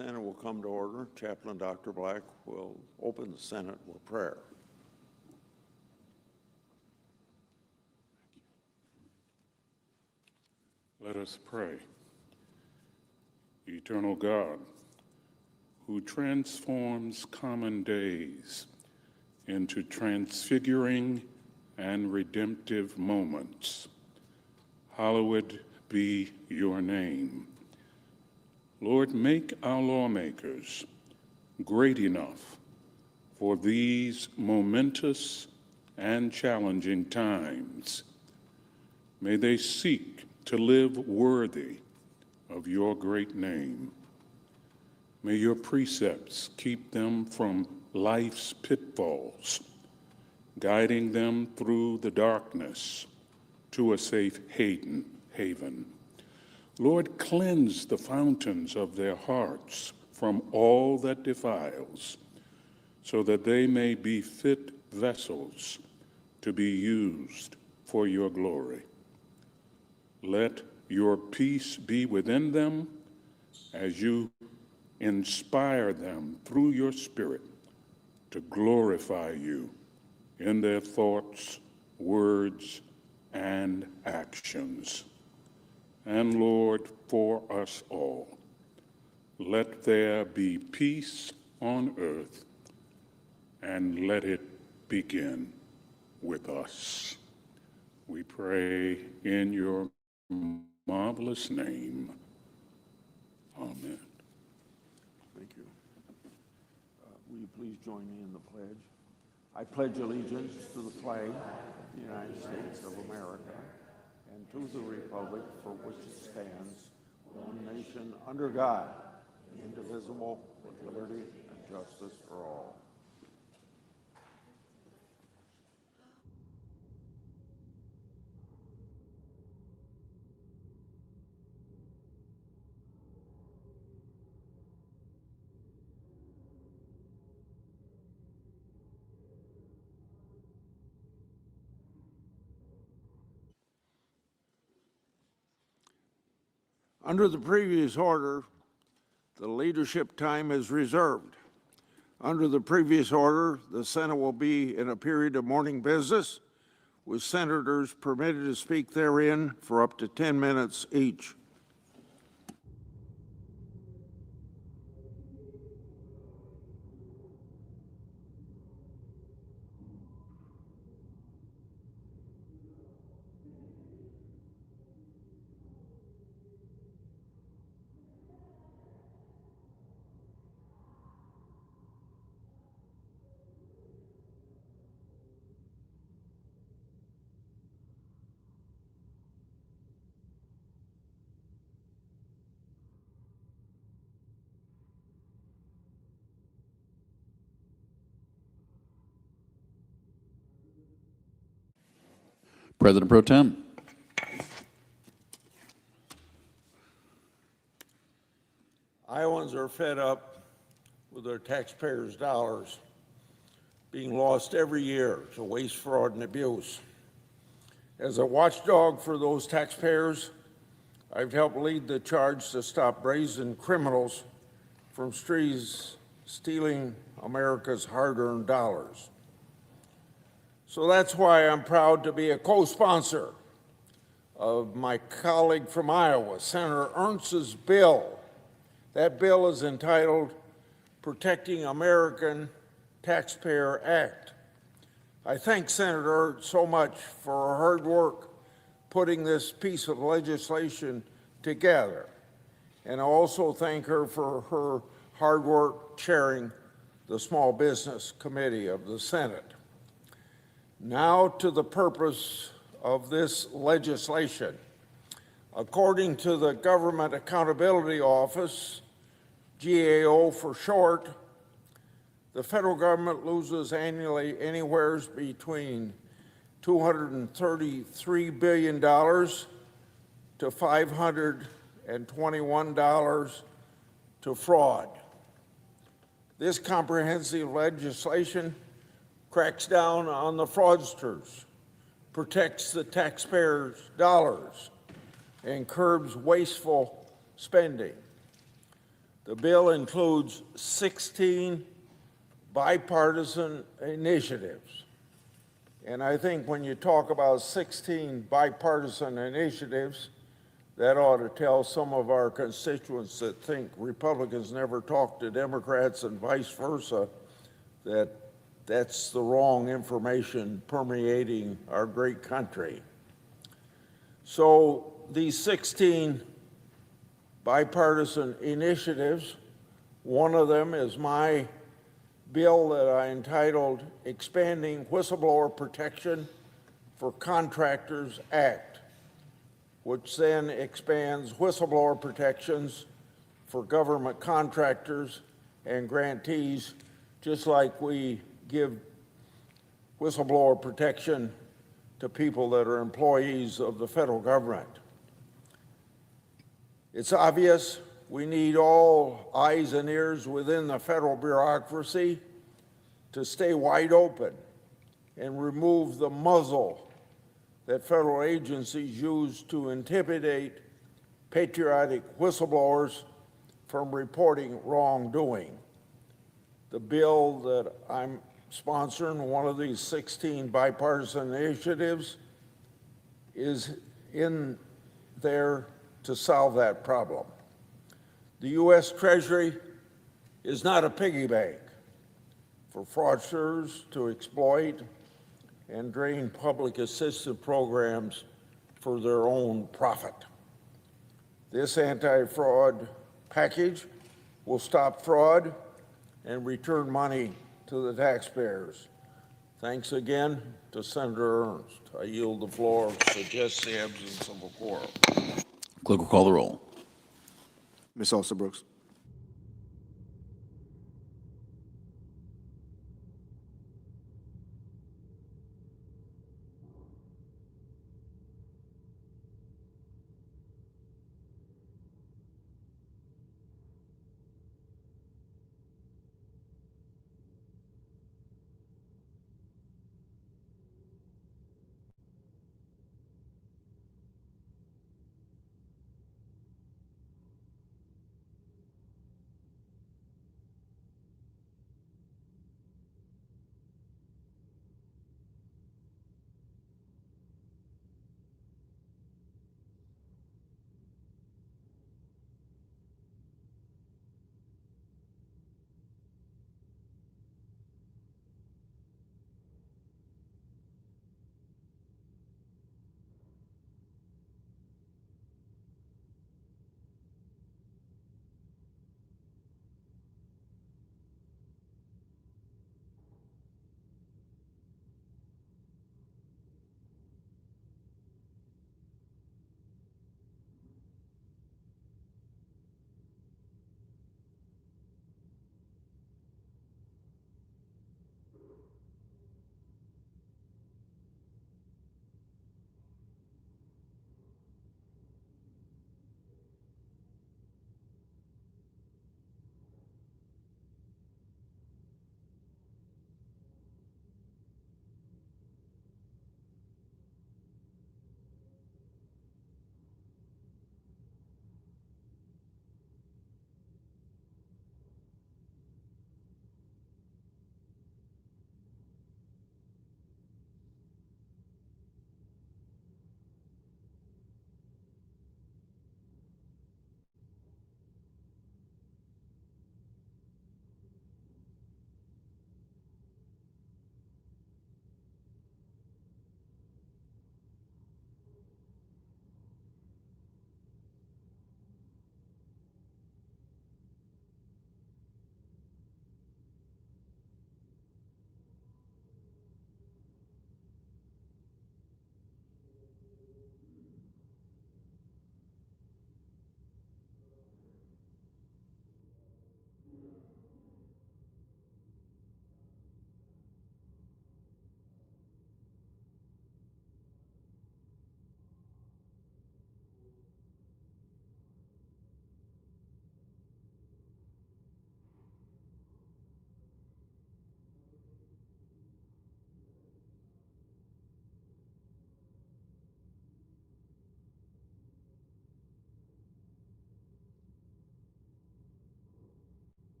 Senate will come to order. Chaplain Dr. Black will open the Senate with prayer. Let us pray. Eternal God, who transforms common days into transfiguring and redemptive moments, hallowed be your name. Lord, make our lawmakers great enough for these momentous and challenging times. May they seek to live worthy of your great name. May your precepts keep them from life's pitfalls, guiding them through the darkness to a safe haven. Lord, cleanse the fountains of their hearts from all that defiles, so that they may be fit vessels to be used for your glory. Let your peace be within them as you inspire them through your Spirit to glorify you in their thoughts, words, and actions. And Lord, for us all, let there be peace on earth, and let it begin with us. We pray in your marvelous name. Amen. Thank you. Will you please join me in the pledge? I pledge allegiance to the flag of the United States of America and to the republic for which it stands, one nation under God, indivisible, with liberty and justice for all. Under the previous order, the leadership time is reserved. Under the previous order, the Senate will be in a period of morning business, with senators permitted to speak therein for up to 10 minutes each. President Pro Tem. Iowans are fed up with their taxpayers' dollars being lost every year to waste, fraud, and abuse. As a watchdog for those taxpayers, I've helped lead the charge to stop brazen criminals from stealing America's hard-earned dollars. So that's why I'm proud to be a co-sponsor of my colleague from Iowa, Senator Ernst's bill. That bill is entitled Protecting American Taxpayer Act. I thank Senator Ernst so much for her hard work putting this piece of legislation together. And I also thank her for her hard work chairing the Small Business Committee of the Senate. Now to the purpose of this legislation. According to the Government Accountability Office, GAO for short, the federal government loses annually anywhere between $233 billion to $521 to fraud. This comprehensive legislation cracks down on the fraudsters, protects the taxpayers' dollars, and curbs wasteful spending. The bill includes 16 bipartisan initiatives. And I think when you talk about 16 bipartisan initiatives, that ought to tell some of our constituents that think Republicans never talk to Democrats and vice versa, that that's the wrong information permeating our great country. So these 16 bipartisan initiatives, one of them is my bill that I entitled Expanding Whistleblower Protection for Contractors Act, which then expands whistleblower protections for government contractors and grantees, just like we give whistleblower protection to people that are employees of the federal government. It's obvious we need all eyes and ears within the federal bureaucracy to stay wide open and remove the muzzle that federal agencies use to intimidate patriotic whistleblowers from reporting wrongdoing. The bill that I'm sponsoring, one of these 16 bipartisan initiatives, is in there to solve that problem. The U.S. Treasury is not a piggy bank for fraudsters to exploit and drain public assistance programs for their own profit. This anti-fraud package will stop fraud and return money to the taxpayers. Thanks again to Senator Ernst. I yield the floor to just the absence of a quorum. Clerk will call the roll. Ms. Alston-Brooks.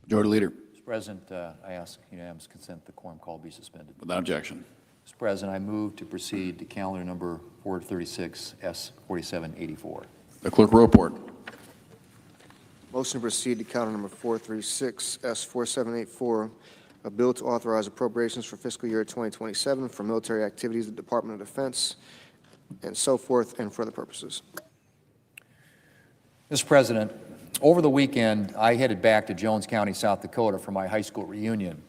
Majority Leader. Mr. President, I ask unanimous consent the quorum call be suspended. Without objection. Mr. President, I move to proceed to calendar number 436, S4784. The clerk will report. Motion to proceed to calendar number 436, S4784, a bill to authorize appropriations for fiscal year 2027 for military activities of the Department of Defense, and so forth, and for other purposes. Mr. President, over the weekend, I headed back to Jones County, South Dakota for my high school reunion.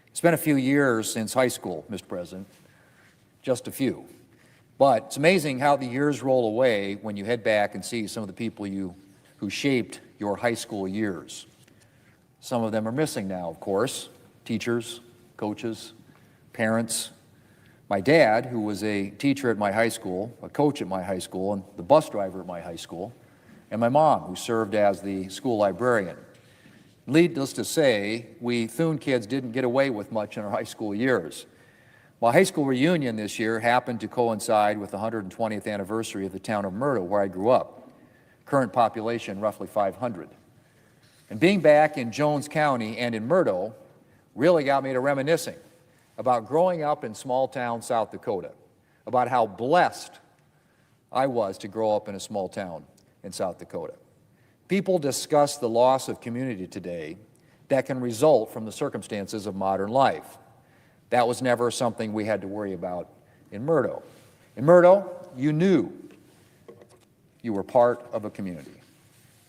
It's been a few years since high school, Mr. President, just a few. But it's amazing how the years roll away when you head back and see some of the people who shaped your high school years. Some of them are missing now, of course: teachers, coaches, parents. My dad, who was a teacher at my high school, a coach at my high school, and the bus driver at my high school, and my mom, who served as the school librarian. Needless to say, we Thune kids didn't get away with much in our high school years. My high school reunion this year happened to coincide with the 120th anniversary of the town of Myrtle, where I grew up. Current population, roughly 500. And being back in Jones County and in Myrtle really got me to reminiscing about growing up in small town South Dakota, about how blessed I was to grow up in a small town in South Dakota. People discuss the loss of community today that can result from the circumstances of modern life. That was never something we had to worry about in Murdo. In Murdo, you knew you were part of a community.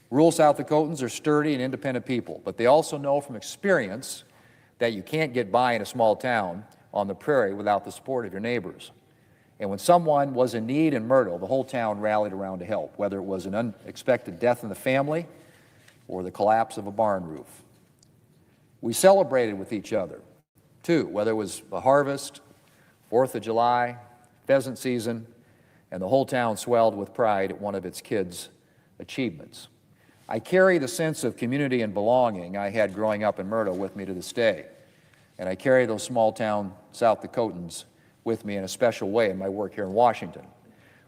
Rural South Dakotans are sturdy and independent people, but they also know from experience that you can't get by in a small town on the prairie without the support of your neighbors. And when someone was in need in Myrtle, the whole town rallied around to help, whether it was an unexpected death in the family or the collapse of a barn roof. We celebrated with each other, too, whether it was a harvest, 4th of July, pheasant season, and the whole town swelled with pride at one of its kids' achievements. I carry the sense of community and belonging I had growing up in Myrtle with me to this day, and I carry those small-town South Dakotans with me in a special way in my work here in Washington.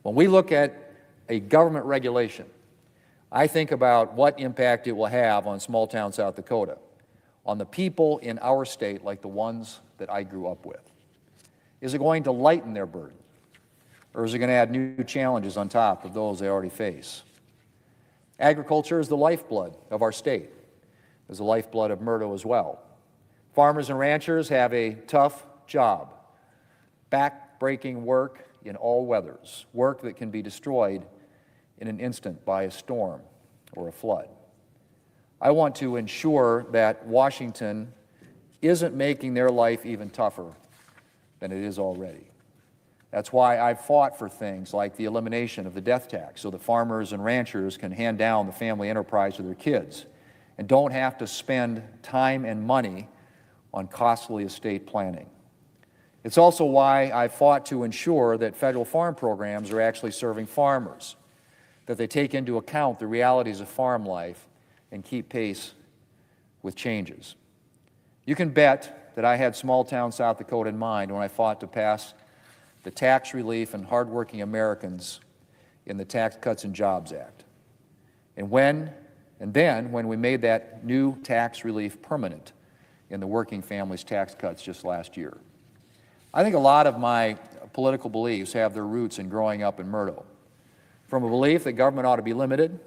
When we look at a government regulation, I think about what impact it will have on small-town South Dakota, on the people in our state like the ones that I grew up with. Is it going to lighten their burden, or is it going to add new challenges on top of those they already face? Agriculture is the lifeblood of our state. It's the lifeblood of Murdo as well. Farmers and ranchers have a tough job, back-breaking work in all weathers, work that can be destroyed in an instant by a storm or a flood. I want to ensure that Washington isn't making their life even tougher than it is already. That's why I've fought for things like the elimination of the death tax so that farmers and ranchers can hand down the family enterprise to their kids and don't have to spend time and money on costly estate planning. It's also why I fought to ensure that federal farm programs are actually serving farmers, that they take into account the realities of farm life and keep pace with changes. You can bet that I had small-town South Dakota in mind when I fought to pass the Tax Relief and Hardworking Americans in the Tax Cuts and Jobs Act. And then when we made that new tax relief permanent in the Working Families Tax Cuts just last year. I think a lot of my political beliefs have their roots in growing up in Myrtle, from a belief that government ought to be limited,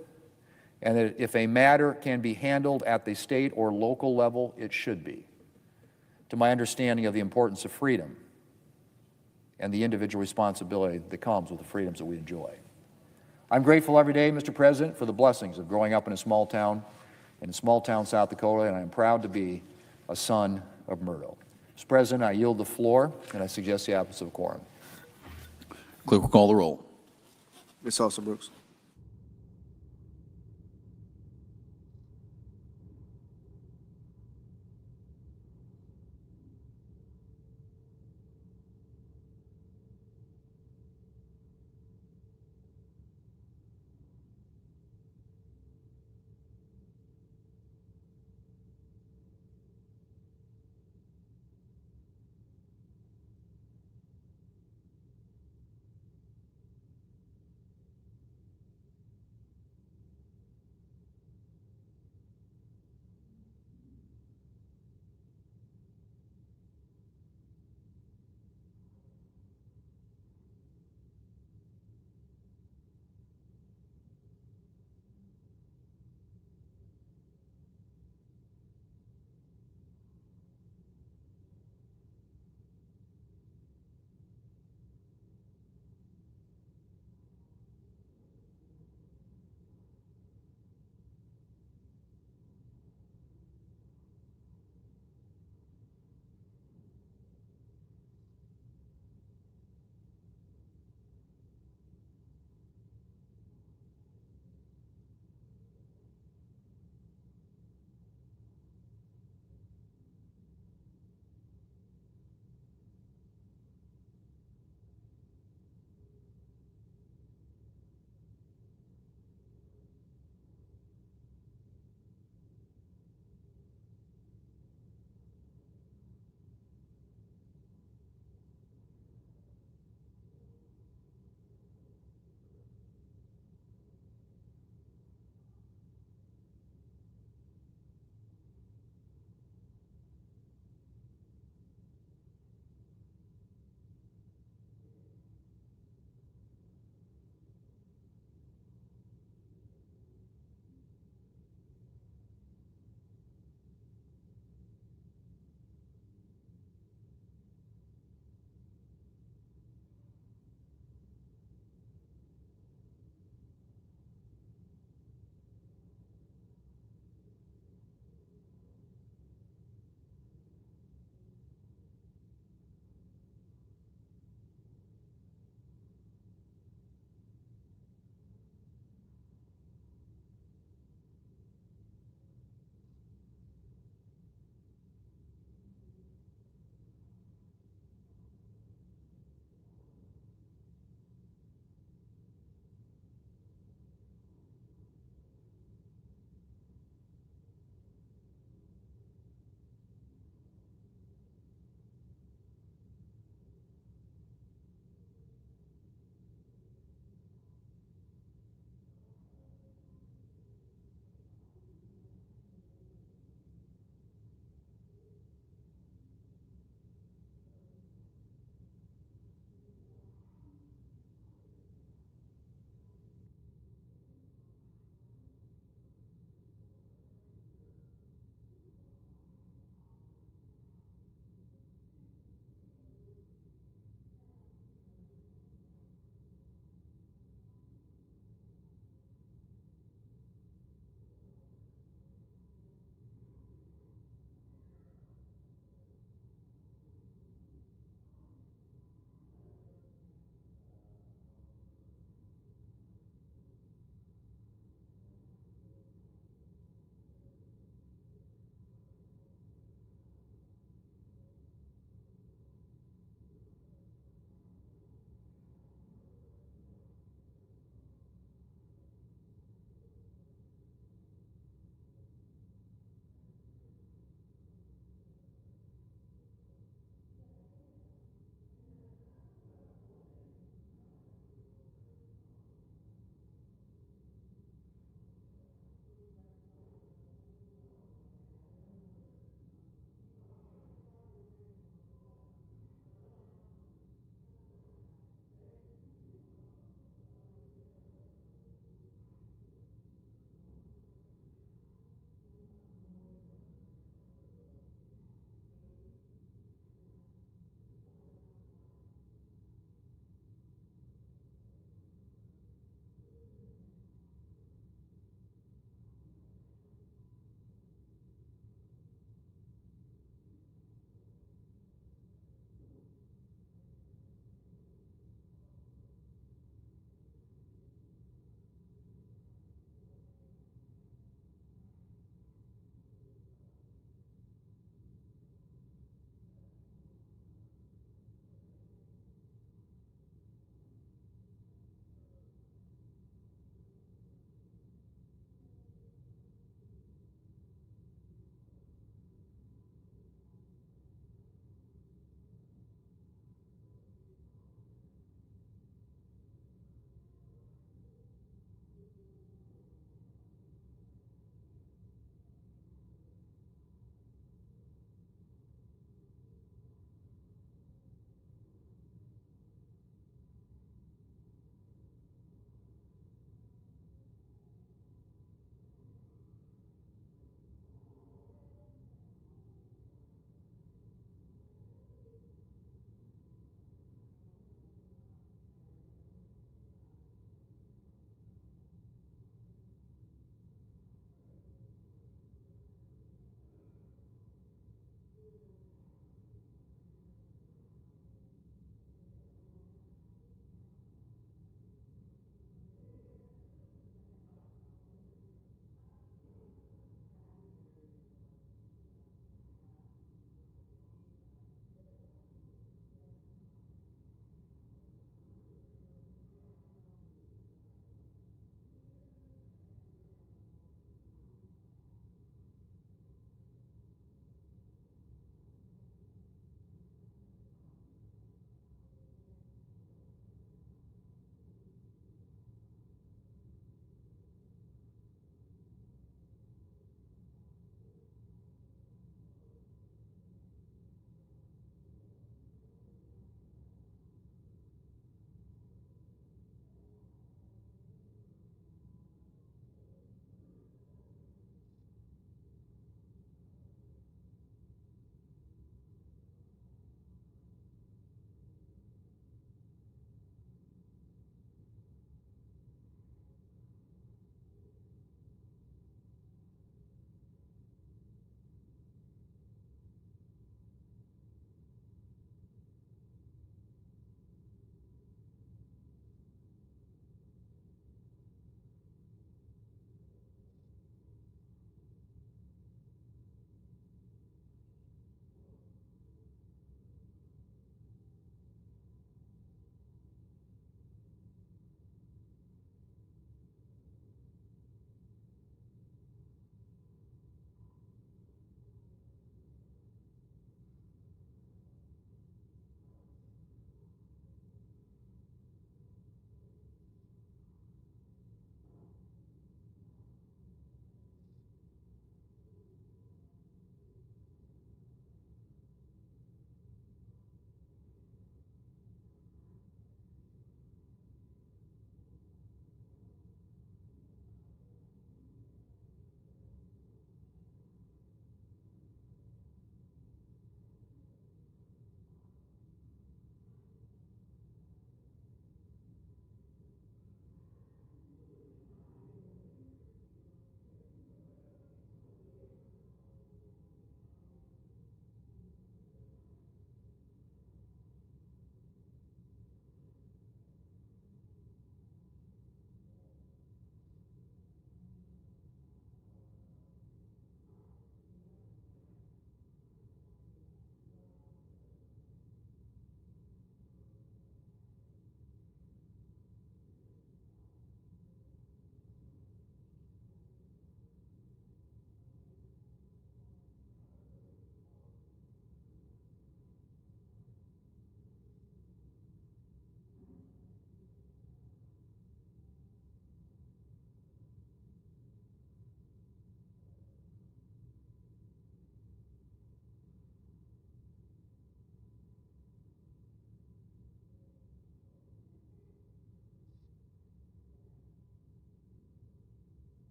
and that if a matter can be handled at the state or local level, it should be, to my understanding of the importance of freedom and the individual responsibility that comes with the freedoms that we enjoy. I'm grateful every day, Mr. President, for the blessings of growing up in a small town, South Dakota, and I'm proud to be a son of Myrtle. Mr. President, I yield the floor, and I suggest the absence of a quorum. Clerk will call the roll. Ms. Alston-Brooks.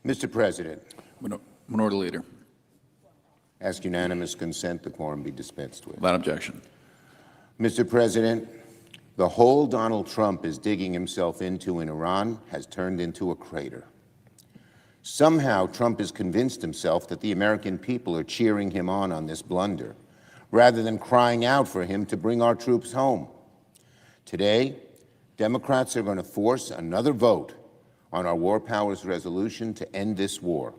Mr. President, Minority Leader. ask unanimous consent the quorum be dispensed with. Without objection. Mr. President, the hole Donald Trump is digging himself into in Iran has turned into a crater. Somehow, Trump has convinced himself that the American people are cheering him on this blunder, rather than crying out for him to bring our troops home. Today, Democrats are going to force another vote on our War Powers resolution to end this war,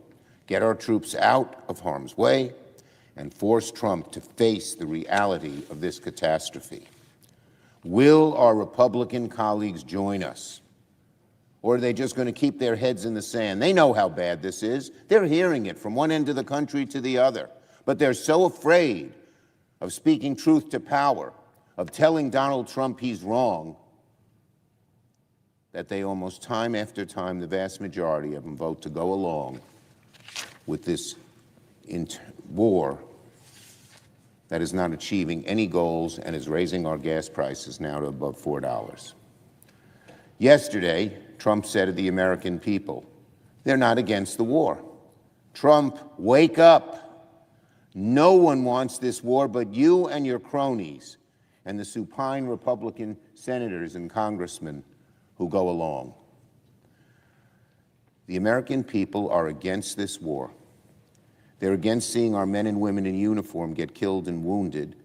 get our troops out of harm's way, and force Trump to face the reality of this catastrophe. Will our Republican colleagues join us? Or are they just going to keep their heads in the sand? They know how bad this is. They're hearing it from one end of the country to the other. But they're so afraid of speaking truth to power, of telling Donald Trump he's wrong, that they almost time after time, the vast majority of them, vote to go along with this war that is not achieving any goals and is raising our gas prices now to above $4. Yesterday, Trump said to the American people, they're not against the war. Trump, wake up. No one wants this war but you and your cronies and the supine Republican senators and congressmen who go along. The American people are against this war. They're against seeing our men and women in uniform get killed and wounded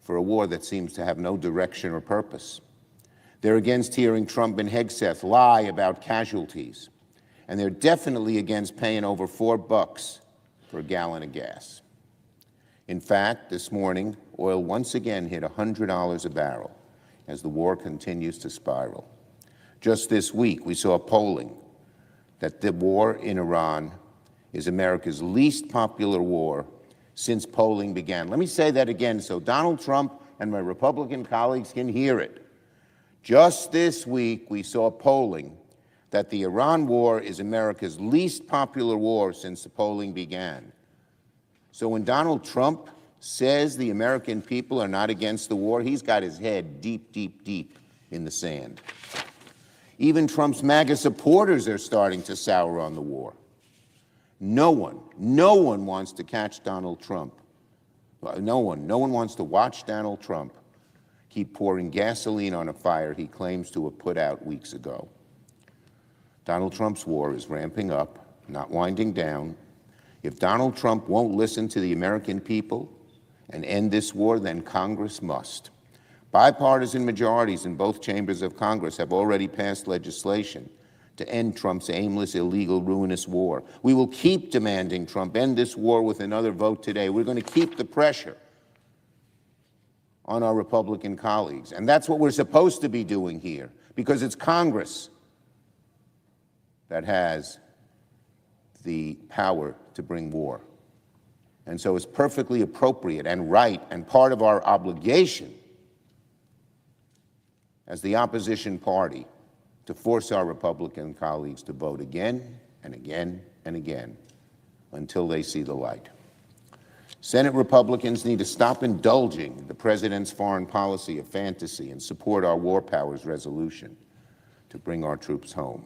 for a war that seems to have no direction or purpose. They're against hearing Trump and Hegseth lie about casualties. And they're definitely against paying over $4 for a gallon of gas. In fact, this morning, oil once again hit $100 a barrel as the war continues to spiral. Just this week, we saw polling that the war in Iran is America's least popular war since polling began. Let me say that again so Donald Trump and my Republican colleagues can hear it. Just this week, we saw polling that the Iran war is America's least popular war since the polling began. So when Donald Trump says the American people are not against the war, he's got his head deep, deep, deep in the sand. Even Trump's MAGA supporters are starting to sour on the war. No one wants to catch Donald Trump. No one wants to watch Donald Trump keep pouring gasoline on a fire he claims to have put out weeks ago. Donald Trump's war is ramping up, not winding down. If Donald Trump won't listen to the American people and end this war, then Congress must. Bipartisan majorities in both chambers of Congress have already passed legislation to end Trump's aimless, illegal, ruinous war. We will keep demanding Trump end this war with another vote today. We're going to keep the pressure on our Republican colleagues. And that's what we're supposed to be doing here, because it's Congress that has the power to bring war. And so it's perfectly appropriate and right and part of our obligation as the opposition party to force our Republican colleagues to vote again and again and again until they see the light. Senate Republicans need to stop indulging the president's foreign policy of fantasy and support our War Powers resolution to bring our troops home.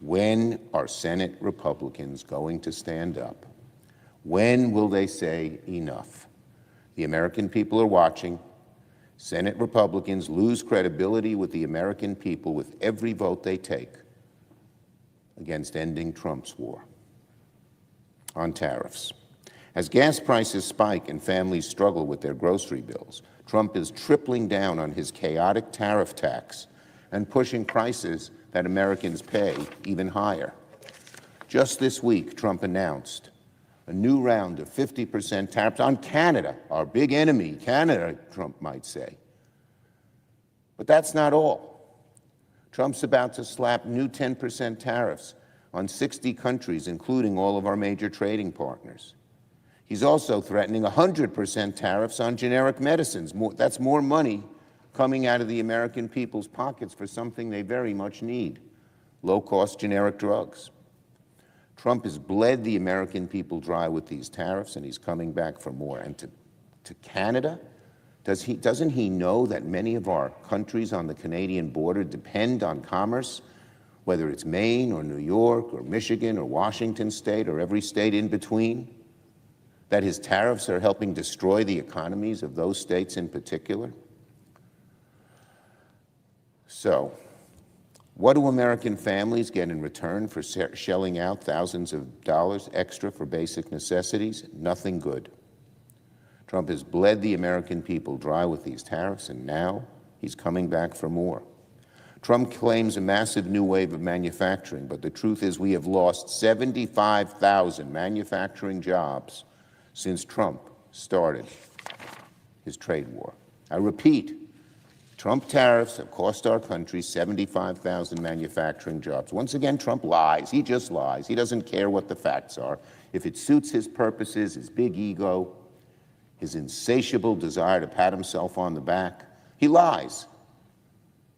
When are Senate Republicans going to stand up? When will they say enough? The American people are watching. Senate Republicans lose credibility with the American people with every vote they take against ending Trump's war. On tariffs. As gas prices spike and families struggle with their grocery bills, Trump is tripling down on his chaotic tariff tax and pushing prices that Americans pay even higher. Just this week, Trump announced a new round of 50% tariffs on Canada, our big enemy, Canada, Trump might say. But that's not all. Trump's about to slap new 10% tariffs on 60 countries, including all of our major trading partners. He's also threatening 100% tariffs on generic medicines. That's more money coming out of the American people's pockets for something they very much need, low-cost generic drugs. Trump has bled the American people dry with these tariffs, and he's coming back for more. And to Canada, doesn't he know that many of our countries on the Canadian border depend on commerce whether it's Maine or New York or Michigan or Washington State or every state in between, that his tariffs are helping destroy the economies of those states in particular? So, what do American families get in return for shelling out thousands of dollars extra for basic necessities? Nothing good. Trump has bled the American people dry with these tariffs, and now he's coming back for more. Trump claims a massive new wave of manufacturing, but the truth is we have lost 75,000 manufacturing jobs since Trump started his trade war. I repeat, Trump tariffs have cost our country 75,000 manufacturing jobs. Once again, Trump lies. He just lies. He doesn't care what the facts are. If it suits his purposes, his big ego, his insatiable desire to pat himself on the back, he lies.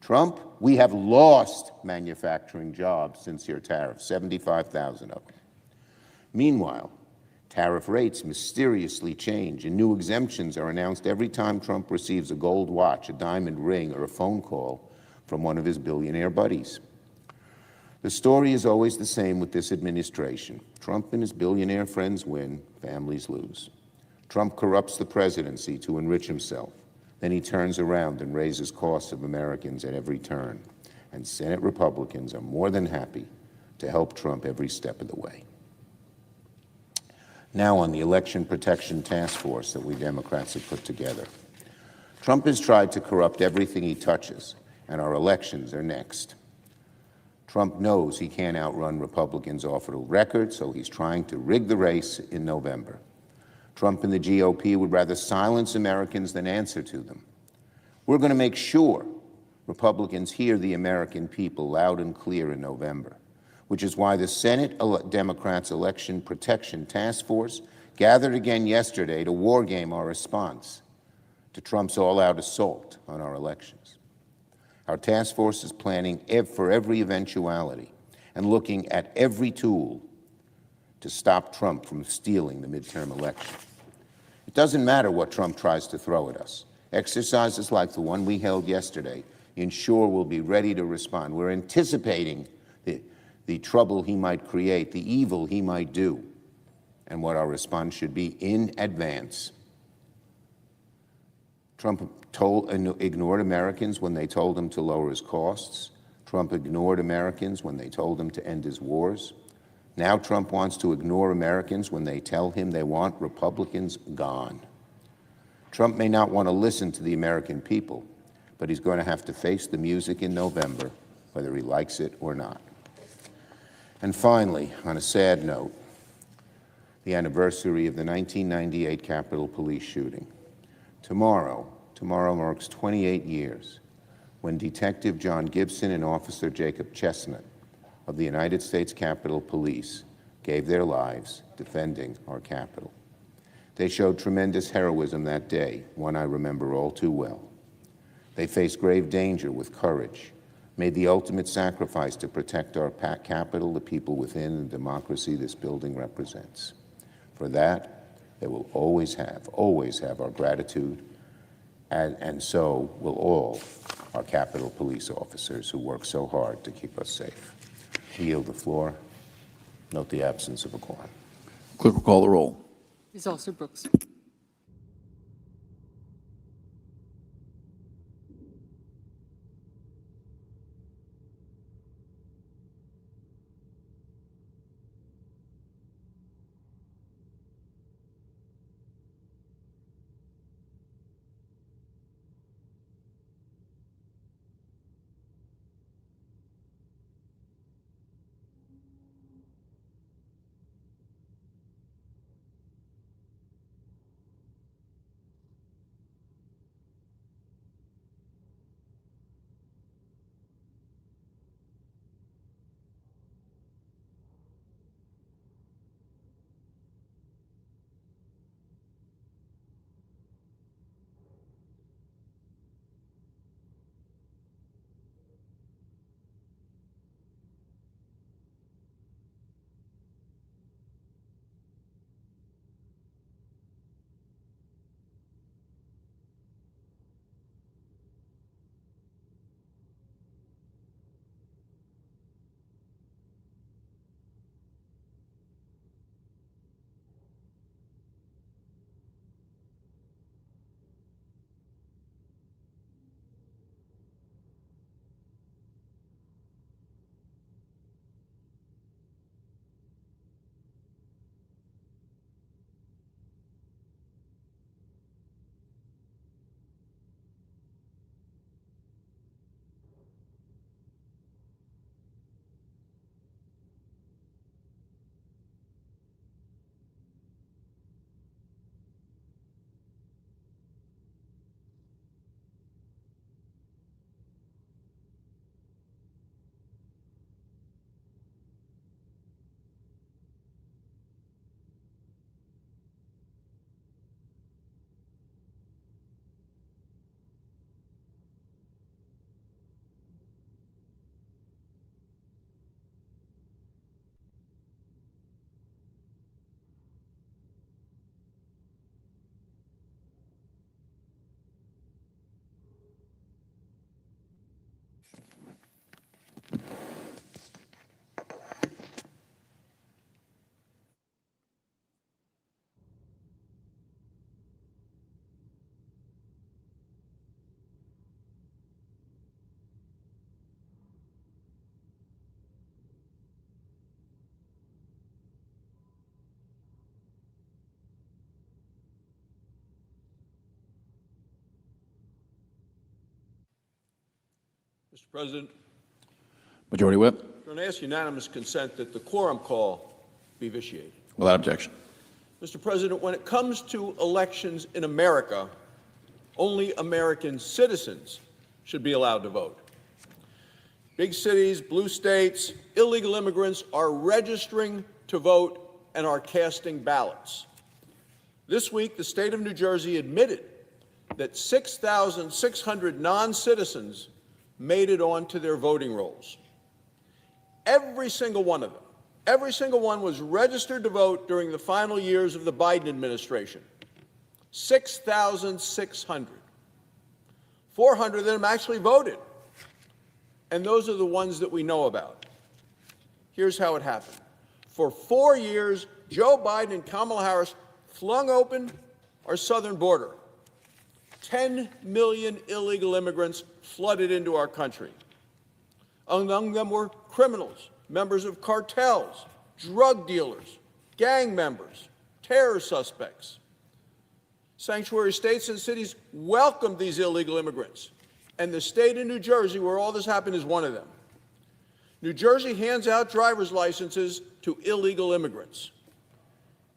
Trump, we have lost manufacturing jobs since your tariffs, 75,000 of them. Meanwhile, tariff rates mysteriously change, and new exemptions are announced every time Trump receives a gold watch, a diamond ring, or a phone call from one of his billionaire buddies. The story is always the same with this administration. Trump and his billionaire friends win, families lose. Trump corrupts the presidency to enrich himself. Then he turns around and raises costs of Americans at every turn. And Senate Republicans are more than happy to help Trump every step of the way. Now on the Election Protection Task Force that we Democrats have put together. Trump has tried to corrupt everything he touches, and our elections are next. Trump knows he can't outrun Republicans off the record, so he's trying to rig the race in November. Trump and the GOP would rather silence Americans than answer to them. We're going to make sure Republicans hear the American people loud and clear in November, which is why the Senate Democrats' Election Protection Task Force gathered again yesterday to wargame our response to Trump's all-out assault on our elections. Our task force is planning for every eventuality and looking at every tool to stop Trump from stealing the midterm election. It doesn't matter what Trump tries to throw at us. Exercises like the one we held yesterday ensure we'll be ready to respond. We're anticipating the trouble he might create, the evil he might do, and what our response should be in advance. Trump ignored Americans when they told him to lower his costs. Trump ignored Americans when they told him to end his wars. Now Trump wants to ignore Americans when they tell him they want Republicans gone. Trump may not want to listen to the American people, but he's going to have to face the music in November, whether he likes it or not. And finally, on a sad note, the anniversary of the 1998 Capitol Police shooting. Tomorrow marks 28 years when Detective John Gibson and Officer Jacob Chestnut of the United States Capitol Police gave their lives defending our Capitol. They showed tremendous heroism that day, one I remember all too well. They faced grave danger with courage, made the ultimate sacrifice to protect our Capitol, the people within, and the democracy this building represents. For that, they will always have our gratitude, and so will all our Capitol Police officers who work so hard to keep us safe. I yield the floor. Note the absence of a quorum. Clerk will call the roll. Ms. Alston-Brooks. Mr. President, Majority Whip. I'm going to ask unanimous consent that the quorum call be vitiated. Without objection. Mr. President, when it comes to elections in America, only American citizens should be allowed to vote. Big cities, blue states, illegal immigrants are registering to vote and are casting ballots. This week, the state of New Jersey admitted that 6,600 non-citizens made it onto their voting rolls. Every single one of them, every single one was registered to vote during the final years of the Biden administration. 6,600. 400 of them actually voted. And those are the ones that we know about. Here's how it happened. For 4 years, Joe Biden and Kamala Harris flung open our southern border. 10 million illegal immigrants flooded into our country. Among them were criminals, members of cartels, drug dealers, gang members, terror suspects. Sanctuary states and cities welcomed these illegal immigrants, and the state of New Jersey, where all this happened, is one of them. New Jersey hands out driver's licenses to illegal immigrants.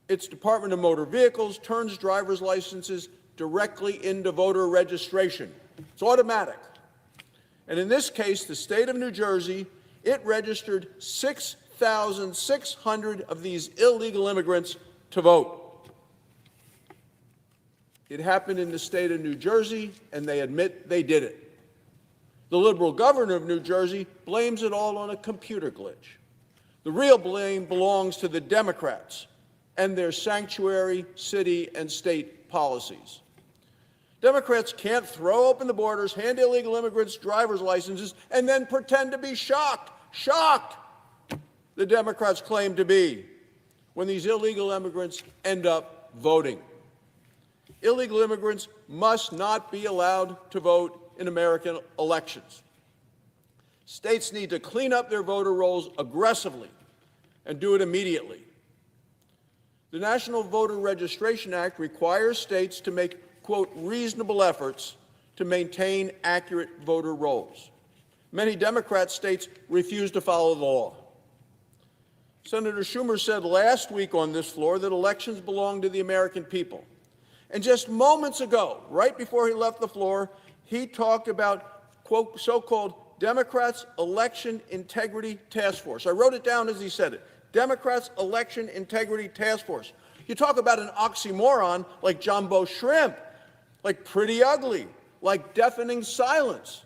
Its Department of Motor Vehicles turns driver's licenses directly into voter registration. It's automatic. And in this case, the state of New Jersey, it registered 6,600 of these illegal immigrants to vote. It happened in the state of New Jersey, and they admit they did it. The liberal governor of New Jersey blames it all on a computer glitch. The real blame belongs to the Democrats and their sanctuary city and state policies. Democrats can't throw open the borders, hand illegal immigrants driver's licenses, and then pretend to be shocked. Shocked, the Democrats claim to be, when these illegal immigrants end up voting. Illegal immigrants must not be allowed to vote in American elections. States need to clean up their voter rolls aggressively and do it immediately. The National Voter Registration Act requires states to make, quote, reasonable efforts to maintain accurate voter rolls. Many Democrat states refuse to follow the law. Senator Schumer said last week on this floor that elections belong to the American people. And just moments ago, right before he left the floor, he talked about, quote, so-called Democrats' Election Integrity Task Force. I wrote it down as he said it. Democrats' Election Integrity Task Force. You talk about an oxymoron like jumbo shrimp, like pretty ugly, like deafening silence.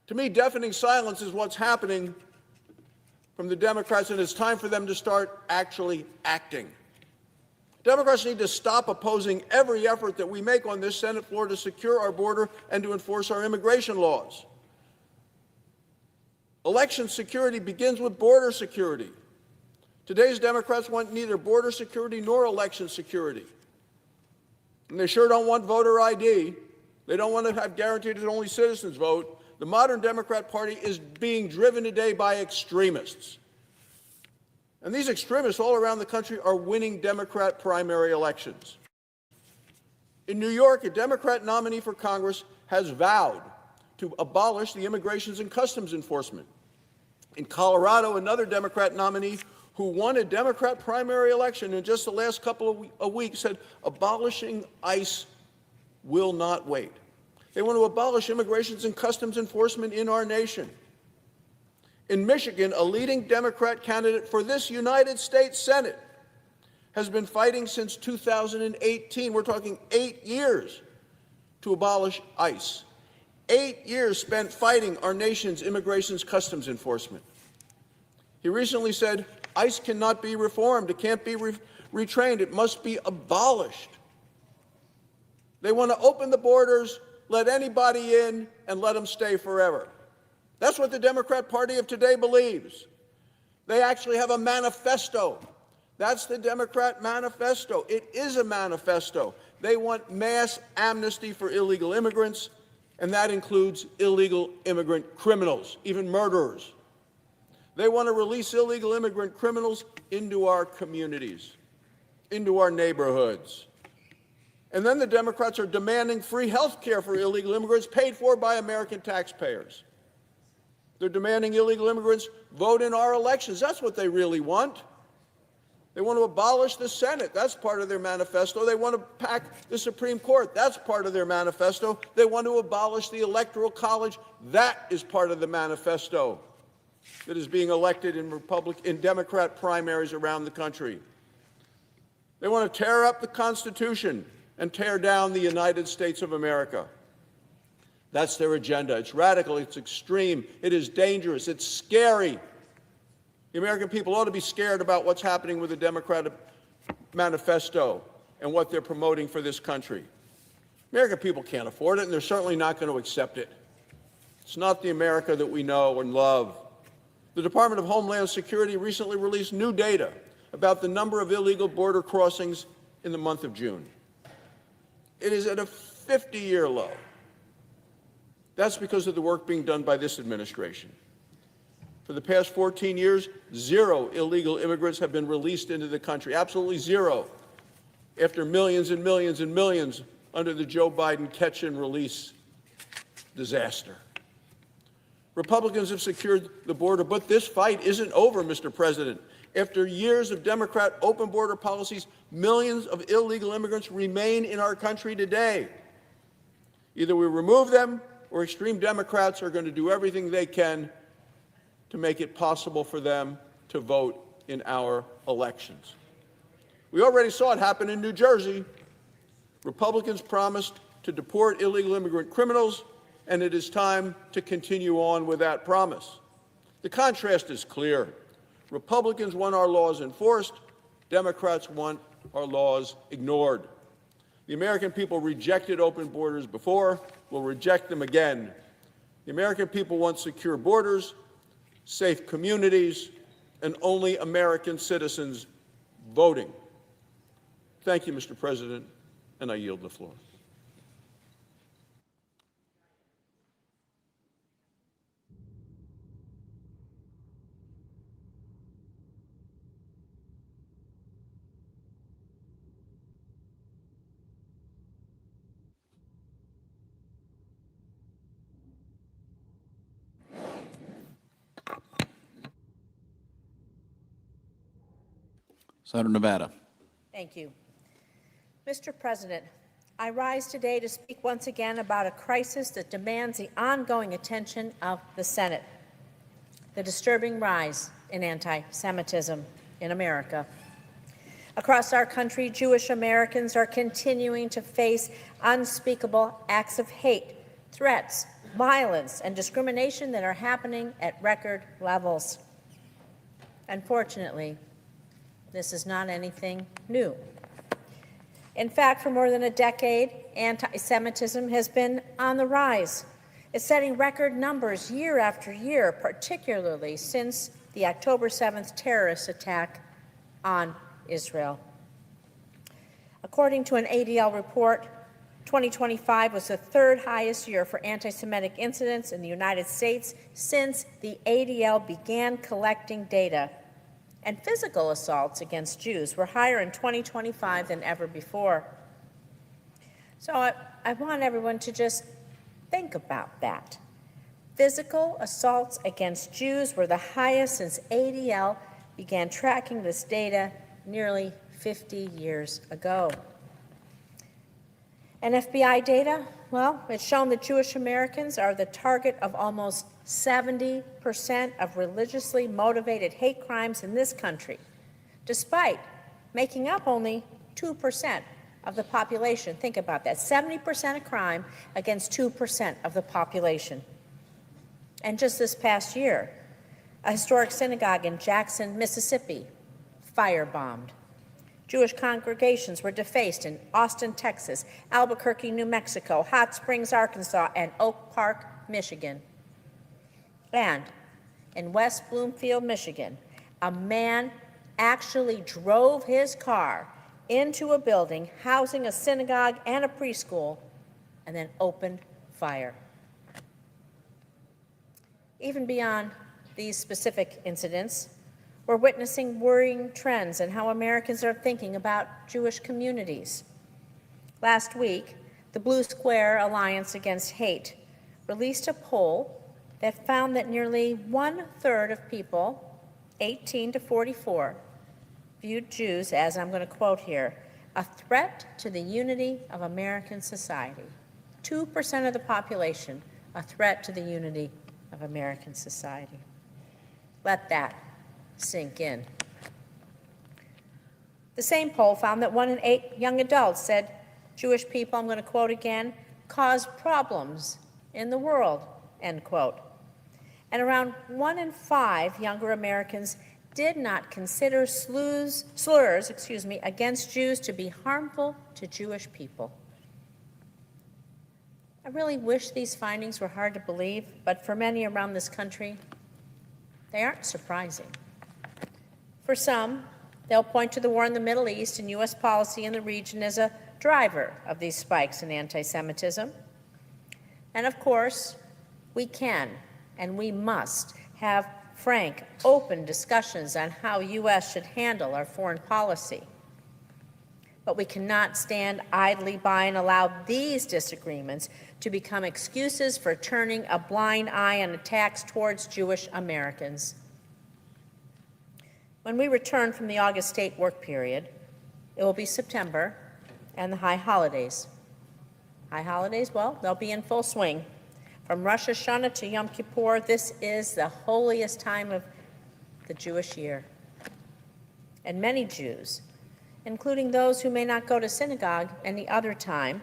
To me, deafening silence is what's happening from the Democrats, and it's time for them to start actually acting. Democrats need to stop opposing every effort that we make on this Senate floor to secure our border and to enforce our immigration laws. Election security begins with border security. Today's Democrats want neither border security nor election security. And they sure don't want voter ID. They don't want to have guaranteed that only citizens vote. The modern Democrat Party is being driven today by extremists. And these extremists all around the country are winning Democrat primary elections. In New York, a Democrat nominee for Congress has vowed to abolish the Immigration and Customs Enforcement. In Colorado, another Democrat nominee who won a Democrat primary election in just the last couple of weeks said abolishing ICE will not wait. They want to abolish Immigration and Customs Enforcement in our nation. In Michigan, a leading Democrat candidate for this United States Senate has been fighting since 2018. We're talking 8 years to abolish ICE. 8 years spent fighting our nation's Immigration Customs Enforcement. He recently said, ICE cannot be reformed. It can't be retrained. It must be abolished. They want to open the borders, let anybody in, and let them stay forever. That's what the Democrat Party of today believes. They actually have a manifesto. That's the Democrat manifesto. It is a manifesto. They want mass amnesty for illegal immigrants, and that includes illegal immigrant criminals, even murderers. They want to release illegal immigrant criminals into our communities, into our neighborhoods. And then the Democrats are demanding free health care for illegal immigrants paid for by American taxpayers. They're demanding illegal immigrants vote in our elections. That's what they really want. They want to abolish the Senate. That's part of their manifesto. They want to pack the Supreme Court. That's part of their manifesto. They want to abolish the Electoral College. That is part of the manifesto that is being elected in Democrat primaries around the country. They want to tear up the Constitution and tear down the United States of America. That's their agenda. It's radical, it's extreme, it is dangerous, it's scary. The American people ought to be scared about what's happening with the Democratic manifesto and what they're promoting for this country. American people can't afford it, and they're certainly not going to accept it. It's not the America that we know and love. The Department of Homeland Security recently released new data about the number of illegal border crossings in the month of June. It is at a 50-year low. That's because of the work being done by this administration. For the past 14 years, 0 illegal immigrants have been released into the country, absolutely 0, after millions and millions and millions under the Joe Biden catch and release disaster. Republicans have secured the border, but this fight isn't over, Mr. President. After years of Democrat open border policies, millions of illegal immigrants remain in our country today. Either we remove them, or extreme Democrats are going to do everything they can to make it possible for them to vote in our elections. We already saw it happen in New Jersey. Republicans promised to deport illegal immigrant criminals, and it is time to continue on with that promise. The contrast is clear. Republicans want our laws enforced. Democrats want our laws ignored. The American people rejected open borders before, will reject them again. The American people want secure borders, safe communities, and only American citizens voting. Thank you, Mr. President, and I yield the floor. Senator Nevada. Thank you. Mr. President, I rise today to speak once again about a crisis that demands the ongoing attention of the Senate: the disturbing rise in anti-Semitism in America. Across our country, Jewish Americans are continuing to face unspeakable acts of hate, threats, violence, and discrimination that are happening at record levels. Unfortunately, this is not anything new. In fact, for more than a decade, anti-Semitism has been on the rise. It's setting record numbers year after year, particularly since the October 7th terrorist attack on Israel. According to an ADL report, 2025 was the third highest year for anti-Semitic incidents in the United States since the ADL began collecting data. And physical assaults against Jews were higher in 2025 than ever before. So I want everyone to just think about that. Physical assaults against Jews were the highest since ADL began tracking this data nearly 50 years ago. And FBI data, well, it's shown that Jewish Americans are the target of almost 70% of religiously motivated hate crimes in this country, despite making up only 2% of the population. Think about that, 70% of crime against 2% of the population. And just this past year, a historic synagogue in Jackson, Mississippi, firebombed. Jewish congregations were defaced in Austin, Texas, Albuquerque, New Mexico, Hot Springs, Arkansas, and Oak Park, Michigan. And in West Bloomfield, Michigan, a man actually drove his car into a building housing a synagogue and a preschool and then opened fire. Even beyond these specific incidents, we're witnessing worrying trends in how Americans are thinking about Jewish communities. Last week, the Blue Square Alliance Against Hate released a poll that found that nearly 1/3 of people 18 to 44 viewed Jews as, I'm going to quote here, a threat to the unity of American society. 2% of the population, a threat to the unity of American society. Let that sink in. The same poll found that 1 in 8 young adults said Jewish people, I'm going to quote again, cause problems in the world, end quote. And around 1 in 5 younger Americans did not consider slurs against Jews to be harmful to Jewish people. I really wish these findings were hard to believe, but for many around this country, they aren't surprising. For some, they'll point to the war in the Middle East and U.S. policy in the region as a driver of these spikes in anti-Semitism. And of course, we can and we must have frank, open discussions on how U.S. should handle our foreign policy. But we cannot stand idly by and allow these disagreements to become excuses for turning a blind eye on attacks towards Jewish Americans. When we return from the August state work period, it will be September and the high holidays. High holidays, well, they'll be in full swing. From Rosh Hashanah to Yom Kippur, this is the holiest time of the Jewish year. And many Jews, including those who may not go to synagogue any other time,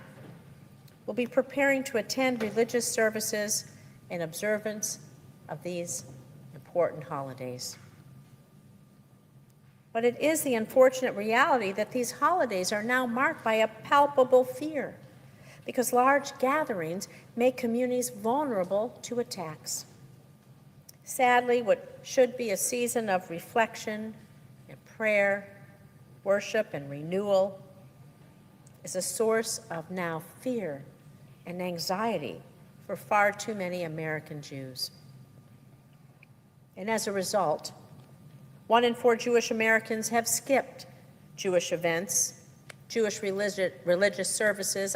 will be preparing to attend religious services in observance of these important holidays. But it is the unfortunate reality that these holidays are now marked by a palpable fear, because large gatherings make communities vulnerable to attacks. Sadly, what should be a season of reflection and prayer, worship and renewal is a source of now fear and anxiety for far too many American Jews. And as a result, 1 in 4 Jewish Americans have skipped Jewish events, Jewish religious services,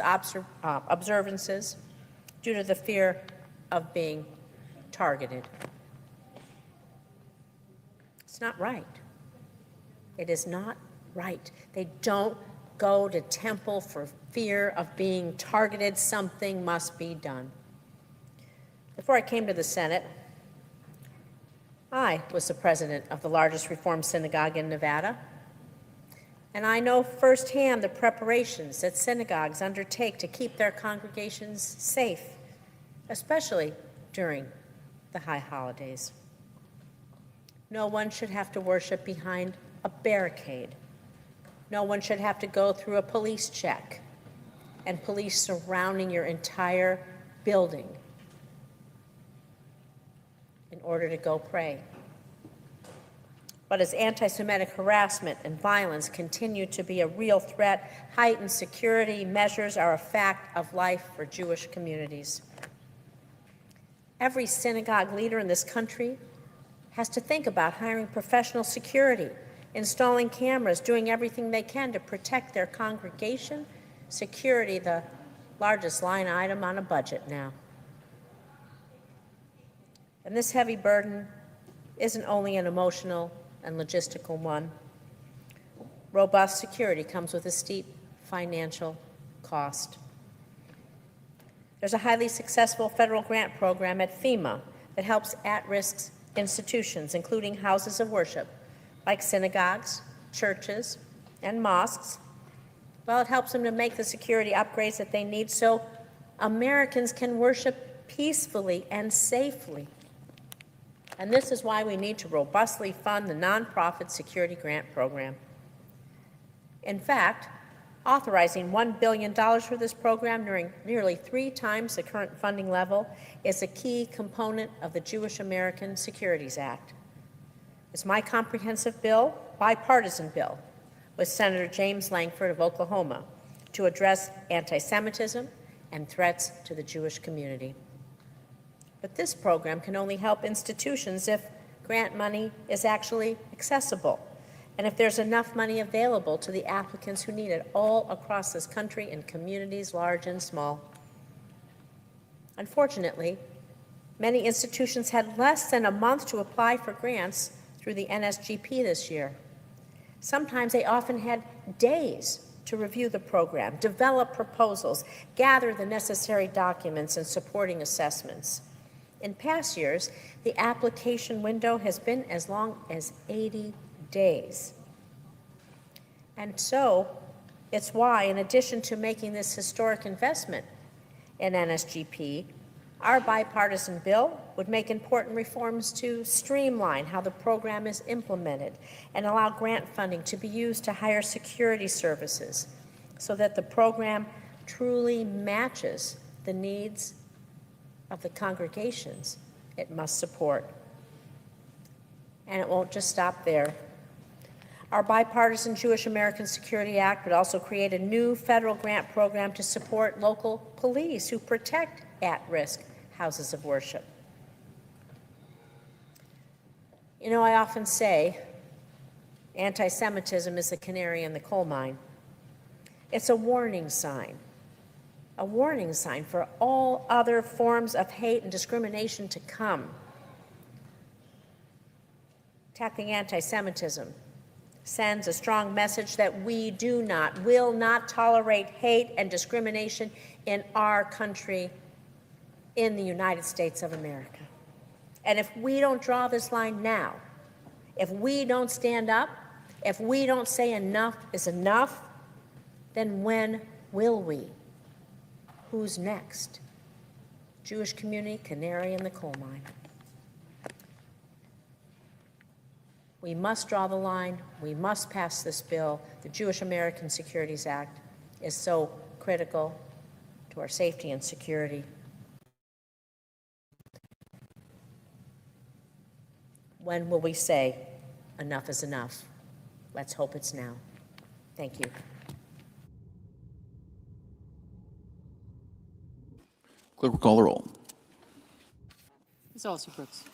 observances, due to the fear of being targeted. It's not right. It is not right. They don't go to temple for fear of being targeted. Something must be done. Before I came to the Senate, I was the president of the largest Reform synagogue in Nevada, and I know firsthand the preparations that synagogues undertake to keep their congregations safe, especially during the high holidays. No one should have to worship behind a barricade. No one should have to go through a police check and police surrounding your entire building in order to go pray. But as anti-Semitic harassment and violence continue to be a real threat, heightened security measures are a fact of life for Jewish communities. Every synagogue leader in this country has to think about hiring professional security, installing cameras, doing everything they can to protect their congregation. Security, the largest line item on a budget now. And this heavy burden isn't only an emotional and logistical one. Robust security comes with a steep financial cost. There's a highly successful federal grant program at FEMA that helps at-risk institutions, including houses of worship, like synagogues, churches, and mosques. Well, it helps them to make the security upgrades that they need so Americans can worship peacefully and safely. And this is why we need to robustly fund the nonprofit security grant program. In fact, authorizing $1 billion for this program, nearly 3 times the current funding level, is a key component of the Jewish American Securities Act. It's my comprehensive bill, bipartisan bill, with Senator James Lankford of Oklahoma to address anti-Semitism and threats to the Jewish community. But this program can only help institutions if grant money is actually accessible and if there's enough money available to the applicants who need it all across this country in communities large and small. Unfortunately, Many institutions had less than a month to apply for grants through the NSGP this year. Sometimes they often had days to review the program, develop proposals, gather the necessary documents and supporting assessments. In past years, the application window has been as long as 80 days. And so, it's why, in addition to making this historic investment in NSGP, our bipartisan bill would make important reforms to streamline how the program is implemented and allow grant funding to be used to hire security services so that the program truly matches the needs of the congregations it must support. And it won't just stop there. Our bipartisan Jewish American Security Act would also create a new federal grant program to support local police who protect at-risk houses of worship. You know, I often say anti-Semitism is the canary in the coal mine. It's a warning sign for all other forms of hate and discrimination to come. Tackling anti-Semitism sends a strong message that we will not tolerate hate and discrimination in our country, in the United States of America. And if we don't draw this line now, if we don't stand up, if we don't say enough is enough, then when will we? Who's next? Jewish community, canary in the coal mine. We must draw the line. We must pass this bill. The Jewish American Securities Act is so critical to our safety and security. When will we say enough is enough? Let's hope it's now. Thank you. Clerk will call the roll. Ms. Alston-Brooks.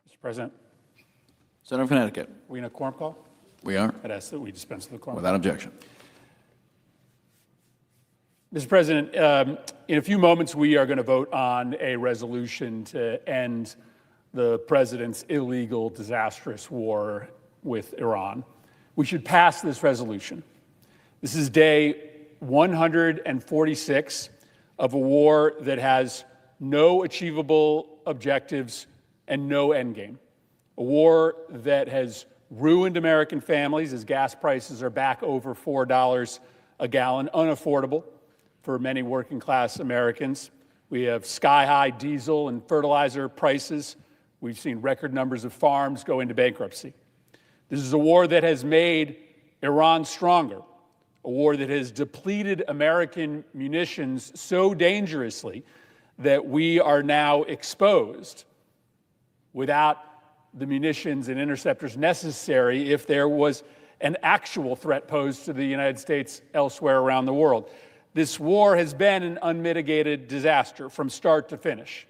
Mr. President, Senator from Connecticut. we in a quorum call? We are, I'd ask that we dispense with the quorum. without objection. Mr. President, in a few moments, we are going to vote on a resolution to end the president's illegal, disastrous war with Iran. We should pass this resolution. This is day 146 of a war that has no achievable objectives and no endgame. A war that has ruined American families as gas prices are back over $4 a gallon, unaffordable for many working class Americans. We have sky-high diesel and fertilizer prices. We've seen record numbers of farms go into bankruptcy. This is a war that has made Iran stronger, a war that has depleted American munitions so dangerously that we are now exposed without the munitions and interceptors necessary if there was an actual threat posed to the United States elsewhere around the world. This war has been an unmitigated disaster from start to finish.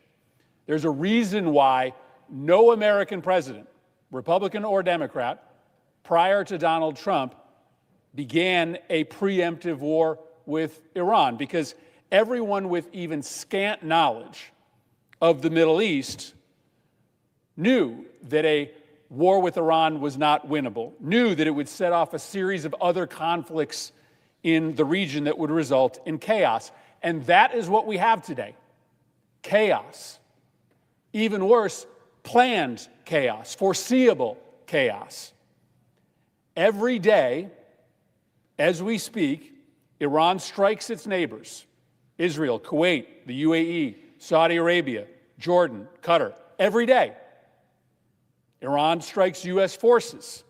There's a reason why no American president, Republican or Democrat, prior to Donald Trump, began a preemptive war with Iran, because everyone with even scant knowledge of the Middle East knew that a war with Iran was not winnable, knew that it would set off a series of other conflicts in the region that would result in chaos. And that is what we have today. Chaos. Even worse, planned chaos, foreseeable chaos. Every day, as we speak, Iran strikes its neighbors: Israel, Kuwait, the UAE, Saudi Arabia, Jordan, Qatar. Every day, Iran strikes U.S. forces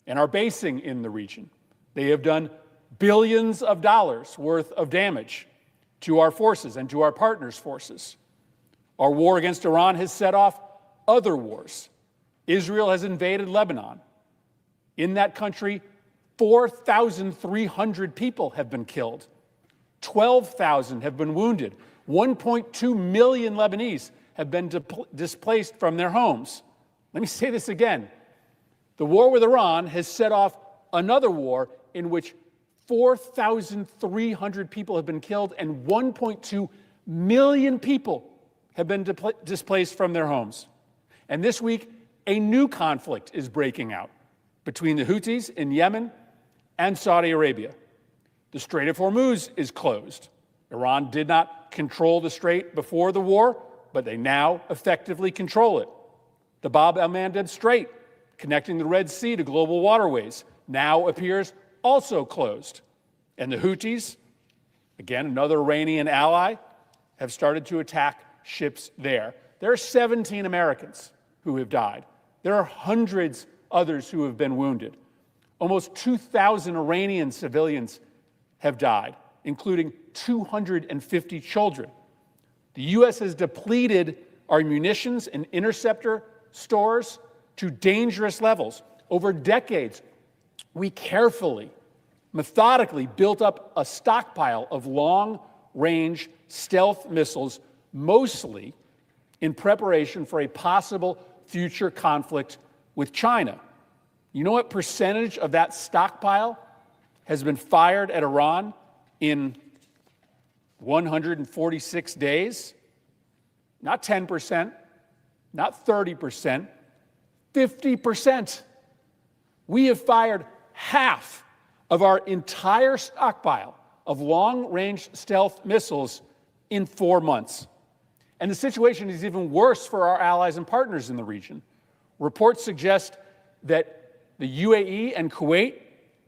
and are basing in the region. They have done billions of dollars worth of damage to our forces and to our partners' forces. Our war against Iran has set off other wars. Israel has invaded Lebanon. In that country, 4,300 people have been killed. 12,000 have been wounded. 1.2 million Lebanese have been displaced from their homes. Let me say this again. The war with Iran has set off another war in which 4,300 people have been killed and 1.2 million people have been displaced from their homes. And this week, a new conflict is breaking out between the Houthis in Yemen and Saudi Arabia. The Strait of Hormuz is closed. Iran did not control the strait before the war, but they now effectively control it. The Bab el-Mandeb Strait, connecting the Red Sea to global waterways, now appears also closed. And the Houthis, again, another Iranian ally, have started to attack ships there. There are 17 Americans who have died. There are hundreds others who have been wounded. Almost 2,000 Iranian civilians have died, including 250 children. The U.S. has depleted our munitions and interceptor stores to dangerous levels. Over decades, we carefully, methodically built up a stockpile of long-range stealth missiles, mostly in preparation for a possible future conflict with China. You know what percentage of that stockpile has been fired at Iran in 146 days? Not 10%, not 30%, 50%. We have fired half of our entire stockpile of long-range stealth missiles in 4 months. And the situation is even worse for our allies and partners in the region. Reports suggest that the UAE and Kuwait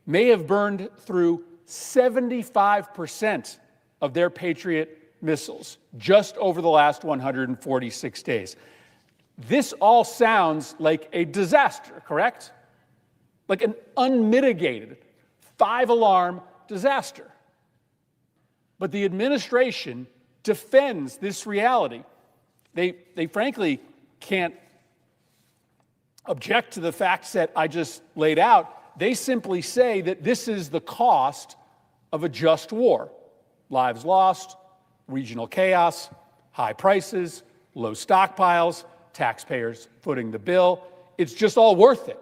may have burned through 75% of their Patriot missiles just over the last 146 days. This all sounds like a disaster, correct? Like an unmitigated 5-alarm disaster. But the administration defends this reality. They frankly can't object to the facts that I just laid out. They simply say that this is the cost of a just war. Lives lost, regional chaos, high prices, low stockpiles, taxpayers footing the bill. It's just all worth it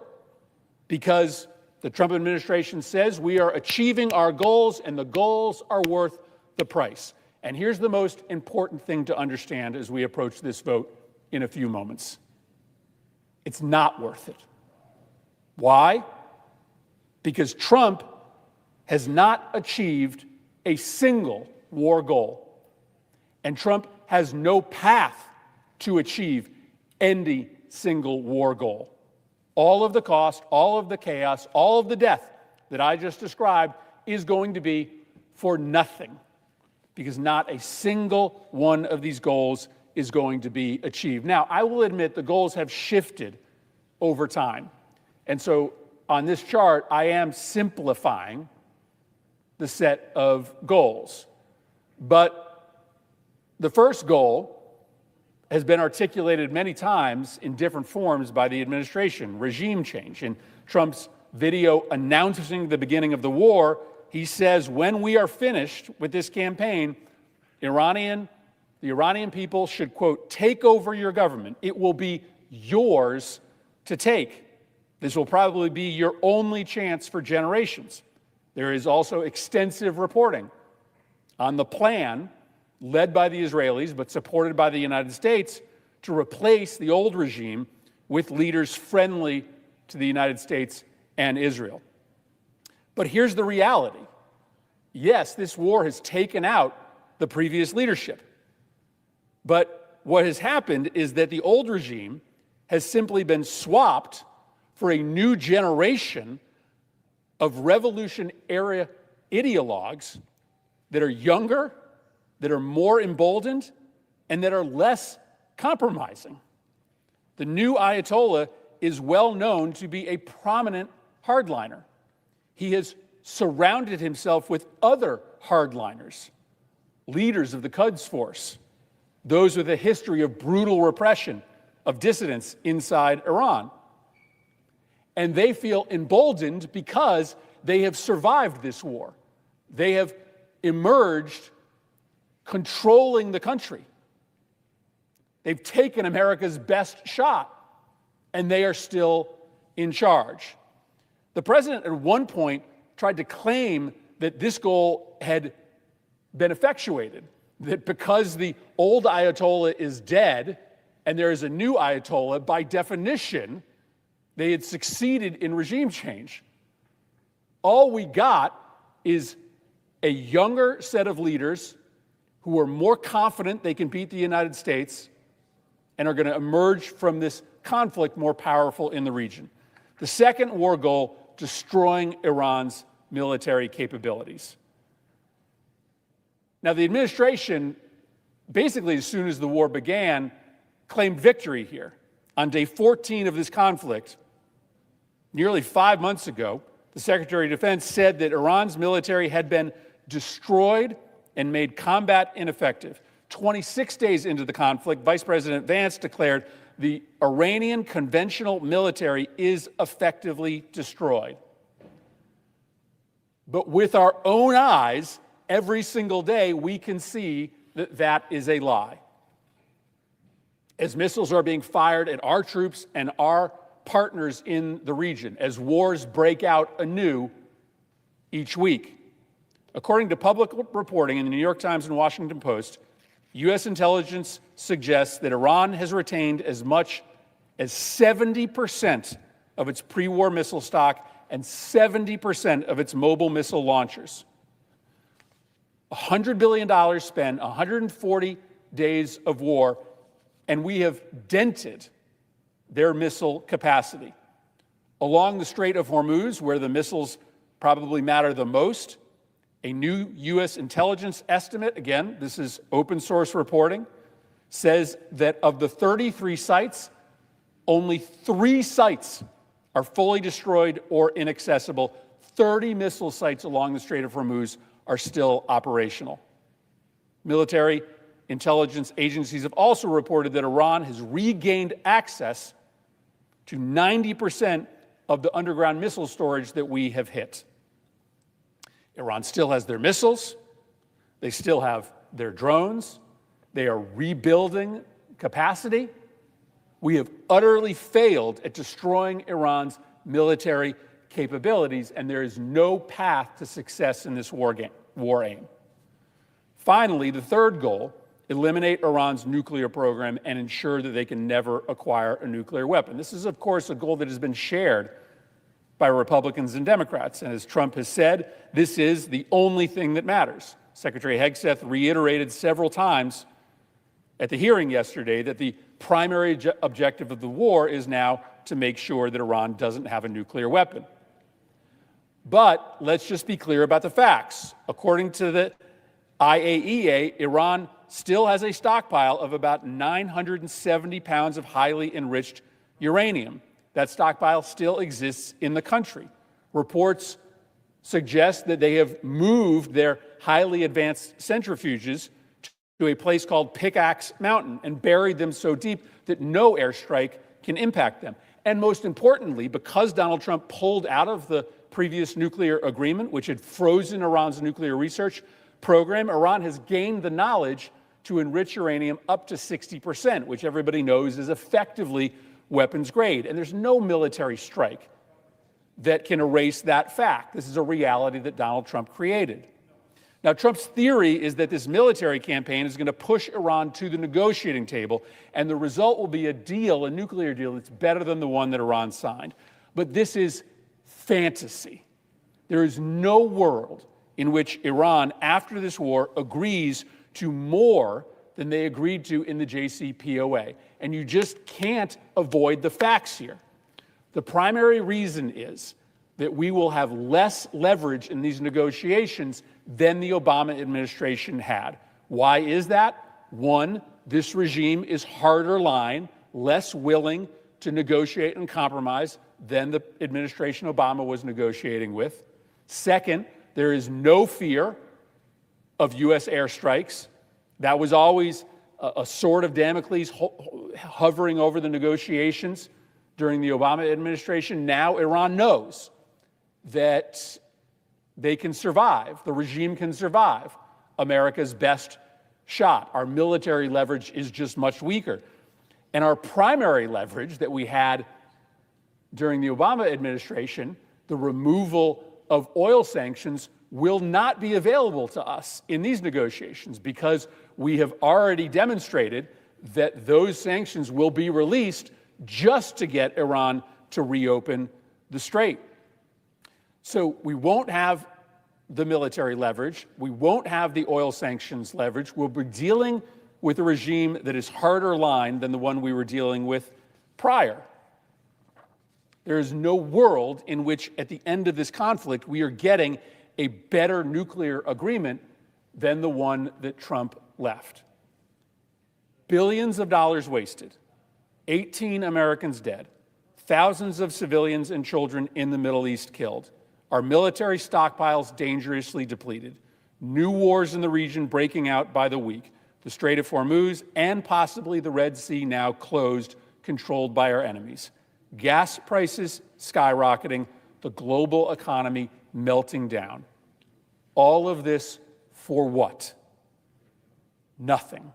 because the Trump administration says we are achieving our goals and the goals are worth the price. And here's the most important thing to understand as we approach this vote in a few moments. It's not worth it. Why? Because Trump has not achieved a single war goal. And Trump has no path to achieve any single war goal. All of the cost, all of the chaos, all of the death that I just described is going to be for nothing, because not a single one of these goals is going to be achieved. Now, I will admit the goals have shifted over time. And so on this chart, I am simplifying the set of goals. But the first goal has been articulated many times in different forms by the administration: regime change. In Trump's video announcing the beginning of the war, he says, when we are finished with this campaign, the Iranian people should, quote, take over your government. It will be yours to take. This will probably be your only chance for generations. There is also extensive reporting on the plan led by the Israelis but supported by the United States to replace the old regime with leaders friendly to the United States and Israel. But here's the reality. Yes, this war has taken out the previous leadership. But what has happened is that the old regime has simply been swapped for a new generation of revolution-era ideologues that are younger, that are more emboldened, and that are less compromising. The new Ayatollah is well known to be a prominent hardliner. He has surrounded himself with other hardliners, leaders of the Quds Force, those with a history of brutal repression of dissidents inside Iran. And they feel emboldened because they have survived this war. They have emerged controlling the country. They've taken America's best shot, and they are still in charge. The president at one point tried to claim that this goal had been effectuated, that because the old Ayatollah is dead and there is a new Ayatollah, by definition, they had succeeded in regime change. All we got is a younger set of leaders who are more confident they can beat the United States and are going to emerge from this conflict more powerful in the region. The second war goal, destroying Iran's military capabilities. Now, the administration, basically as soon as the war began, claimed victory here. On day 14 of this conflict, nearly 5 months ago, the Secretary of Defense said that Iran's military had been destroyed and made combat ineffective. 26 days into the conflict, Vice President Vance declared the Iranian conventional military is effectively destroyed. But with our own eyes, every single day, we can see that that is a lie. As missiles are being fired at our troops and our partners in the region, as wars break out anew each week. According to public reporting in the New York Times and Washington Post, U.S. intelligence suggests that Iran has retained as much as 70% of its pre-war missile stock and 70% of its mobile missile launchers. $100 billion spent, 140 days of war, and we have dented their missile capacity. Along the Strait of Hormuz, where the missiles probably matter the most, a new U.S. intelligence estimate, again, this is open source reporting, says that of the 33 sites, only 3 sites are fully destroyed or inaccessible. 30 missile sites along the Strait of Hormuz are still operational. Military intelligence agencies have also reported that Iran has regained access to 90% of the underground missile storage that we have hit. Iran still has their missiles. They still have their drones. They are rebuilding capacity. We have utterly failed at destroying Iran's military capabilities, and there is no path to success in this war aim. Finally, the third goal, eliminate Iran's nuclear program and ensure that they can never acquire a nuclear weapon. This is, of course, a goal that has been shared by Republicans and Democrats. And as Trump has said, this is the only thing that matters. Secretary Hegseth reiterated several times at the hearing yesterday that the primary objective of the war is now to make sure that Iran doesn't have a nuclear weapon. But let's just be clear about the facts. According to the IAEA, Iran still has a stockpile of about 970 pounds of highly enriched uranium. That stockpile still exists in the country. Reports suggest that they have moved their highly advanced centrifuges to a place called Pickaxe Mountain and buried them so deep that no airstrike can impact them. And most importantly, because Donald Trump pulled out of the previous nuclear agreement, which had frozen Iran's nuclear research program, Iran has gained the knowledge to enrich uranium up to 60%, which everybody knows is effectively weapons grade. And there's no military strike that can erase that fact. This is a reality that Donald Trump created. Now, Trump's theory is that this military campaign is going to push Iran to the negotiating table, and the result will be a deal, a nuclear deal, that's better than the one that Iran signed. But this is fantasy. There is no world in which Iran, after this war, agrees to more than they agreed to in the JCPOA. And you just can't avoid the facts here. The primary reason is that we will have less leverage in these negotiations than the Obama administration had. Why is that? One, this regime is harder line, less willing to negotiate and compromise than the administration Obama was negotiating with. Second, there is no fear of U.S. airstrikes. That was always a sword of Damocles hovering over the negotiations during the Obama administration. Now Iran knows that they can survive, the regime can survive America's best shot. Our military leverage is just much weaker. And our primary leverage that we had during the Obama administration, the removal of oil sanctions, will not be available to us in these negotiations because we have already demonstrated that those sanctions will be released just to get Iran to reopen the strait. So we won't have the military leverage. We won't have the oil sanctions leverage. We'll be dealing with a regime that is harder line than the one we were dealing with prior. There is no world in which, at the end of this conflict, we are getting a better nuclear agreement than the one that Trump left. Billions of dollars wasted, 18 Americans dead, thousands of civilians and children in the Middle East killed, our military stockpiles dangerously depleted, new wars in the region breaking out by the week, the Strait of Hormuz, and possibly the Red Sea now closed, controlled by our enemies. Gas prices skyrocketing, the global economy melting down. All of this for what? Nothing.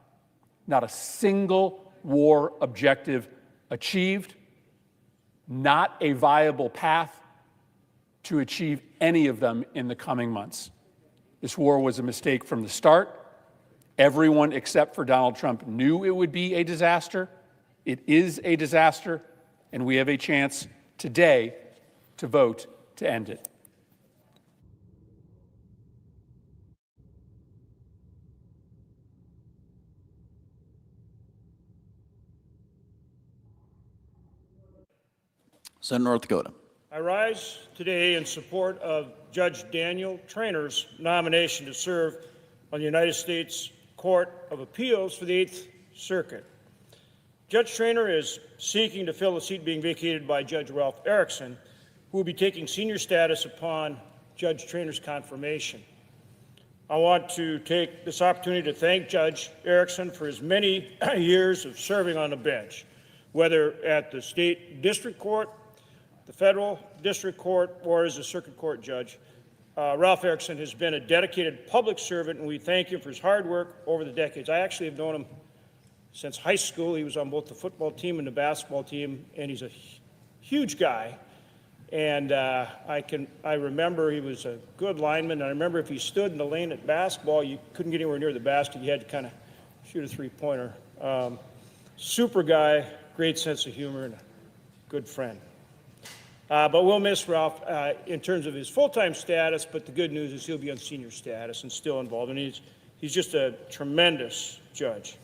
Not a single war objective achieved, not a viable path to achieve any of them in the coming months. This war was a mistake from the start. Everyone except for Donald Trump knew it would be a disaster. It is a disaster, and we have a chance today to vote to end it. Senator North Dakota. I rise today in support of Judge Daniel Trainor's nomination to serve on the United States Court of Appeals for the Eighth Circuit. Judge Trainor is seeking to fill the seat being vacated by Judge Ralph Erickson, who will be taking senior status upon Judge Trainor's confirmation. I want to take this opportunity to thank Judge Erickson for his many years of serving on the bench, whether at the state district court, the federal district court, or as a circuit court judge. Ralph Erickson has been a dedicated public servant, and we thank him for his hard work over the decades. I actually have known him since high school. He was on both the football team and the basketball team, and he's a huge guy. And I remember he was a good lineman. I remember if he stood in the lane at basketball, you couldn't get anywhere near the basket. You had to kind of shoot a three-pointer. Super guy, great sense of humor, and a good friend. But we'll miss Ralph in terms of his full-time status, but the good news is he'll be on senior status and still involved. And he's just a tremendous judge.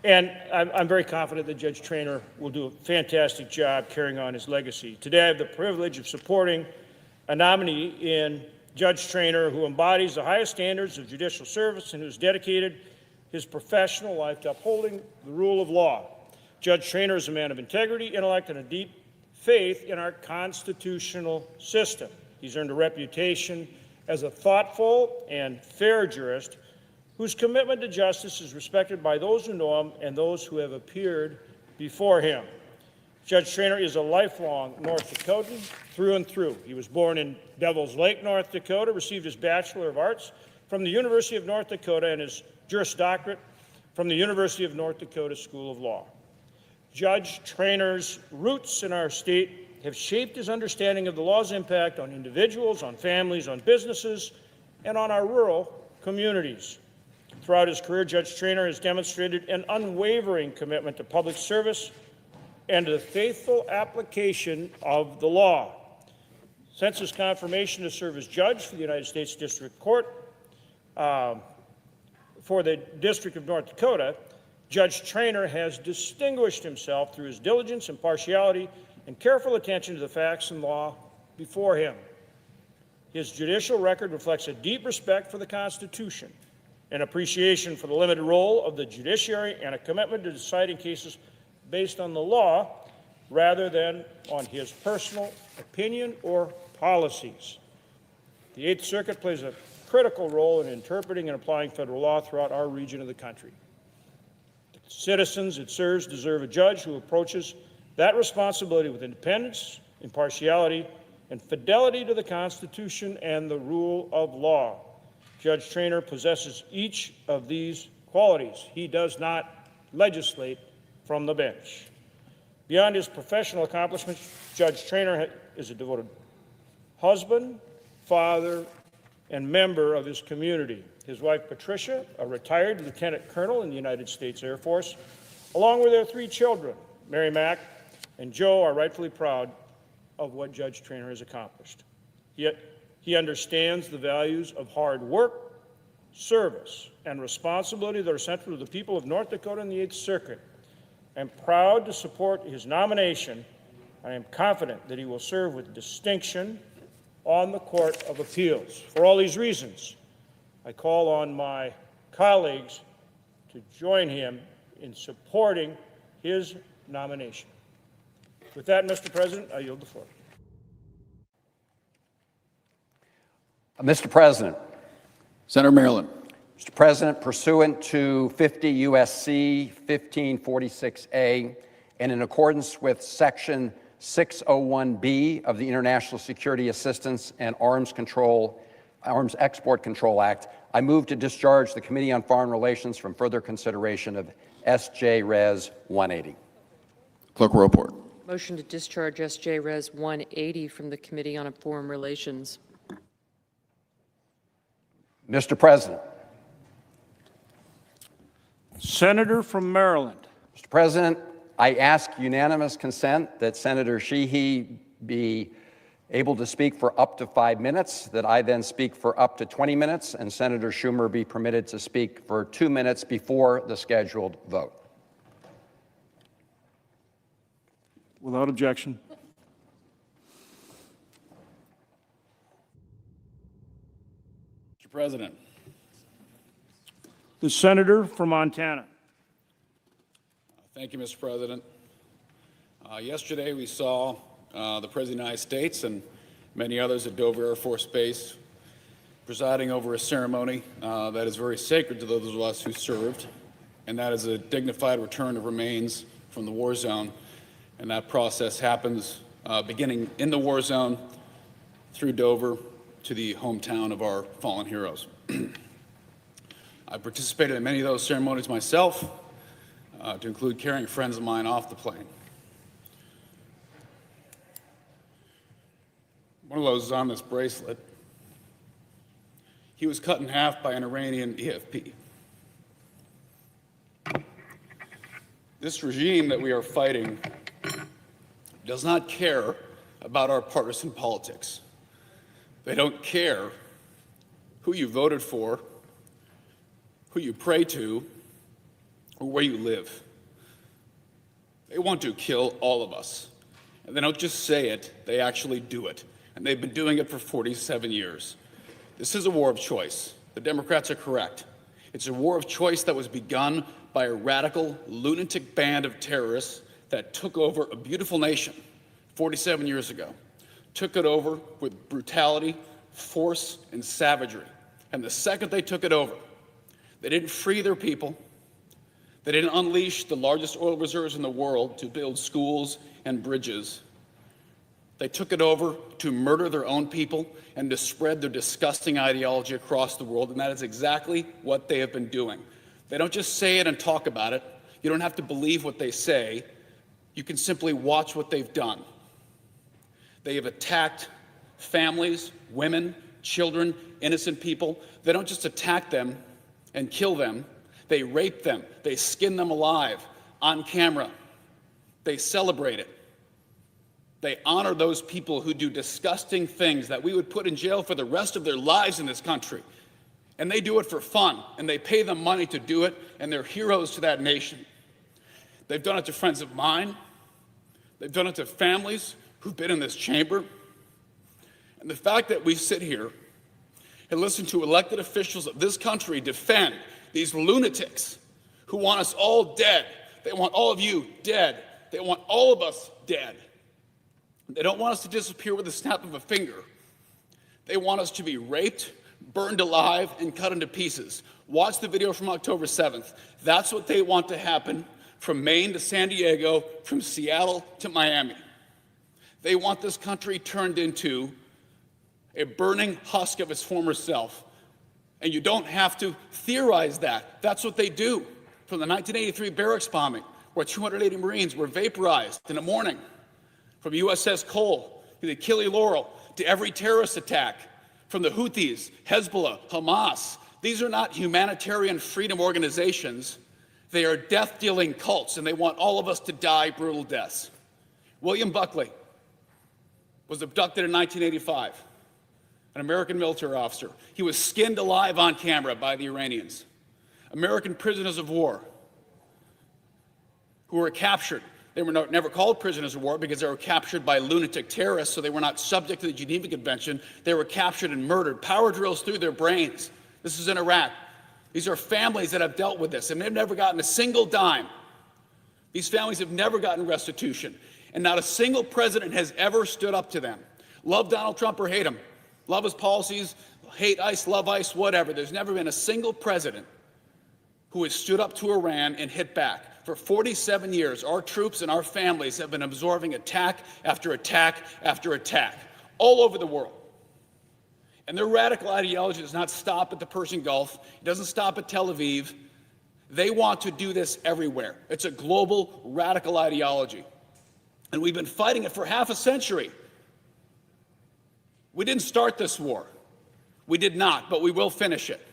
And I'm very confident that Judge Traynor will do a fantastic job carrying on his legacy. Today I have the privilege of supporting a nominee in Judge Traynor who embodies the highest standards of judicial service and who's dedicated his professional life to upholding the rule of law. Judge Traynor is a man of integrity, intellect, and a deep faith in our constitutional system. He's earned a reputation as a thoughtful and fair jurist whose commitment to justice is respected by those who know him and those who have appeared before him. Judge Traynor is a lifelong North Dakotan through and through. He was born in Devils Lake, North Dakota, received his Bachelor of Arts from the University of North Dakota and his Juris Doctorate from the University of North Dakota School of Law. Judge Traynor's roots in our state have shaped his understanding of the law's impact on individuals, on families, on businesses, and on our rural communities. Throughout his career, Judge Traynor has demonstrated an unwavering commitment to public service and to the faithful application of the law. Since his confirmation to serve as judge for the United States District Court for the District of North Dakota, Judge Traynor has distinguished himself through his diligence, impartiality, and careful attention to the facts and law before him. His judicial record reflects a deep respect for the Constitution, an appreciation for the limited role of the judiciary, and a commitment to deciding cases based on the law rather than on his personal opinion or policies. The Eighth Circuit plays a critical role in interpreting and applying federal law throughout our region of the country. The citizens it serves deserve a judge who approaches that responsibility with independence, impartiality, and fidelity to the Constitution and the rule of law. Judge Traynor possesses each of these qualities. He does not legislate from the bench. Beyond his professional accomplishments, Judge Traynor is a devoted husband, father, and member of his community. His wife, Patricia, a retired lieutenant colonel in the United States Air Force, along with their 3 children, Mary Mack and Joe, are rightfully proud of what Judge Traynor has accomplished. Yet, he understands the values of hard work, service, and responsibility that are central to the people of North Dakota and the Eighth Circuit. I am proud to support his nomination. I am confident that he will serve with distinction on the Court of Appeals. For all these reasons, I call on my colleagues to join him in supporting his nomination. With that, Mr. President, I yield the floor. Mr. President. Senator Maryland. Mr. President, pursuant to 50 U.S.C. 1546A and in accordance with Section 601B of the International Security Assistance and Arms Export Control Act, I move to discharge the Committee on Foreign Relations from further consideration of S.J. Res. 180. Clerk will report. Motion to discharge S.J. Res. 180 from the Committee on Foreign Relations. Mr. President. Senator from Maryland. Mr. President, I ask unanimous consent that Senator Sheehy be able to speak for up to 5 minutes, that I then speak for up to 20 minutes, and Senator Schumer be permitted to speak for 2 minutes before the scheduled vote. Without objection. Mr. President. The senator from Montana. Thank you, Mr. President. Yesterday we saw the President of the United States and many others at Dover Air Force Base presiding over a ceremony that is very sacred to those of us who served, and that is a dignified return of remains from the war zone. And that process happens beginning in the war zone through Dover to the hometown of our fallen heroes. I participated in many of those ceremonies myself. to include carrying friends of mine off the plane. One of those is on this bracelet. He was cut in half by an Iranian EFP. This regime that we are fighting does not care about our partisan politics. They don't care who you voted for, who you pray to, or where you live. They want to kill all of us. And they don't just say it, they actually do it. And they've been doing it for 47 years. This is a war of choice. The Democrats are correct. It's a war of choice that was begun by a radical, lunatic band of terrorists that took over a beautiful nation 47 years ago. Took it over with brutality, force, and savagery. And the second they took it over, they didn't free their people. They didn't unleash the largest oil reserves in the world to build schools and bridges. They took it over to murder their own people and to spread their disgusting ideology across the world, and that is exactly what they have been doing. They don't just say it and talk about it. You don't have to believe what they say. You can simply watch what they've done. They have attacked families, women, children, innocent people. They don't just attack them and kill them. They rape them. They skin them alive on camera. They celebrate it. They honor those people who do disgusting things that we would put in jail for the rest of their lives in this country. And they do it for fun, and they pay them money to do it, and they're heroes to that nation. They've done it to friends of mine. They've done it to families who've been in this chamber. And the fact that we sit here and listen to elected officials of this country defend these lunatics who want us all dead. They want all of you dead. They want all of us dead. They don't want us to disappear with the snap of a finger. They want us to be raped, burned alive, and cut into pieces. Watch the video from October 7th. That's what they want to happen from Maine to San Diego, from Seattle to Miami. They want this country turned into a burning husk of its former self. And you don't have to theorize that. That's what they do. From the 1983 barracks bombing, where 280 Marines were vaporized in the morning, from USS Cole to the Achille Laurel to every terrorist attack, from the Houthis, Hezbollah, Hamas. These are not humanitarian freedom organizations. They are death-dealing cults, and they want all of us to die brutal deaths. William Buckley was abducted in 1985, an American military officer. He was skinned alive on camera by the Iranians. American prisoners of war who were captured. They were never called prisoners of war because they were captured by lunatic terrorists, so they were not subject to the Geneva Convention. They were captured and murdered, power drills through their brains. This is in Iraq. These are families that have dealt with this, and they've never gotten a single dime. These families have never gotten restitution, and not a single president has ever stood up to them. Love Donald Trump or hate him. Love his policies, hate ICE, love ICE, whatever. There's never been a single president who has stood up to Iran and hit back. For 47 years, our troops and our families have been absorbing attack after attack after attack all over the world. And their radical ideology does not stop at the Persian Gulf. It doesn't stop at Tel Aviv. They want to do this everywhere. It's a global radical ideology. And we've been fighting it for half a century. We didn't start this war. We did not, but we will finish it.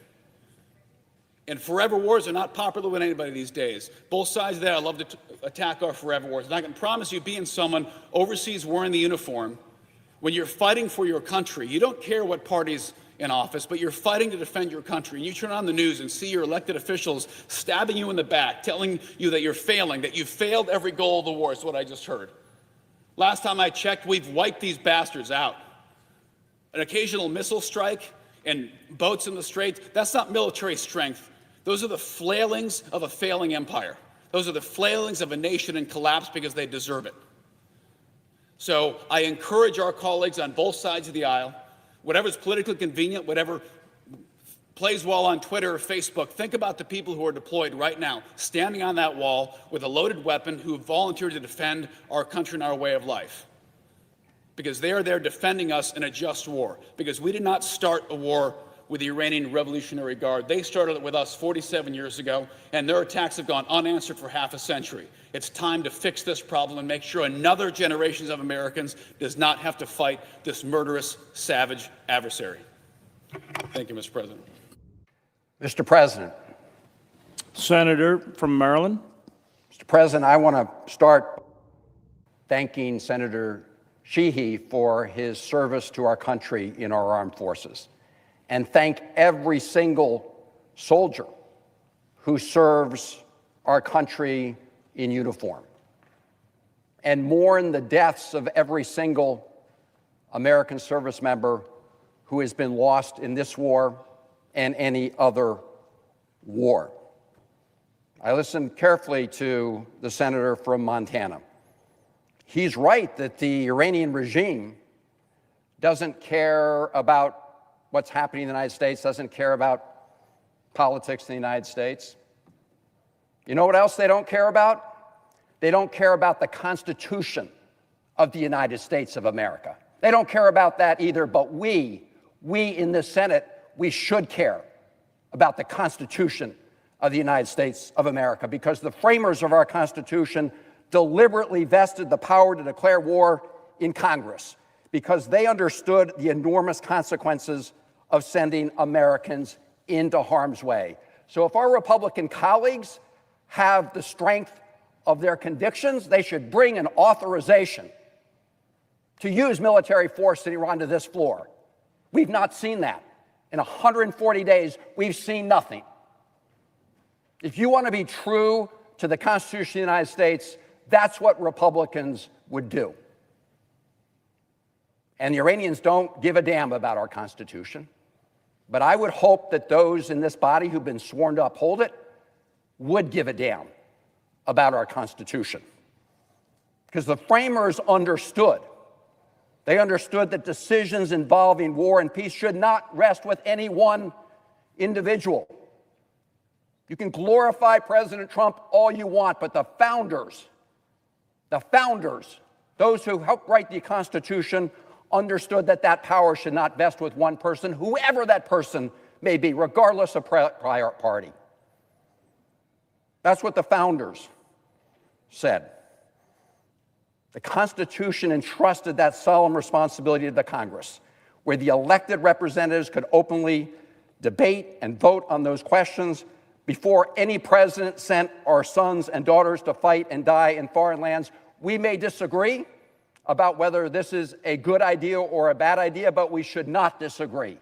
And forever wars are not popular with anybody these days. Both sides of that, I love to attack our forever wars. And I can promise you, being someone overseas wearing the uniform, when you're fighting for your country, you don't care what party's in office, but you're fighting to defend your country. And you turn on the news and see your elected officials stabbing you in the back, telling you that you're failing, that you've failed every goal of the war, is what I just heard. Last time I checked, we've wiped these bastards out. An occasional missile strike and boats in the straits, that's not military strength. Those are the flailings of a failing empire. Those are the flailings of a nation in collapse because they deserve it. So I encourage our colleagues on both sides of the aisle, whatever's politically convenient, whatever plays well on Twitter or Facebook, think about the people who are deployed right now, standing on that wall with a loaded weapon, who have volunteered to defend our country and our way of life. Because they are there defending us in a just war. Because we did not start a war with the Iranian Revolutionary Guard. They started it with us 47 years ago, and their attacks have gone unanswered for half a century. It's time to fix this problem and make sure another generation of Americans does not have to fight this murderous, savage adversary. Thank you, Mr. President. Mr. President. Senator from Maryland. Mr. President, I want to start thanking Senator Sheehy for his service to our country in our armed forces, and thank every single soldier who serves our country in uniform, and mourn the deaths of every single American service member who has been lost in this war and any other war. I listened carefully to the senator from Montana. He's right that the Iranian regime doesn't care about what's happening in the United States, doesn't care about politics in the United States. You know what else they don't care about? They don't care about the Constitution of the United States of America. They don't care about that either, but we in the Senate, we should care about the Constitution of the United States of America, because the framers of our Constitution deliberately vested the power to declare war in Congress, because they understood the enormous consequences of sending Americans into harm's way. So if our Republican colleagues have the strength of their convictions, they should bring an authorization to use military force in Iran to this floor. We've not seen that. In 140 days, we've seen nothing. If you want to be true to the Constitution of the United States, that's what Republicans would do. And the Iranians don't give a damn about our Constitution. But I would hope that those in this body who've been sworn to uphold it would give a damn about our Constitution. Because the framers understood. They understood that decisions involving war and peace should not rest with any one individual. You can glorify President Trump all you want, but the founders, those who helped write the Constitution, understood that that power should not vest with one person, whoever that person may be, regardless of prior party. That's what the founders said. The Constitution entrusted that solemn responsibility to the Congress, where the elected representatives could openly debate and vote on those questions before any president sent our sons and daughters to fight and die in foreign lands. We may disagree about whether this is a good idea or a bad idea, but we should not disagree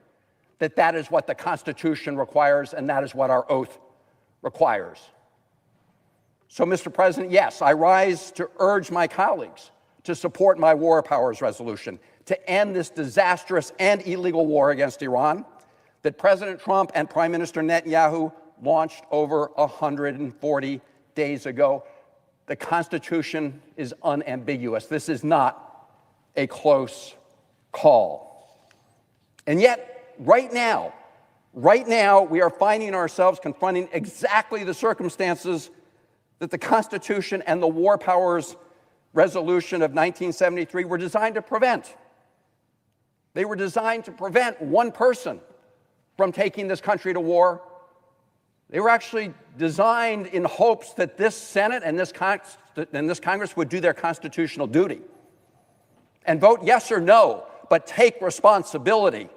that that is what the Constitution requires and that is what our oath requires. So, Mr. President, yes, I rise to urge my colleagues to support my War Powers Resolution to end this disastrous and illegal war against Iran that President Trump and Prime Minister Netanyahu launched over 140 days ago. The Constitution is unambiguous. This is not a close call. And yet, right now, we are finding ourselves confronting exactly the circumstances that the Constitution and the War Powers Resolution of 1973 were designed to prevent. They were designed to prevent one person from taking this country to war. They were actually designed in hopes that this Senate and this Congress would do their constitutional duty and vote yes or no, but take responsibility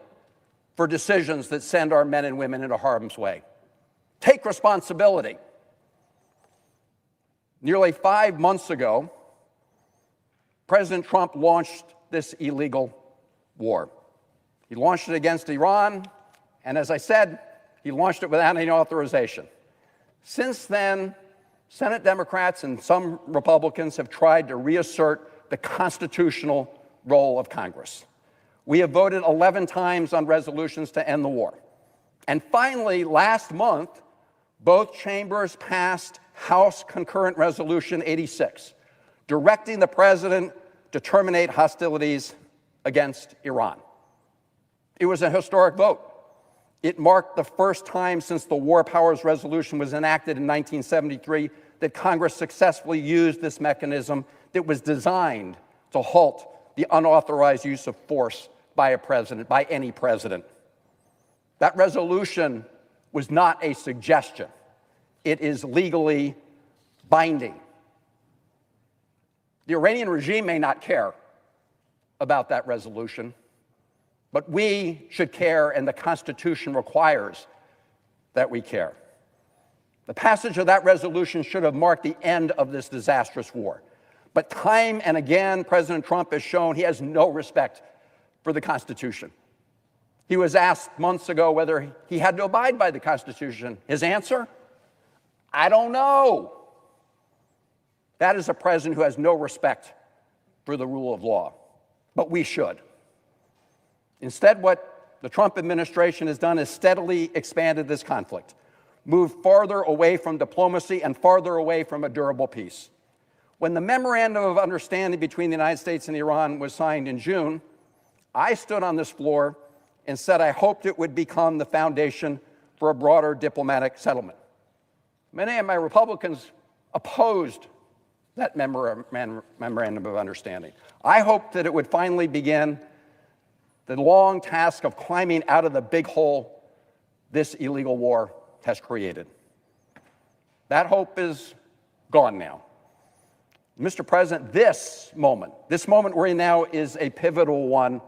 for decisions that send our men and women into harm's way. Take responsibility. Nearly 5 months ago, President Trump launched this illegal war. He launched it against Iran, and as I said, he launched it without any authorization. Since then, Senate Democrats and some Republicans have tried to reassert the constitutional role of Congress. We have voted 11 times on resolutions to end the war. And finally, last month, both chambers passed House Concurrent Resolution 86, directing the president to terminate hostilities against Iran. It was a historic vote. It marked the first time since the War Powers Resolution was enacted in 1973 that Congress successfully used this mechanism that was designed to halt the unauthorized use of force by a president, by any president. That resolution was not a suggestion. It is legally binding. The Iranian regime may not care about that resolution, but we should care, and the Constitution requires that we care. The passage of that resolution should have marked the end of this disastrous war. But time and again, President Trump has shown he has no respect for the Constitution. He was asked months ago whether he had to abide by the Constitution. His answer? I don't know. That is a president who has no respect for the rule of law. But we should. Instead, what the Trump administration has done is steadily expanded this conflict, moved farther away from diplomacy and farther away from a durable peace. When the Memorandum of Understanding between the United States and Iran was signed in June, I stood on this floor and said I hoped it would become the foundation for a broader diplomatic settlement. Many of my Republicans opposed that Memorandum of Understanding. I hoped that it would finally begin the long task of climbing out of the big hole this illegal war has created. That hope is gone now. Mr. President, this moment we're in now is a pivotal one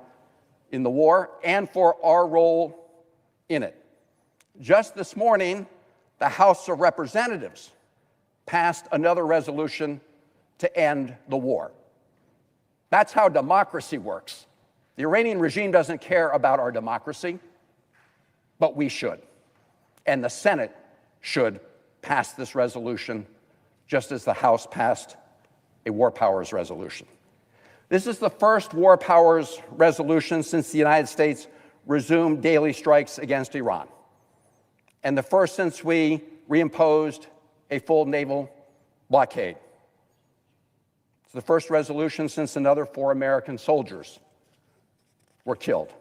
in the war and for our role in it. Just this morning, the House of Representatives passed another resolution to end the war. That's how democracy works. The Iranian regime doesn't care about our democracy, but we should. And the Senate should pass this resolution just as the House passed a war powers resolution. This is the first war powers resolution since the United States resumed daily strikes against Iran, and the first since we reimposed a full naval blockade. It's the first resolution since another 4 American soldiers were killed.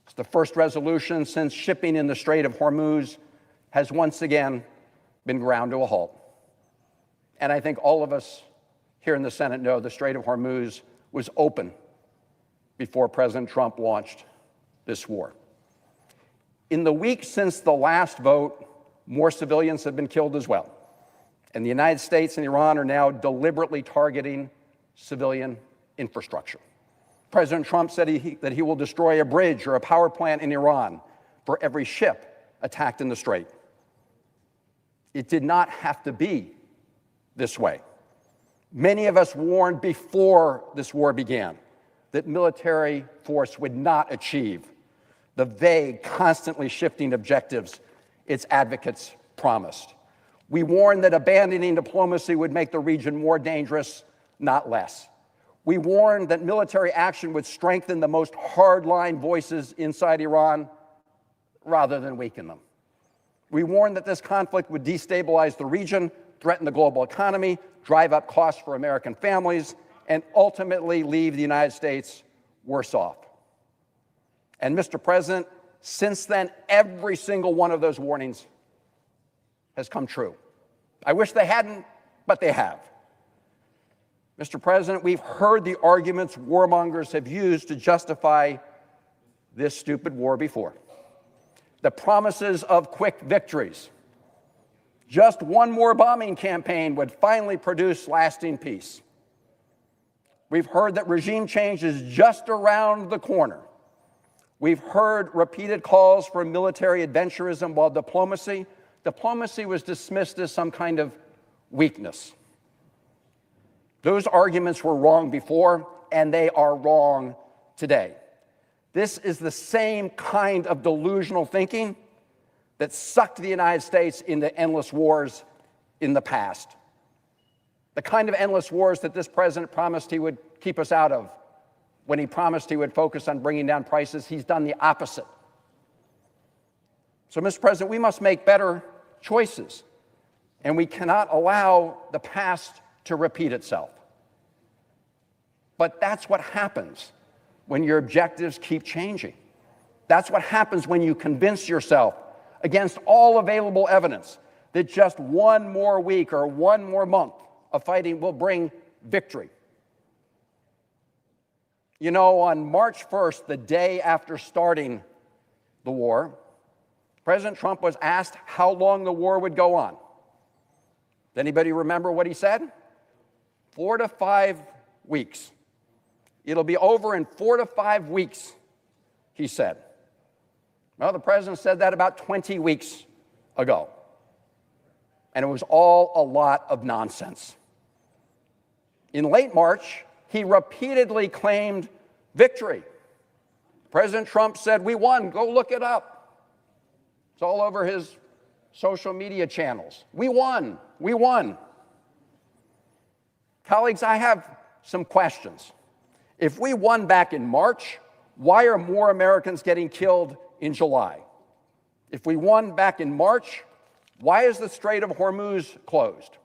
It's the first resolution since shipping in the Strait of Hormuz has once again been ground to a halt. And I think all of us here in the Senate know the Strait of Hormuz was open before President Trump launched this war. In the week since the last vote, more civilians have been killed as well. And the United States and Iran are now deliberately targeting civilian infrastructure. President Trump said that he will destroy a bridge or a power plant in Iran for every ship attacked in the Strait. It did not have to be this way. Many of us warned before this war began that military force would not achieve the vague, constantly shifting objectives its advocates promised. We warned that abandoning diplomacy would make the region more dangerous, not less. We warned that military action would strengthen the most hardline voices inside Iran rather than weaken them. We warned that this conflict would destabilize the region, threaten the global economy, drive up costs for American families, and ultimately leave the United States worse off. And Mr. President, since then, every single one of those warnings has come true. I wish they hadn't, but they have. Mr. President, we've heard the arguments warmongers have used to justify this stupid war before. The promises of quick victories. Just one more bombing campaign would finally produce lasting peace. We've heard that regime change is just around the corner. We've heard repeated calls for military adventurism while diplomacy was dismissed as some kind of weakness. Those arguments were wrong before, and they are wrong today. This is the same kind of delusional thinking that sucked the United States into endless wars in the past. The kind of endless wars that this president promised he would keep us out of. When he promised he would focus on bringing down prices, he's done the opposite. So, Mr. President, we must make better choices, and we cannot allow the past to repeat itself. But that's what happens when your objectives keep changing. That's what happens when you convince yourself, against all available evidence, that just one more week or one more month of fighting will bring victory. You know, on March 1st, the day after starting the war, President Trump was asked how long the war would go on. Does anybody remember what he said? 4 to 5 weeks. It'll be over in 4 to 5 weeks, he said. Well, the president said that about 20 weeks ago. And it was all a lot of nonsense. In late March, he repeatedly claimed victory. President Trump said, "We won, go look it up." It's all over his social media channels. We won, we won. Colleagues, I have some questions. If we won back in March, why are more Americans getting killed in July? If we won back in March, why is the Strait of Hormuz closed?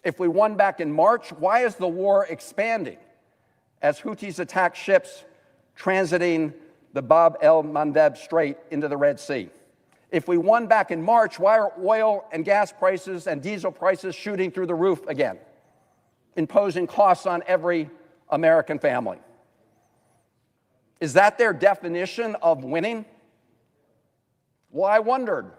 If we won back in March, why is the war expanding as Houthis attack ships transiting the Bab el-Mandeb Strait into the Red Sea? If we won back in March, why are oil and gas prices and diesel prices shooting through the roof again, imposing costs on every American family? Is that their definition of winning? Well, I wondered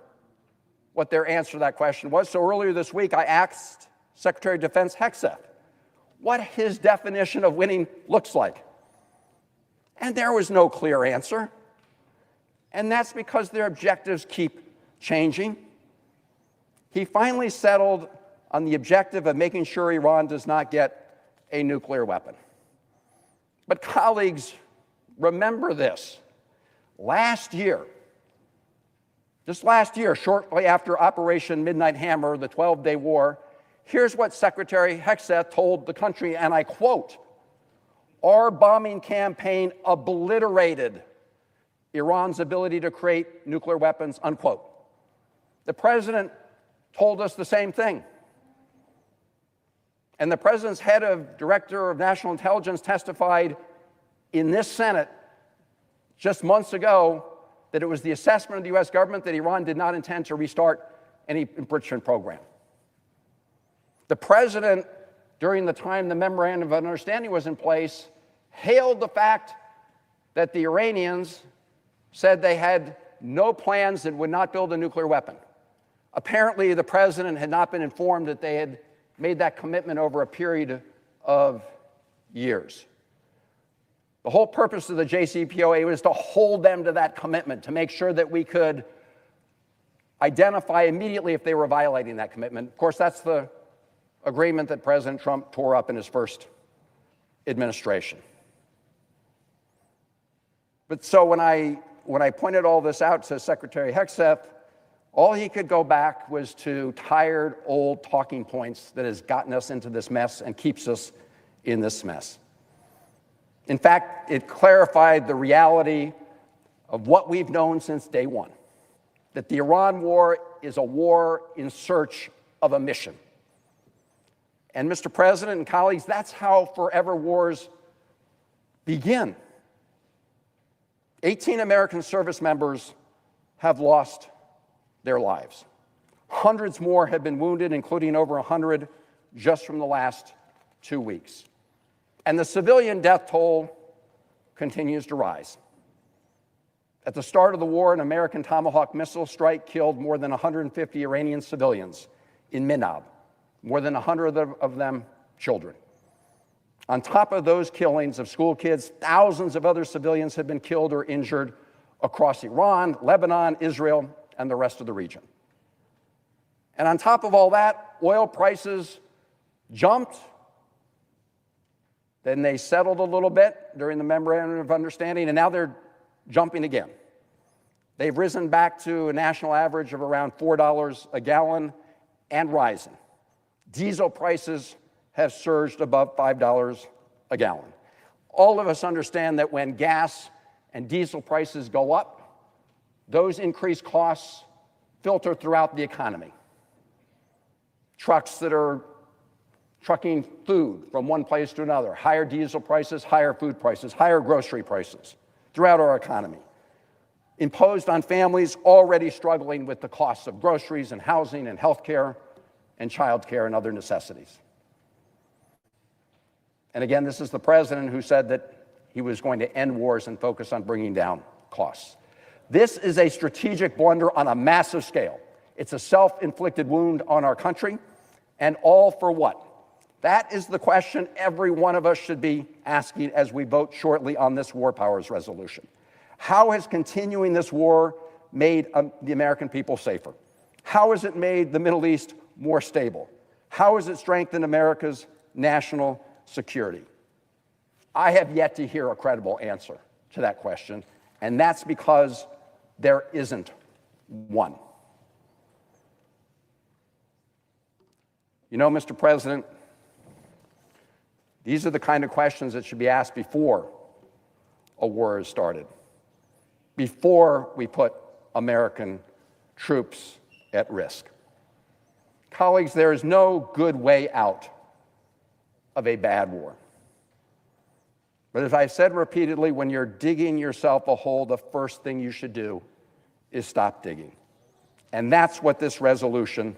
what their answer to that question was. So earlier this week, I asked Secretary of Defense Hegseth what his definition of winning looks like. And there was no clear answer. And that's because their objectives keep changing. He finally settled on the objective of making sure Iran does not get a nuclear weapon. But colleagues, remember this. Just last year, shortly after Operation Midnight Hammer, the 12-day war, here's what Secretary Hegseth told the country, and I quote, "Our bombing campaign obliterated Iran's ability to create nuclear weapons," unquote. The president told us the same thing. And the president's head of director of national intelligence testified in this Senate just months ago that it was the assessment of the U.S. government that Iran did not intend to restart any enrichment program. The president, during the time the memorandum of understanding was in place, hailed the fact that the Iranians said they had no plans and would not build a nuclear weapon. Apparently, the president had not been informed that they had made that commitment over a period of years. The whole purpose of the JCPOA was to hold them to that commitment, to make sure that we could identify immediately if they were violating that commitment. Of course, that's the agreement that President Trump tore up in his first administration. But so when I pointed all this out to Secretary Hegseth, all he could go back was to tired old talking points that has gotten us into this mess and keeps us in this mess. In fact, it clarified the reality of what we've known since day one, that the Iran war is a war in search of a mission. And Mr. President and colleagues, that's how forever wars begin. 18 American service members have lost their lives. Hundreds more have been wounded, including over 100 just from the last 2 weeks. And the civilian death toll continues to rise. At the start of the war, an American Tomahawk missile strike killed more than 150 Iranian civilians in Minab, more than 100 of them children. On top of those killings of school kids, thousands of other civilians have been killed or injured across Iran, Lebanon, Israel, and the rest of the region. And on top of all that, oil prices jumped. Then they settled a little bit during the memorandum of understanding, and now they're jumping again. They've risen back to a national average of around $4 a gallon and rising. Diesel prices have surged above $5 a gallon. All of us understand that when gas and diesel prices go up, those increased costs filter throughout the economy. Trucks that are trucking food from one place to another, higher diesel prices, higher food prices, higher grocery prices throughout our economy, imposed on families already struggling with the costs of groceries and housing and health care and child care and other necessities. And again, this is the president who said that he was going to end wars and focus on bringing down costs. This is a strategic blunder on a massive scale. It's a self-inflicted wound on our country, and all for what? That is the question every one of us should be asking as we vote shortly on this war powers resolution. How has continuing this war made the American people safer? How has it made the Middle East more stable? How has it strengthened America's national security? I have yet to hear a credible answer to that question, and that's because there isn't one. You know, Mr. President, these are the kind of questions that should be asked before a war is started, before we put American troops at risk. Colleagues, there is no good way out of a bad war. But as I've said repeatedly, when you're digging yourself a hole, the first thing you should do is stop digging. And that's what this resolution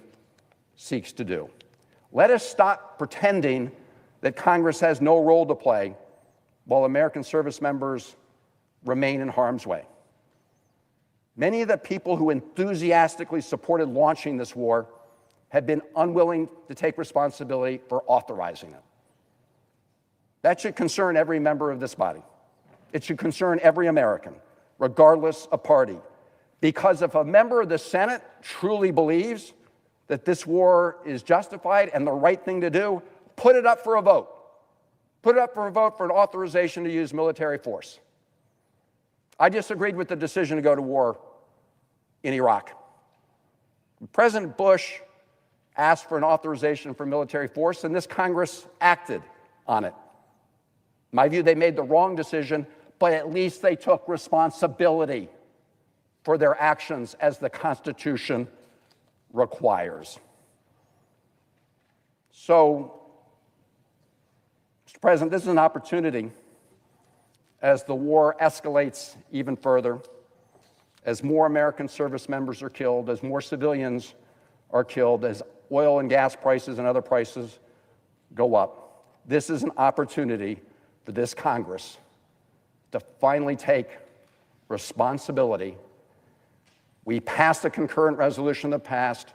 seeks to do. Let us stop pretending that Congress has no role to play while American service members remain in harm's way. Many of the people who enthusiastically supported launching this war have been unwilling to take responsibility for authorizing it. That should concern every member of this body. It should concern every American, regardless of party. Because if a member of the Senate truly believes that this war is justified and the right thing to do, put it up for a vote. Put it up for a vote for an authorization to use military force. I disagreed with the decision to go to war in Iraq. President Bush asked for an authorization for military force, and this Congress acted on it. In my view, they made the wrong decision, but at least they took responsibility for their actions as the Constitution requires. So, Mr. President, this is an opportunity as the war escalates even further, as more American service members are killed, as more civilians are killed, as oil and gas prices and other prices go up. This is an opportunity for this Congress to finally take responsibility. We passed a concurrent resolution in the past.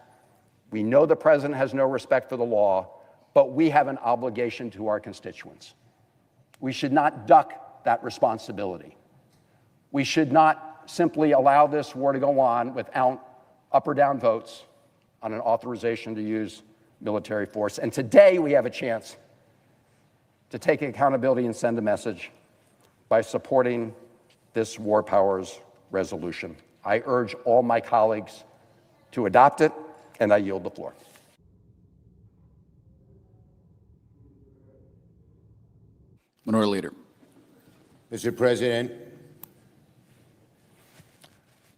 We know the president has no respect for the law, but we have an obligation to our constituents. We should not duck that responsibility. We should not simply allow this war to go on without up or down votes on an authorization to use military force. And today we have a chance to take accountability and send a message by supporting this war powers resolution. I urge all my colleagues to adopt it, and I yield the floor. Minority Leader. Mr. President,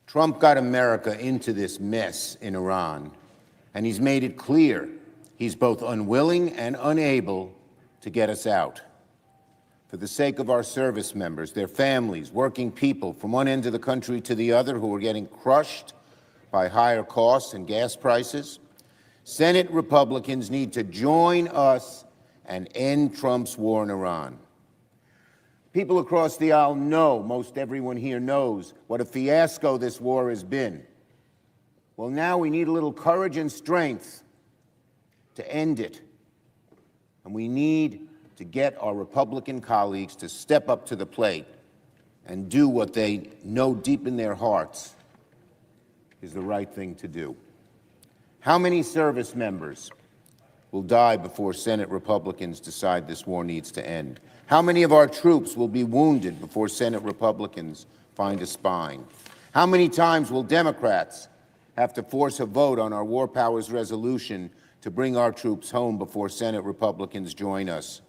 Trump got America into this mess in Iran, and he's made it clear he's both unwilling and unable to get us out. For the sake of our service members, their families, working people from one end of the country to the other who are getting crushed by higher costs and gas prices, Senate Republicans need to join us and end Trump's war in Iran. People across the aisle know, most everyone here knows, what a fiasco this war has been. Well, now we need a little courage and strength to end it. And we need to get our Republican colleagues to step up to the plate and do what they know deep in their hearts is the right thing to do. How many service members will die before Senate Republicans decide this war needs to end? How many of our troops will be wounded before Senate Republicans find a spine? How many times will Democrats have to force a vote on our war powers resolution to bring our troops home before Senate Republicans join us?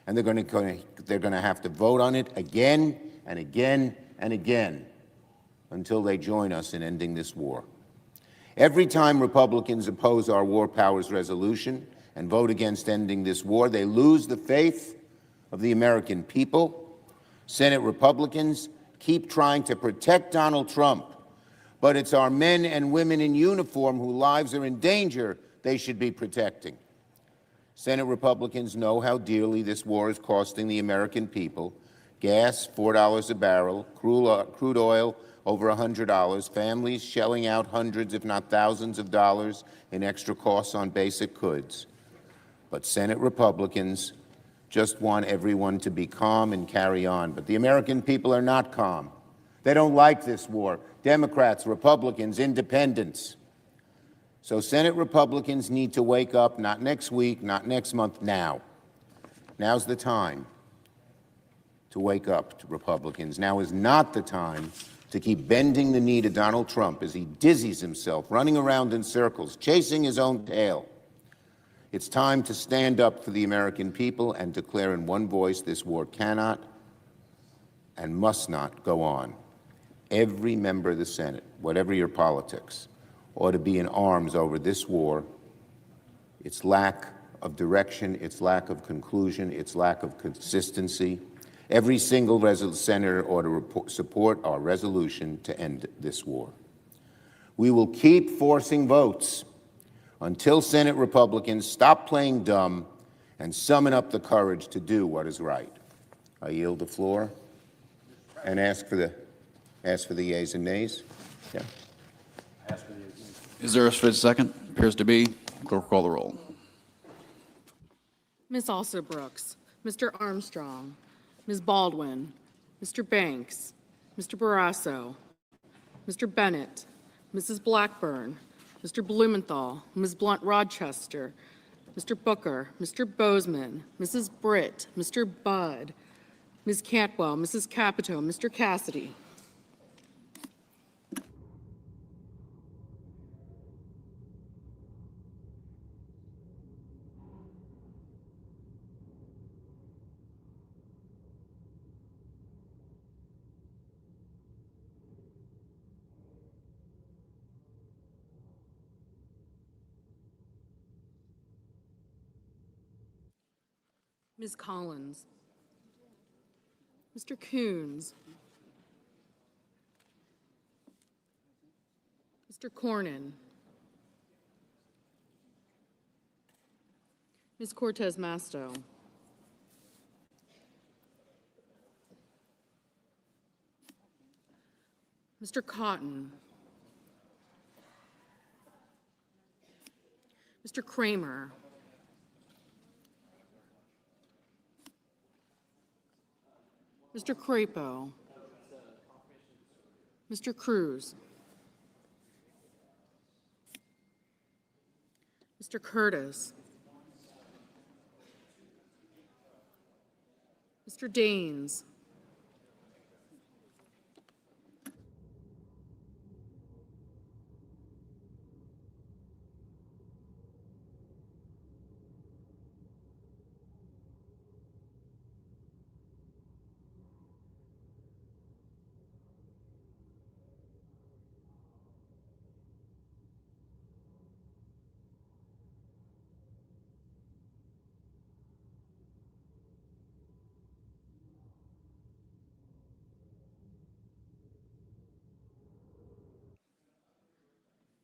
And they're going to have to vote on it again and again and again until they join us in ending this war. Every time Republicans oppose our war powers resolution and vote against ending this war, they lose the faith of the American people. Senate Republicans keep trying to protect Donald Trump, but it's our men and women in uniform whose lives are in danger they should be protecting. Senate Republicans know how dearly this war is costing the American people. gas, $4 a barrel, crude oil, over $100, families shelling out hundreds, if not thousands of dollars in extra costs on basic goods. But Senate Republicans just want everyone to be calm and carry on. But the American people are not calm. They don't like this war. Democrats, Republicans, independents. So Senate Republicans need to wake up, not next week, not next month, now. Now's the time to wake up, to Republicans. Now is not the time to keep bending the knee to Donald Trump as he dizzies himself, running around in circles, chasing his own tail. It's time to stand up for the American people and declare in one voice this war cannot and must not go on. Every member of the Senate, whatever your politics, ought to be in arms over this war, its lack of direction, its lack of conclusion, its lack of consistency. Every single senator ought to support our resolution to end this war. We will keep forcing votes until Senate Republicans stop playing dumb and summon up the courage to do what is right. I yield the floor and ask for the yeas and nays. Yeah. Is there a second? Appears to be. Clerk, call the roll. Ms. Alsop-Brooks, Mr. Armstrong, Ms. Baldwin, Mr. Banks, Mr. Barrasso, Mr. Bennett, Mrs. Blackburn, Mr. Blumenthal, Ms. Blunt-Rochester, Mr. Booker, Mr. Bozeman, Mrs. Britt, Mr. Budd, Ms. Cantwell, Mrs. Capito, Mr. Cassidy. Ms. Collins, Mr. Coons, Mr. Cornyn, Ms. Cortez Masto, Mr. Cotton, Mr. Kramer, Mr. Crapo, Mr. Cruz, Mr. Curtis, Mr. Daines,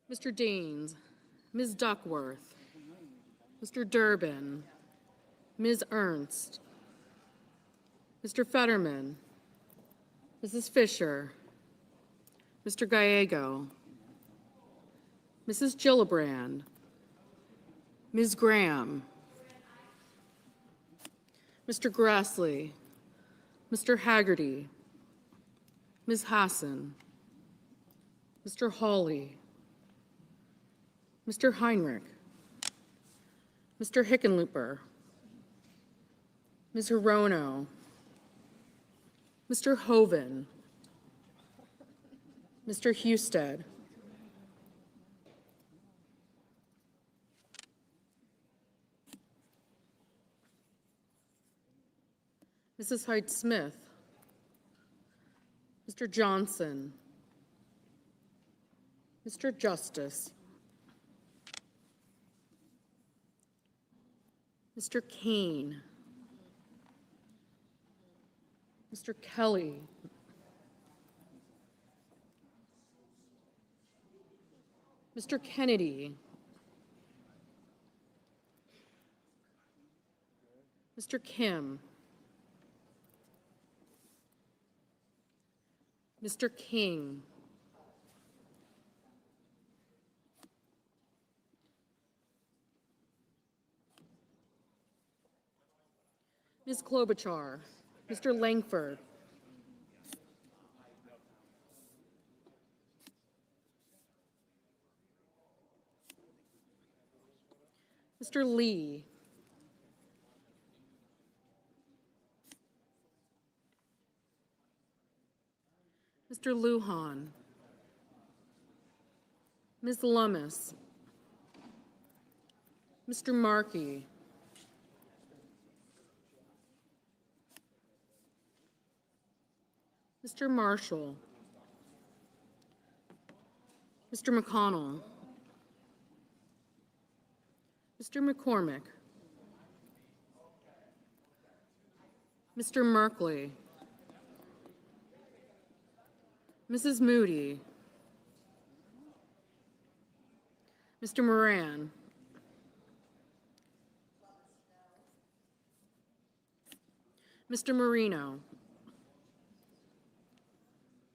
Mr. Daines, Ms. Duckworth, Mr. Durbin, Ms. Ernst, Mr. Fetterman, Mrs. Fisher, Mr. Gallego, Mrs. Gillibrand, Ms. Graham, Mr. Grassley, Mr. Haggerty, Ms. Hassan, Mr. Hawley, Mr. Heinrich, Mr. Hickenlooper, Ms. Hirono, Mr. Hoven, Mr. Husted, Mrs. Hyde-Smith, Mr. Johnson, Mr. Justice, Mr. Kane, Mr. Kelly, Mr. Kennedy, Mr. Kim, Mr. King. Ms. Klobuchar. Mr. Langford. Mr. Lee. Mr. Lujan. Ms. Lummis. Mr. Markey. Mr. Marshall. Mr. McConnell. Mr. McCormick. Mr. Merkley. Mrs. Moody. Mr. Moran. Mr. Marino.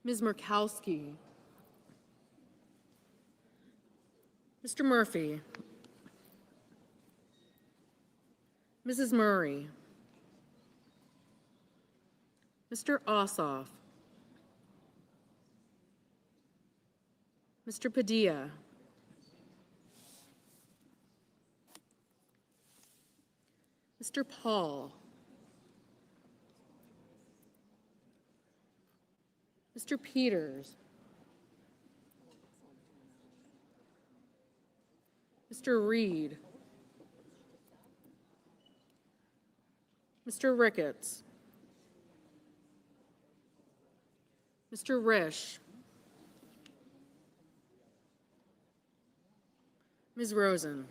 Ms. Murkowski. Mr. Murphy. Mrs. Murray. Mr. Ossoff. Mr. Padilla. Mr. Paul. Mr. Peters. Mr. Reed. Mr. Ricketts. Mr. Risch. Ms. Rosen.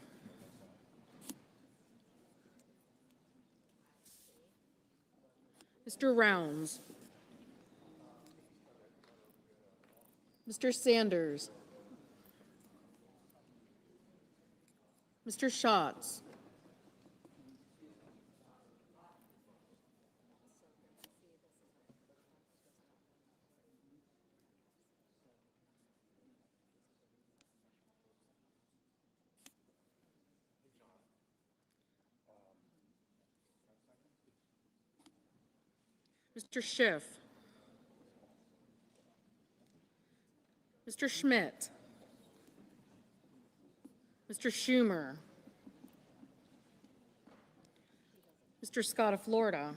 Mr. Rounds. Mr. Sanders. Mr. Schatz. Mr. Schiff. Mr. Schmidt. Mr. Schumer. Mr. Scott of Florida.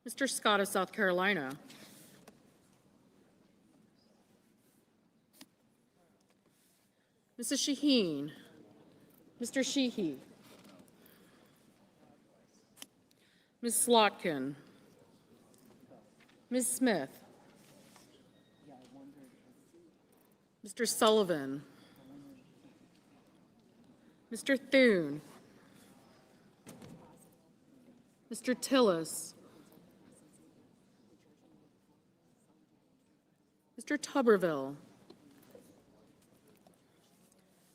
Mr. Scott of South Carolina. Mrs. Shaheen. Mr. Sheehy. Ms. Slotkin. Ms. Smith. Mr. Sullivan. Mr. Thune. Mr. Tillis. Mr. Tuberville.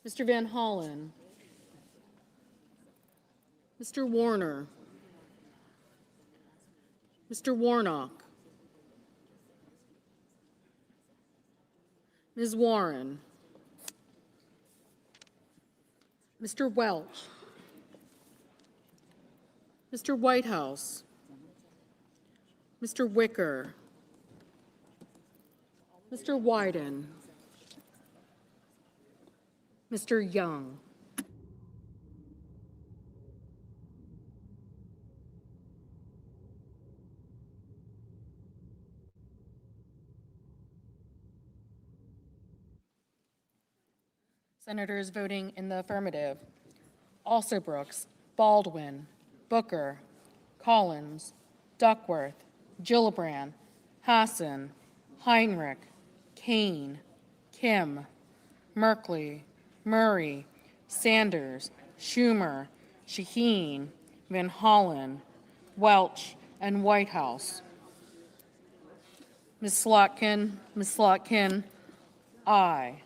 Mr. Van Hollen. Mr. Warner. Mr. Warnock. Ms. Warren. Mr. Welch. Mr. Whitehouse. Mr. Wicker. Mr. Wyden. Mr. Young. Senators voting in the affirmative: Alsobrooks, Baldwin, Booker, Collins, Duckworth, Gillibrand, Hassan, Heinrich, Kane, Kim, Merkley, Murray, Sanders, Schumer, Shaheen, Van Hollen, Welch, and Whitehouse. Ms. Slotkin, aye.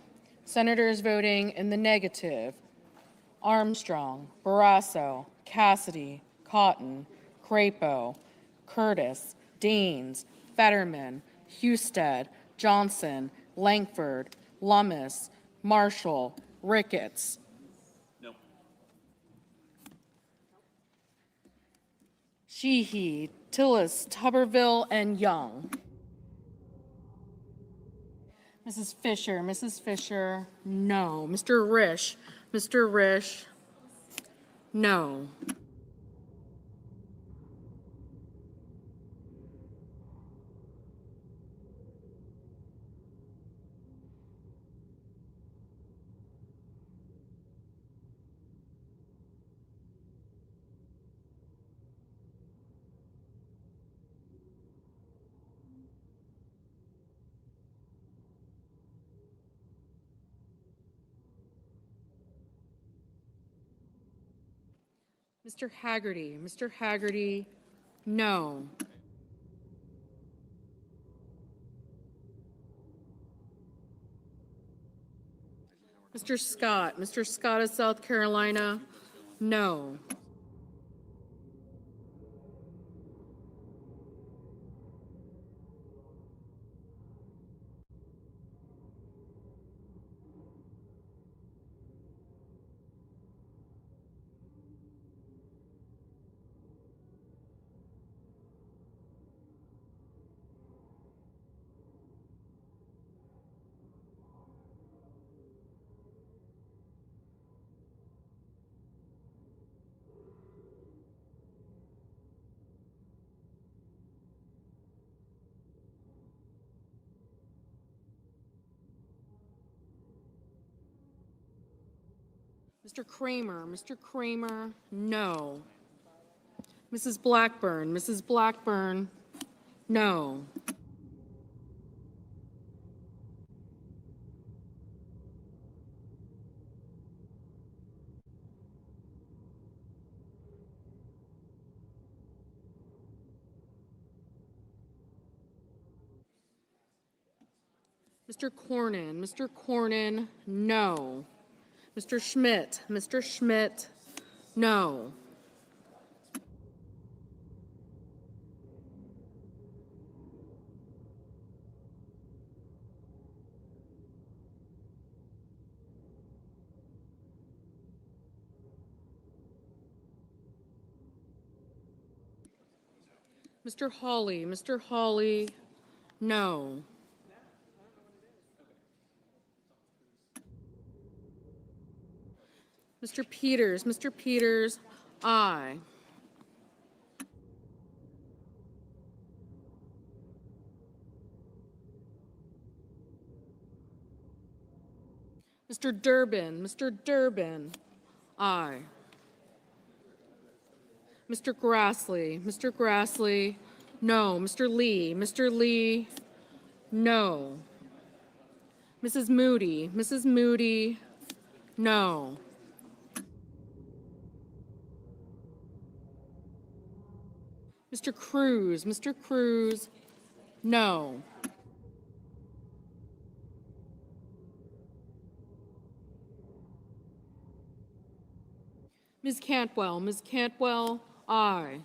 Senators voting in the negative: Armstrong, Barrasso, Cassidy, Cotton, Crapo, Curtis, Deans, Fetterman, Husted, Johnson, Langford, Lummis, Marshall, Ricketts. Sheehy, Tillis, Tuberville, and Young. Mrs. Fisher, no. Mr. Risch, no. Mr. Haggerty, no. Mr. Scott of South Carolina, no. Mr. Kramer, no. Mrs. Blackburn, no. Mr. Cornyn, no. Mr. Schmidt, no. Mr. Hawley, no. Mr. Peters, aye. Mr. Durbin, aye. Mr. Grassley, no. Mr. Lee, no. Mrs. Moody, no. Mr. Cruz, no. Ms. Cantwell, aye.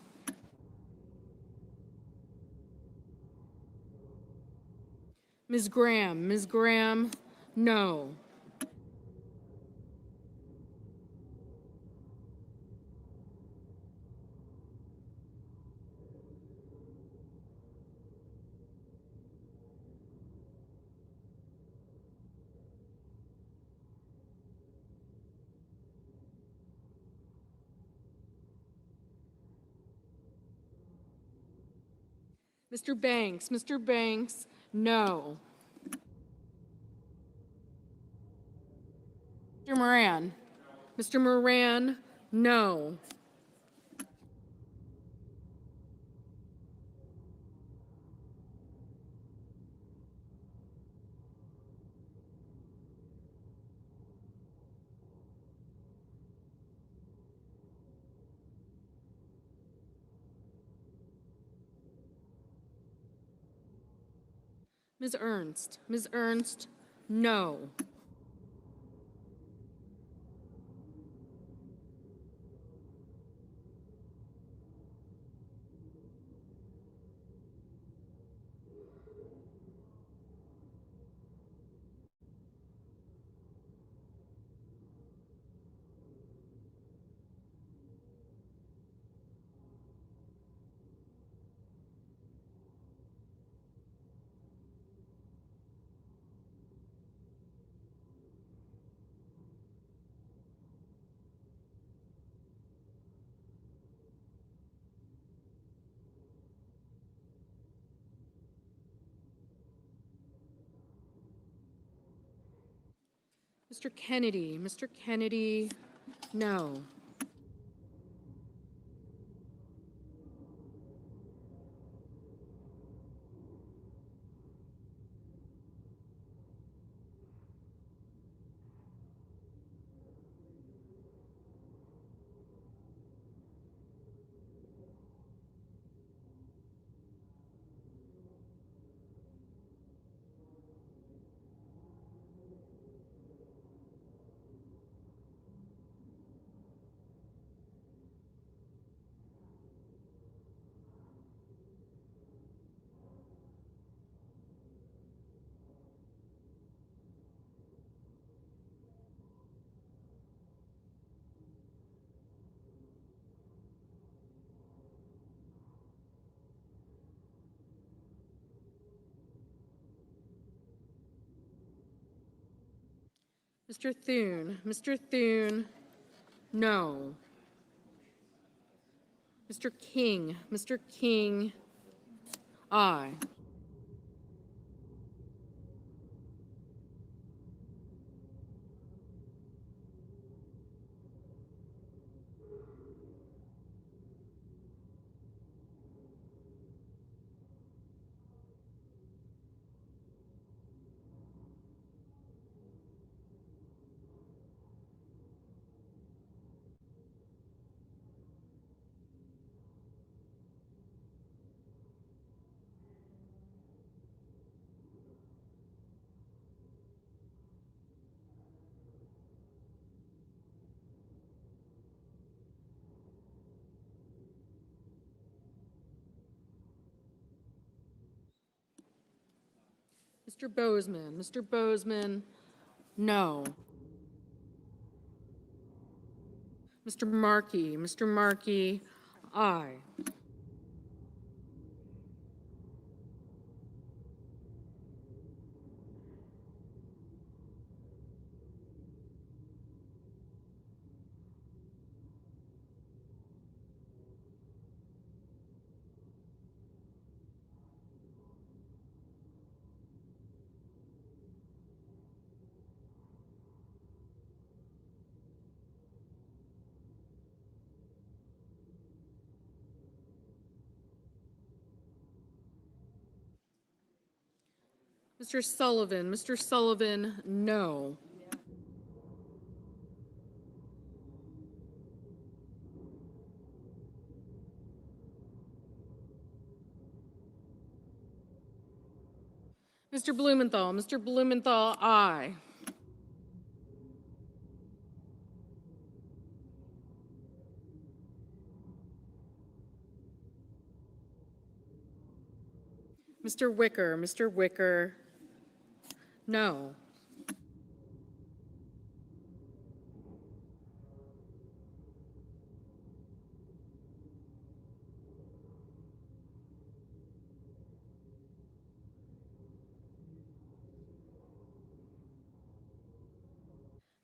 Ms. Graham, no. Mr. Banks, no. Mr. Moran, no. Ms. Ernst, no. Mr. Kennedy. Mr. Kennedy, no. Mr. Thune. Mr. Thune, no. Mr. King. Mr. King, aye. Mr. Bozeman. Mr. Bozeman, no. Mr. Markey. Mr. Markey, aye. Mr. Sullivan. Mr. Sullivan, no. Mr. Blumenthal. Mr. Blumenthal, aye. Mr. Wicker. Mr. Wicker, no.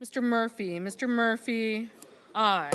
Mr. Murphy. Mr. Murphy, aye.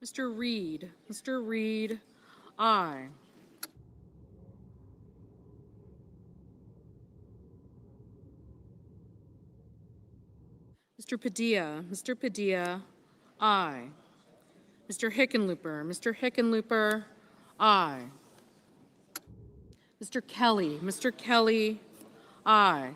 Mr. Reed. Mr. Reed, aye. Mr. Padilla. Mr. Padilla, aye. Mr. Hickenlooper. Mr. Hickenlooper, aye. Mr. Kelly. Mr. Kelly, aye.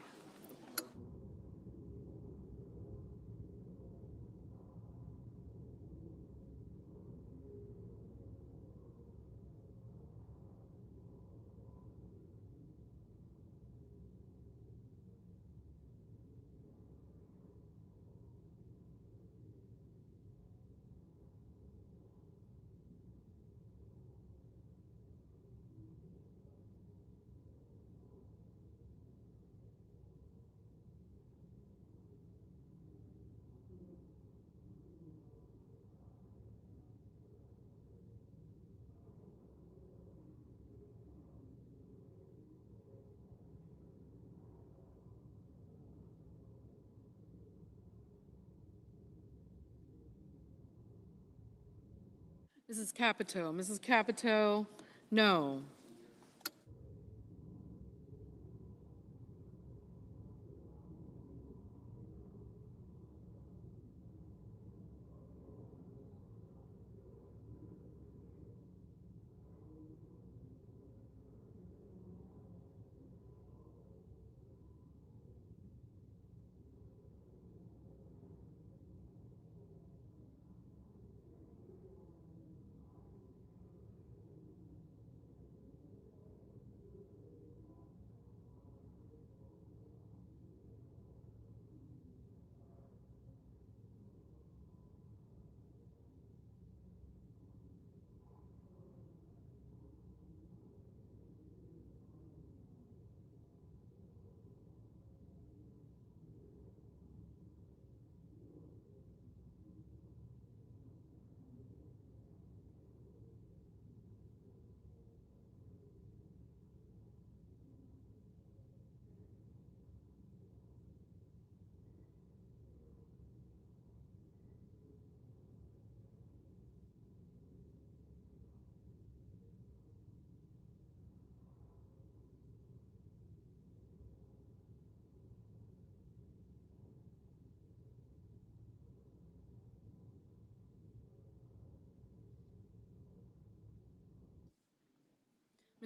Mrs. Capito. Mrs. Capito, no.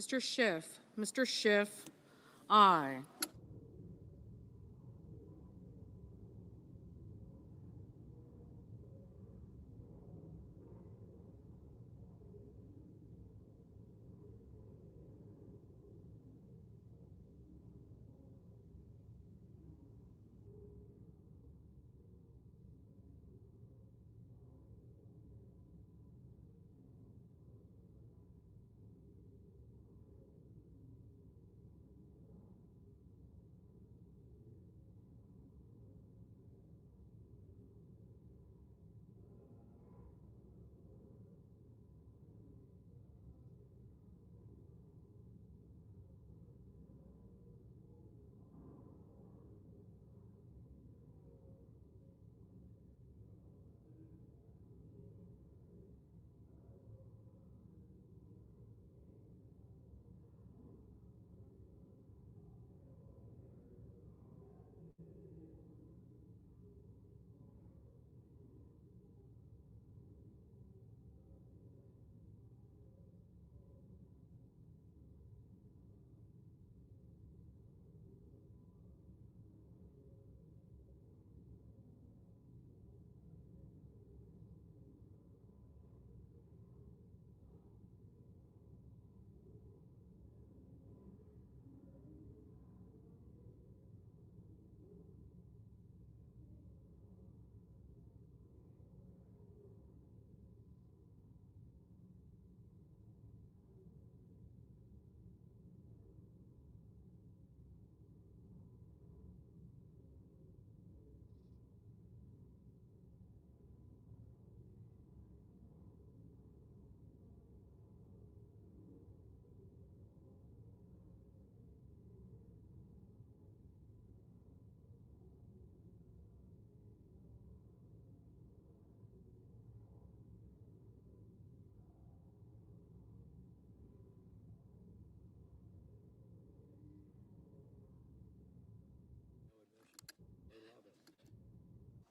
Mr. Schiff. Mr. Schiff, aye.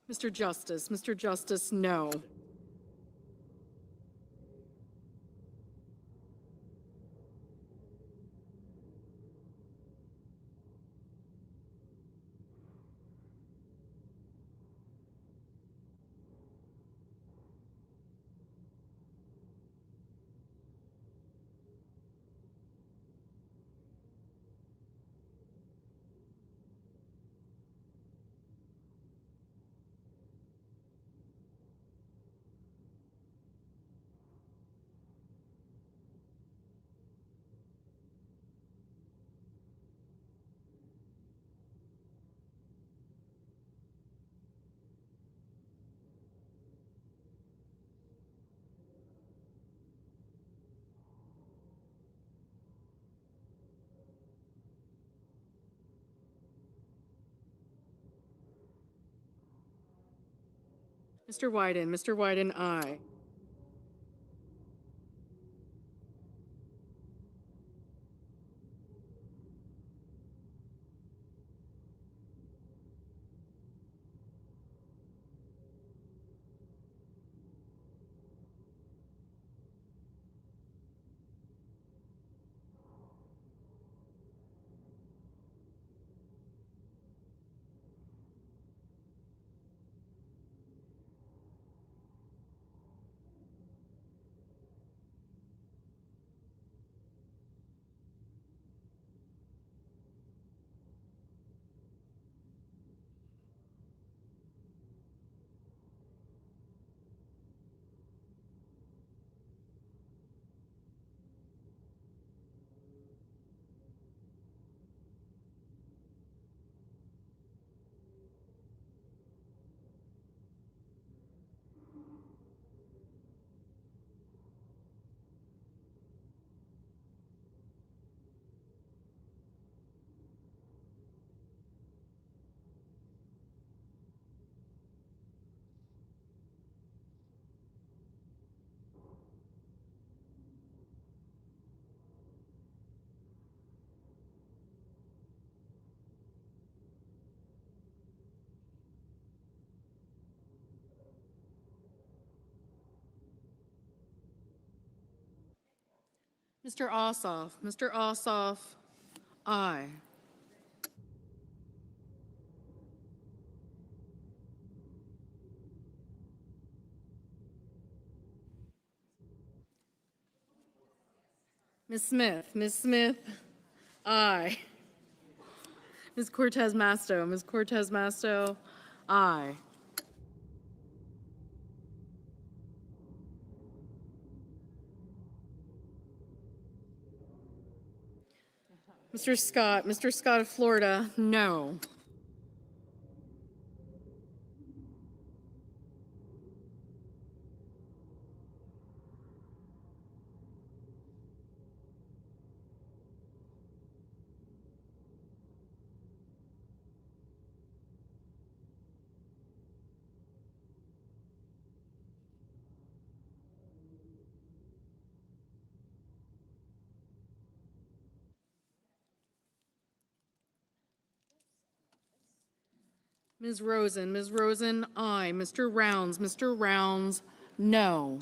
Mr. Justice, no. Mr. Wyden, aye. Mr. Ossoff, aye. Ms. Smith, aye. Ms. Cortez Masto, aye. Mr. Scott of Florida, no. Ms. Rosen, aye. Mr. Rounds, no.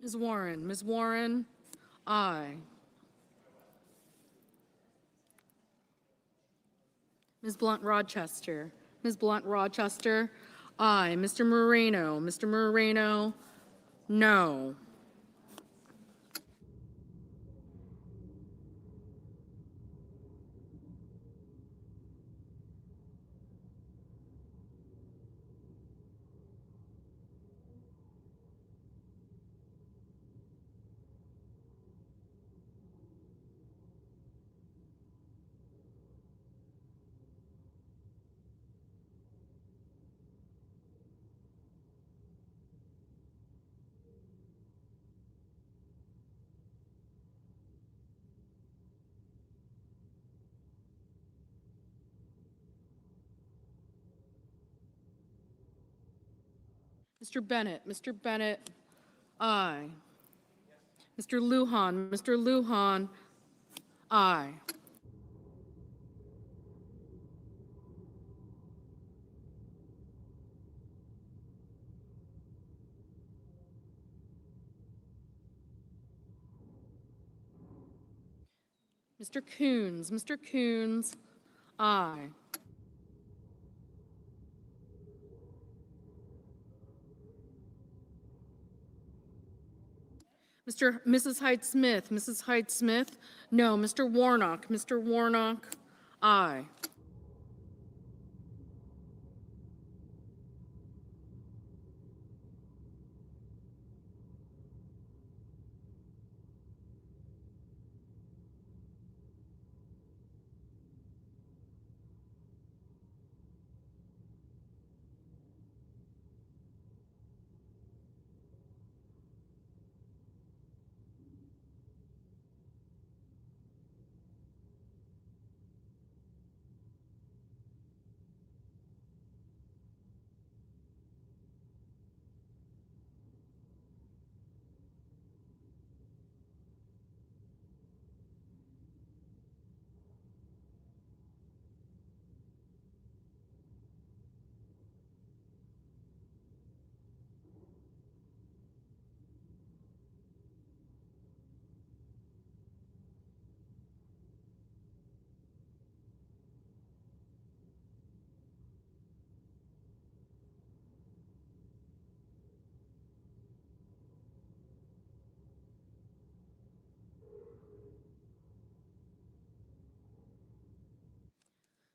Ms. Warren, aye. Ms. Blunt-Rochester, aye. Mr. Moreno, no. Mr. Bennett, aye. Mr. Lujan, aye. Mr. Coons, aye. Mrs. Hyde Smith, no. Mr. Warnock, aye.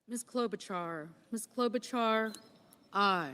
Ms. Klobuchar, aye.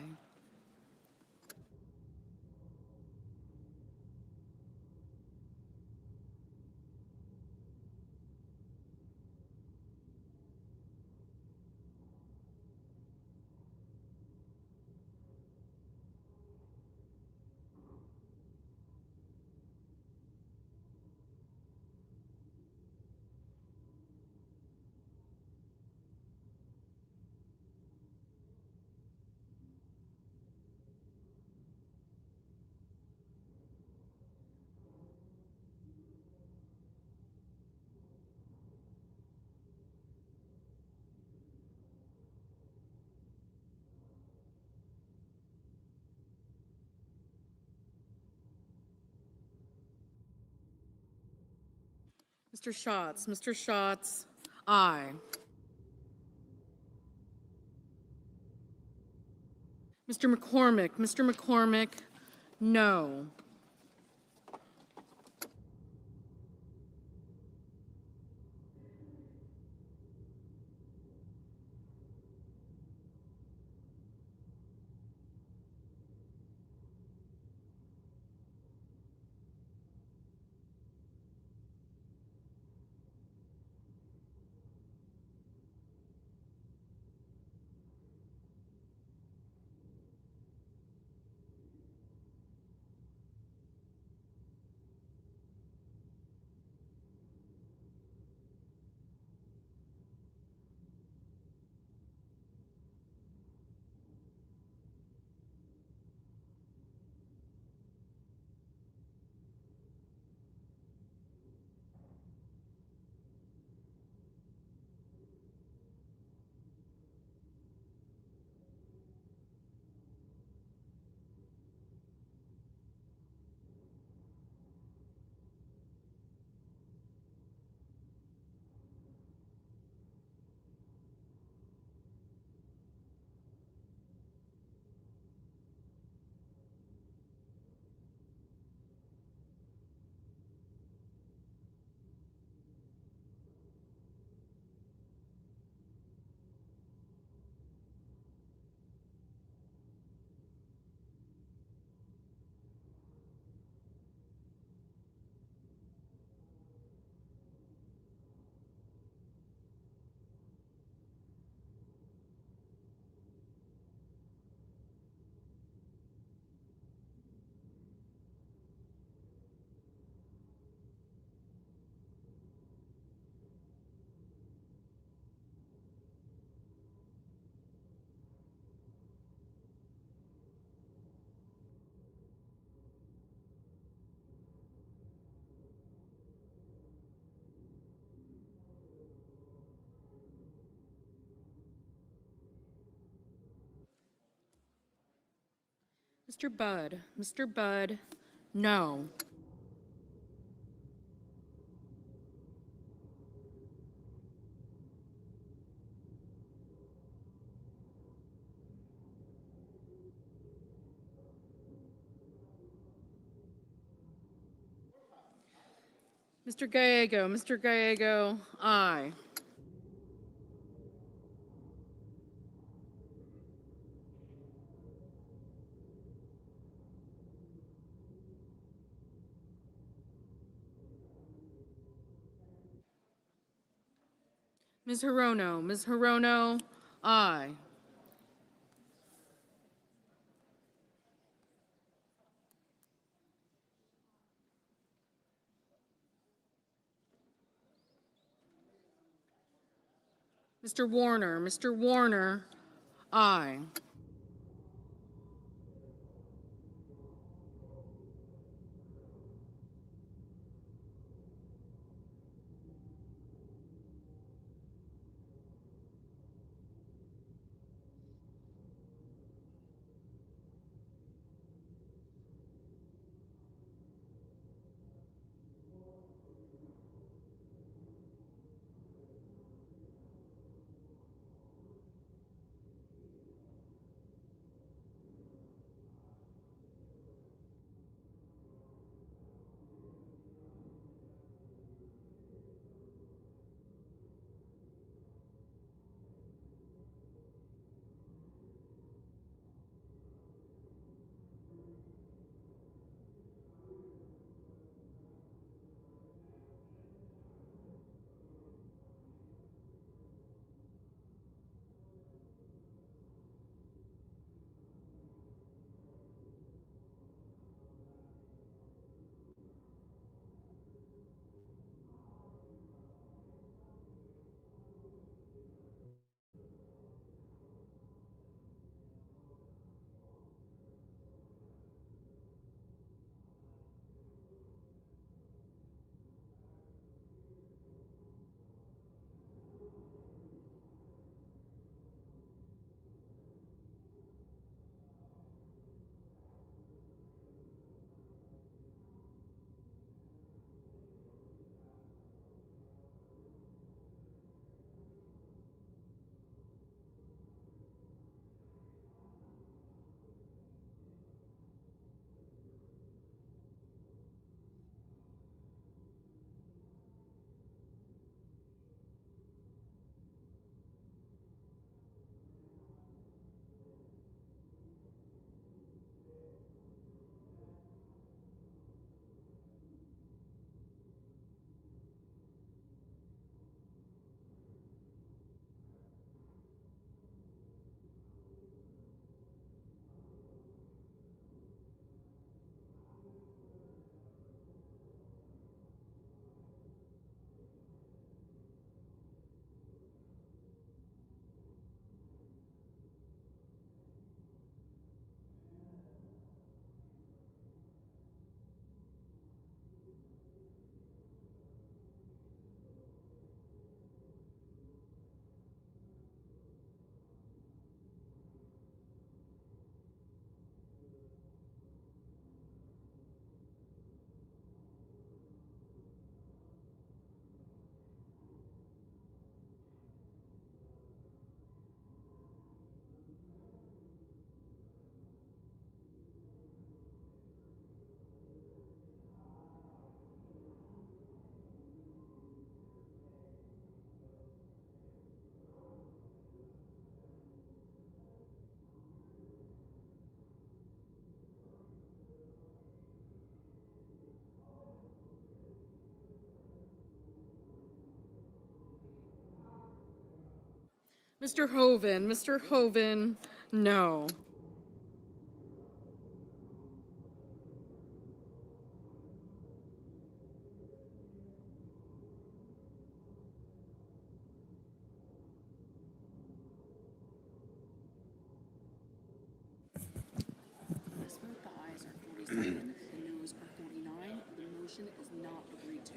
Mr. Schatz, aye. Mr. McCormick, no. Mr. Budd. Mr. Budd, no. Mr. Gallego. Mr. Gallego, aye. Ms. Hirono. Ms. Hirono, aye. Mr. Warner. Mr. Warner, aye. Mr. Hoven. Mr. Hoven, no. This vote, the ayes are 47, the noes are 49. The motion is not agreed to.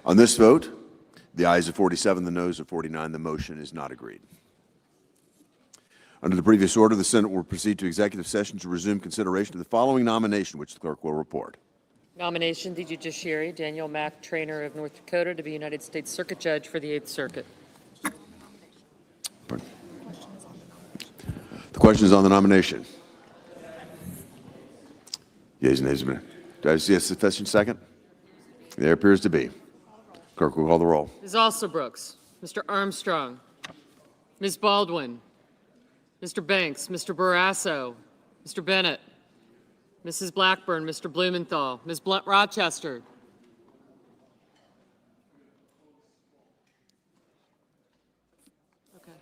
On this vote, the ayes are 47, the noes are 49. The motion is not agreed. Under the previous order, the Senate will proceed to executive session to resume consideration of the following nomination, which the clerk will report. Nomination, the judiciary, Daniel Mack, Trainer of North Dakota, to be United States Circuit Judge for the 8th Circuit. The question is on the nomination. Yeas and nays. Do I see a sufficient second? There appears to be. Clerk will call the roll. Ms. Alsobrooks, Mr. Armstrong, Ms. Baldwin, Mr. Banks, Mr. Barrasso, Mr. Bennett, Mrs. Blackburn, Mr. Blumenthal, Ms. Rochester. Okay.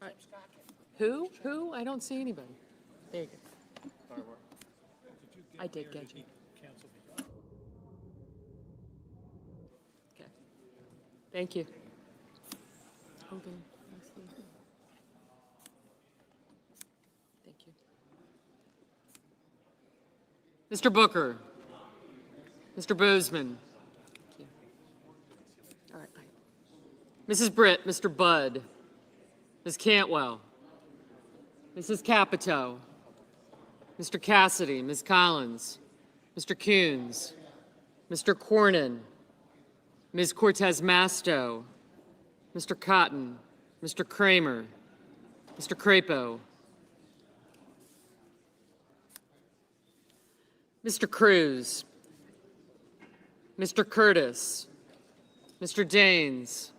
All right. Who? Who? I don't see anybody. There you go. I did get you. Okay. Thank you. Hogan. Thank you. Mr. Booker. Mr. Boozman. Thank you. All right. Mrs. Britt, Mr. Budd. Ms. Cantwell. Mrs. Capito. Mr. Cassidy, Ms. Collins, Mr. Coons, Mr. Cornyn, Ms. Cortez Masto, Mr. Cotton, Mr. Kramer, Mr. Crapo, Mr. Cruz, Mr. Curtis, Mr. Daines,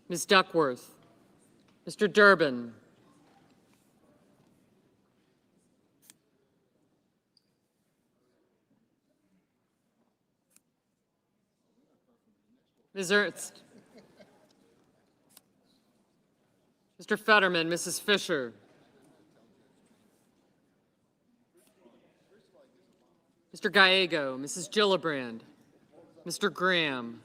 Ms. Duckworth, Mr. Durbin, Ms. Ernst, Mr. Fetterman, Mrs. Fisher, Mr. Gallego, Mrs. Gillibrand, Mr. Graham,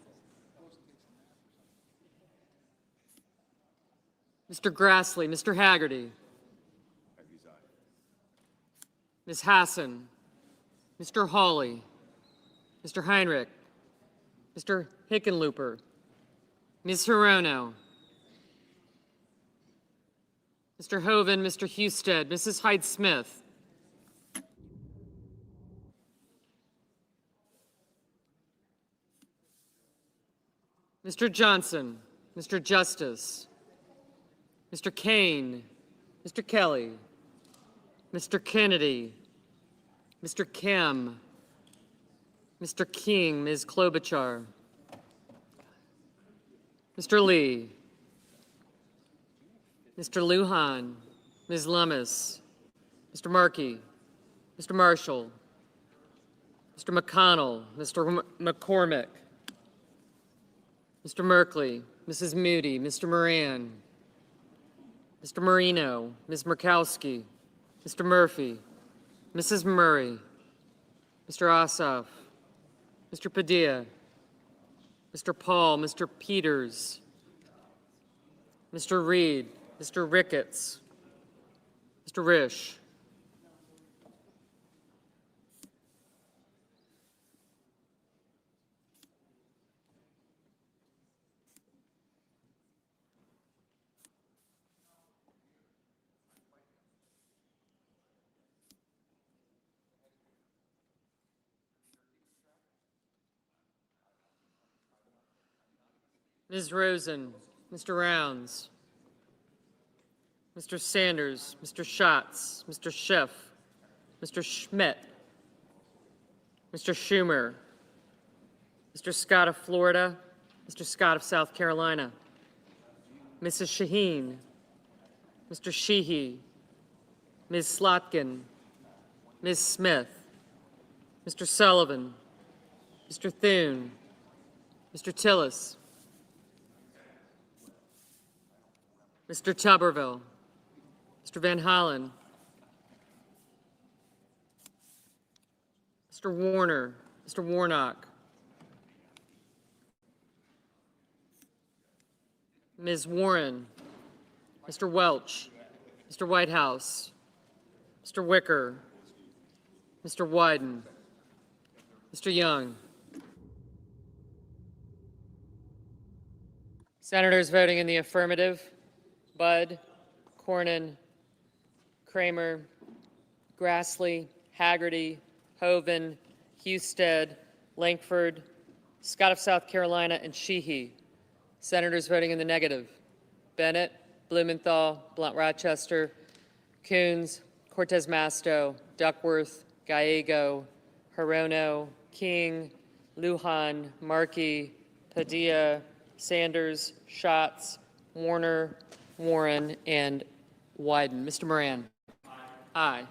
Mr. Grassley, Mr. Haggerty, Ms. Hassan, Mr. Hawley, Mr. Heinrich, Mr. Hickenlooper, Ms. Hirono, Mr. Hoven, Mr. Husted, Mrs. Hyde-Smith, Mr. Johnson, Mr. Justice, Mr. Kane, Mr. Kelly, Mr. Kennedy, Mr. Kim, Mr. King, Ms. Klobuchar, Mr. Lee, Mr. Lujan, Ms. Lummis, Mr. Markey, Mr. Marshall, Mr. McConnell, Mr. McCormick, Mr. Merkley, Mrs. Moody, Mr. Moran, Mr. Marino, Ms. Murkowski, Mr. Murphy, Mrs. Murray, Mr. Ossoff, Mr. Padilla, Mr. Paul, Mr. Peters, Mr. Reed, Mr. Ricketts, Mr. Risch, Ms. Rosen, Mr. Rounds, Mr. Sanders, Mr. Schatz, Mr. Schiff, Mr. Schmidt, Mr. Schumer, Mr. Scott of Florida, Mr. Scott of South Carolina, Mrs. Shaheen, Mr. Sheehy, Ms. Slotkin, Ms. Smith, Mr. Sullivan, Mr. Thune, Mr. Tillis, Mr. Tuberville, Mr. Van Hollen, Mr. Warner, Mr. Warnock, Ms. Warren, Mr. Welch, Mr. Whitehouse, Mr. Wicker, Mr. Wyden, Mr. Young, Senators voting in the affirmative: Budd, Cornyn, Kramer, Grassley, Haggerty, Hoeven, Husted, Lankford, Scott of South Carolina, and Sheehy. Senators voting in the negative: Bennett, Blumenthal, Blunt Rochester, Coons, Cortez Masto, Duckworth, Gallego, Hirono, King, Lujan, Markey, Padilla, Sanders, Schatz, Warner, Warren, and Wyden. Mr. Moran? Aye.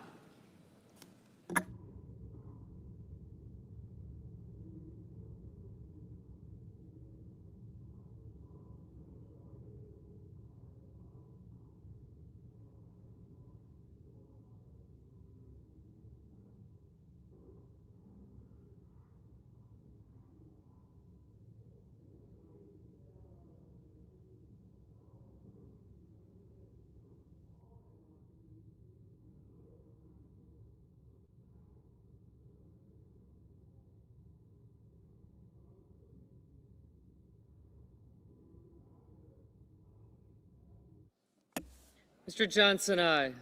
Mr. Johnson, aye.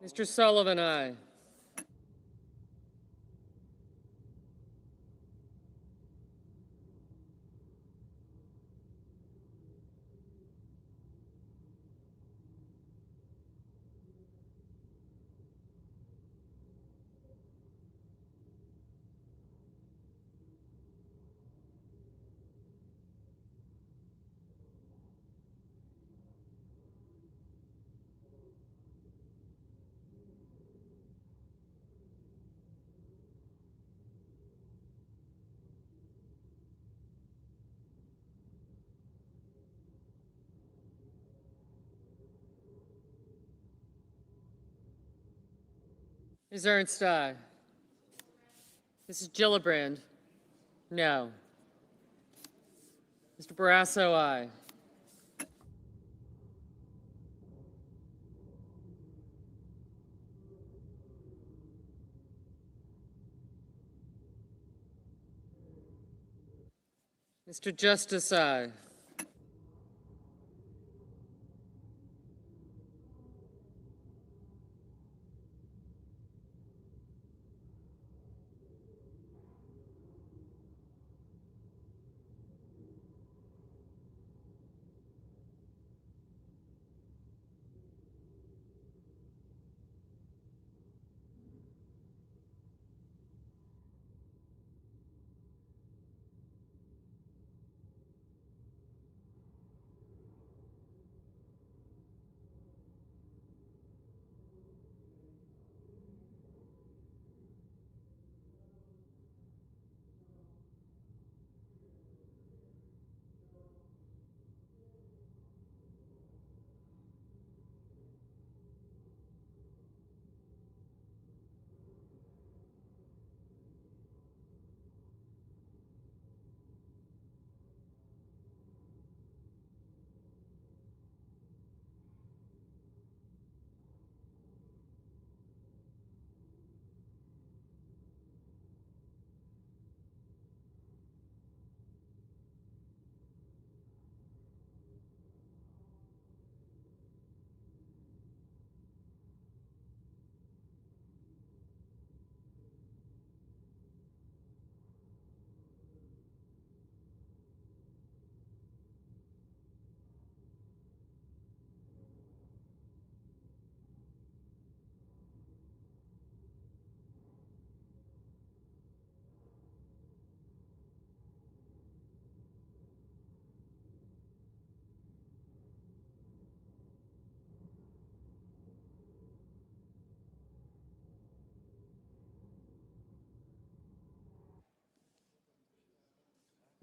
Mr. Sullivan, aye. Ms. Ernst, aye. Mrs. Gillibrand? No. Mr. Barrasso, aye. Mr. Justice, aye.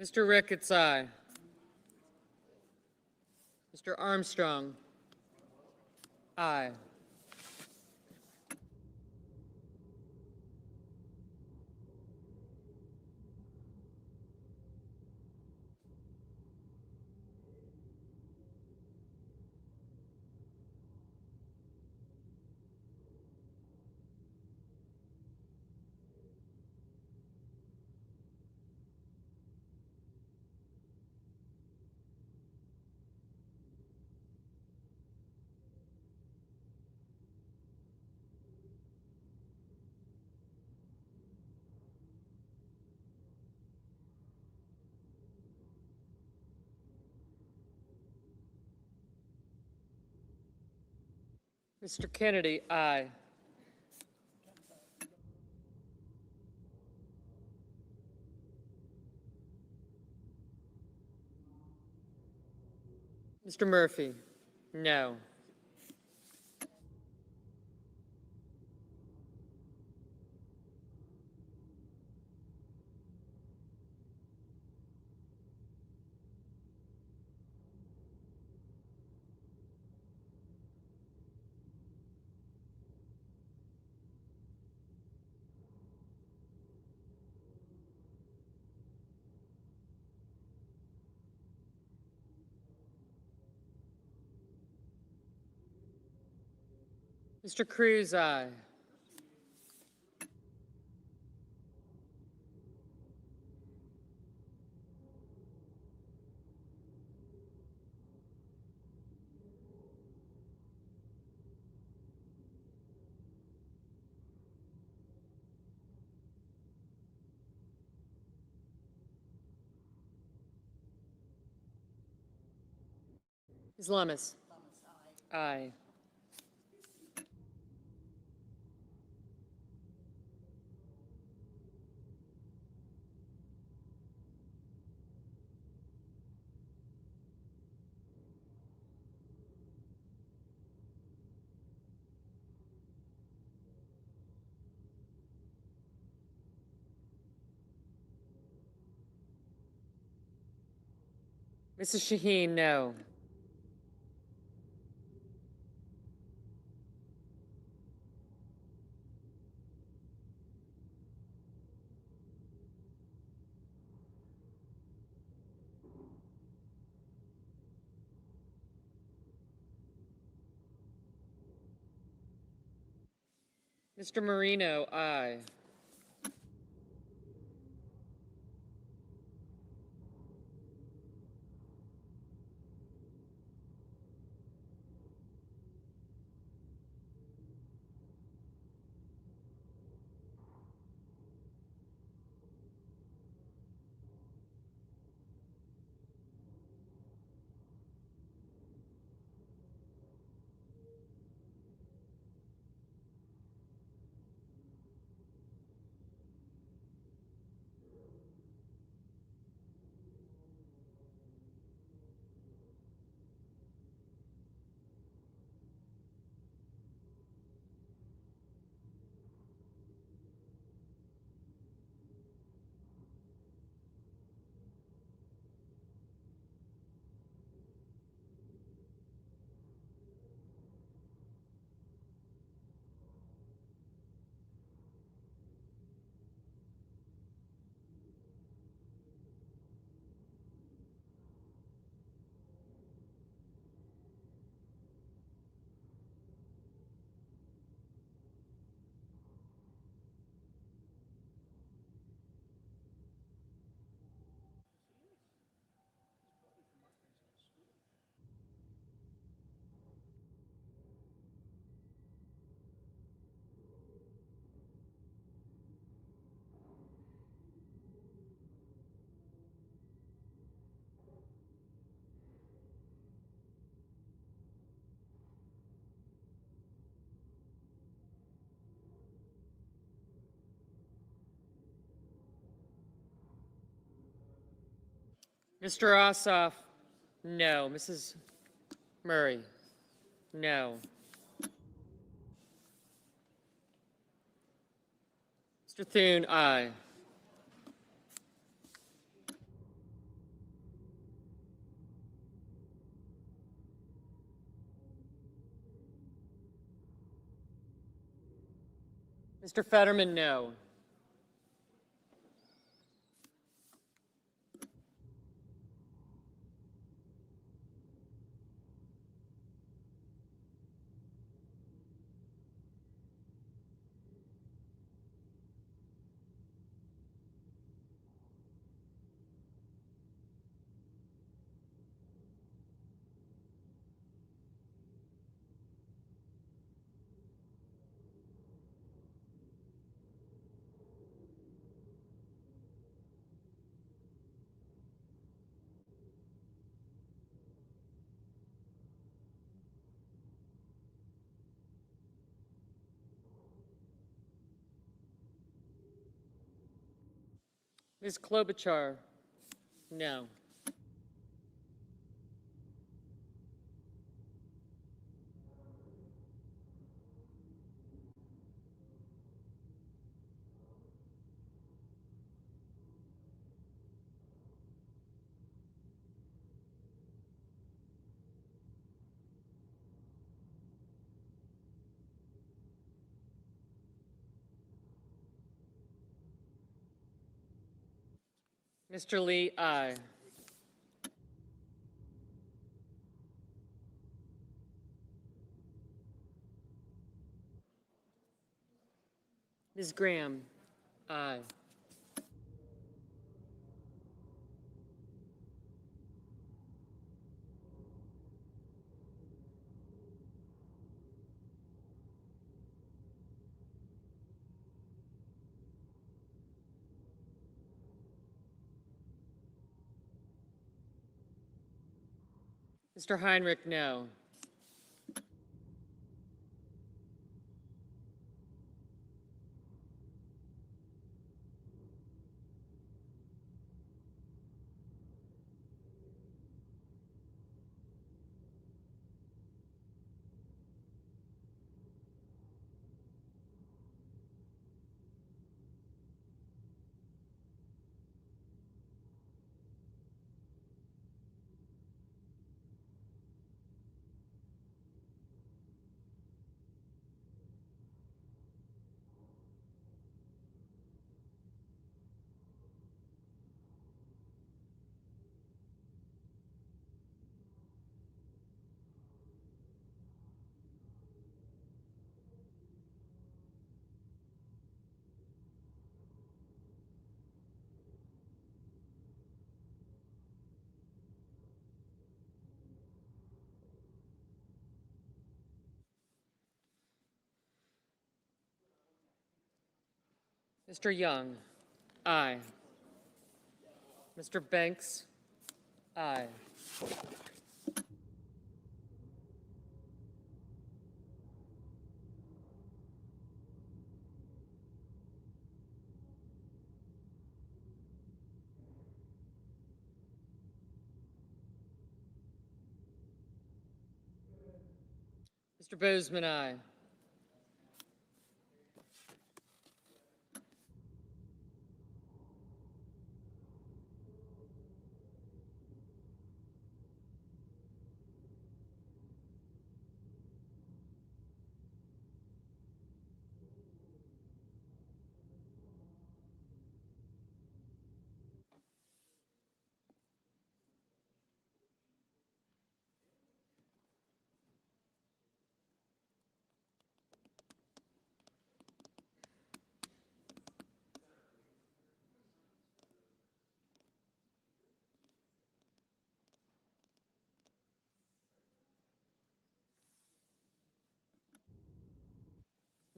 Mr. Ricketts, aye. Mr. Armstrong, aye. Mr. Kennedy, aye. Mr. Murphy, no. Mr. Cruz, aye. Ms. Lummis, aye. Mrs. Shaheen, no. Mr. Marino, aye. Mr. Ossoff, no. Mrs. Murray, no. Mr. Thune, aye. Mr. Fetterman, no. Ms. Klobuchar, no. Mr. Lee, aye. Ms. Graham, aye. Mr. Heinrich, no. Mr. Young, aye. Mr. Banks, aye. Mr. Bozeman, aye.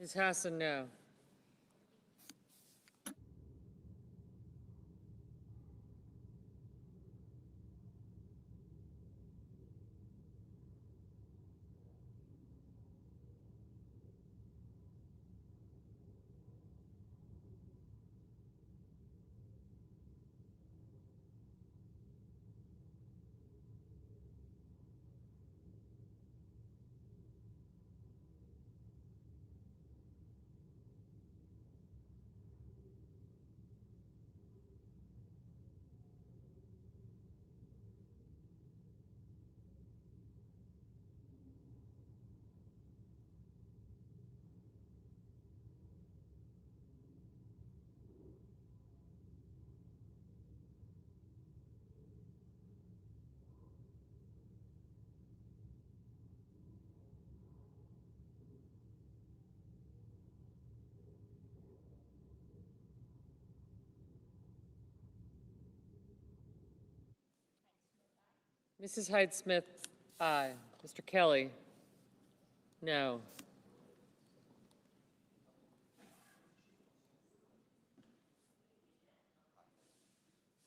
Ms. Hassan, no. Mrs. Hyde-Smith, aye. Mr. Kelly, no.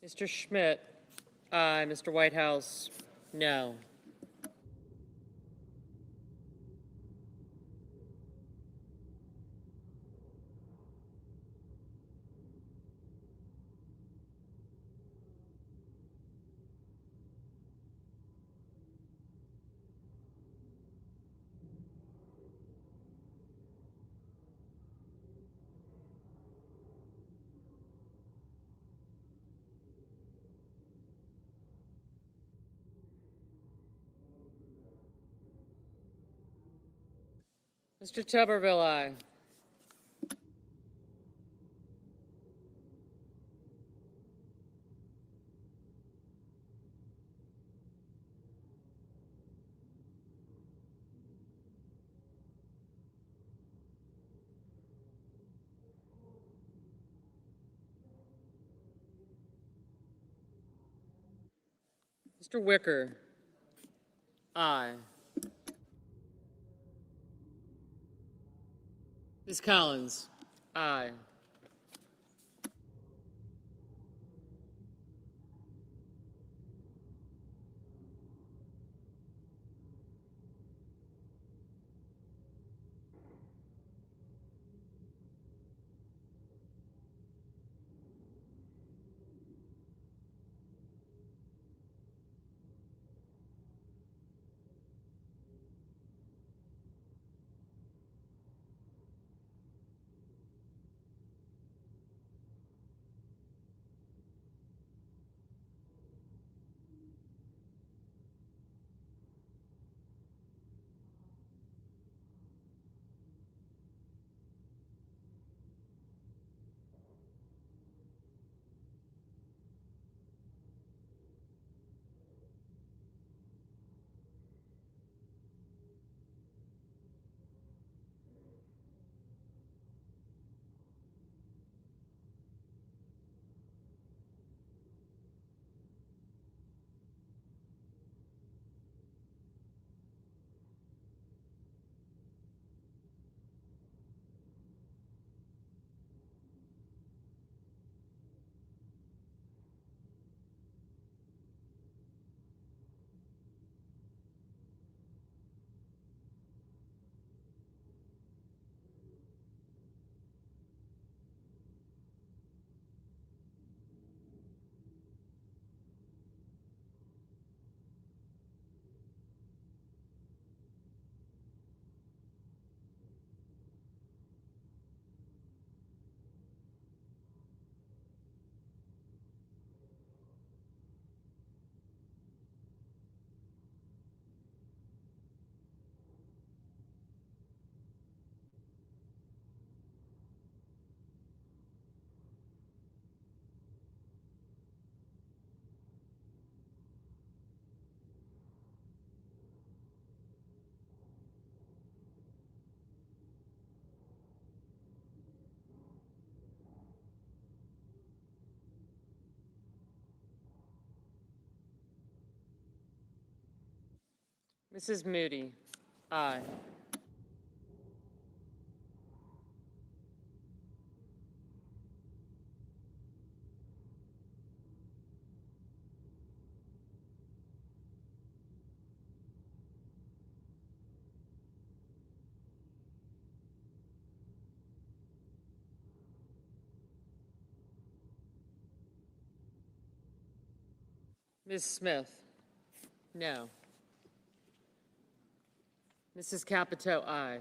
Mr. Schmidt, aye. Mr. Whitehouse, no. Mr. Tuberville, aye. Mr. Wicker, aye. Ms. Collins, aye. Mrs. Moody, aye. Ms. Smith, no. Mrs. Capito, aye.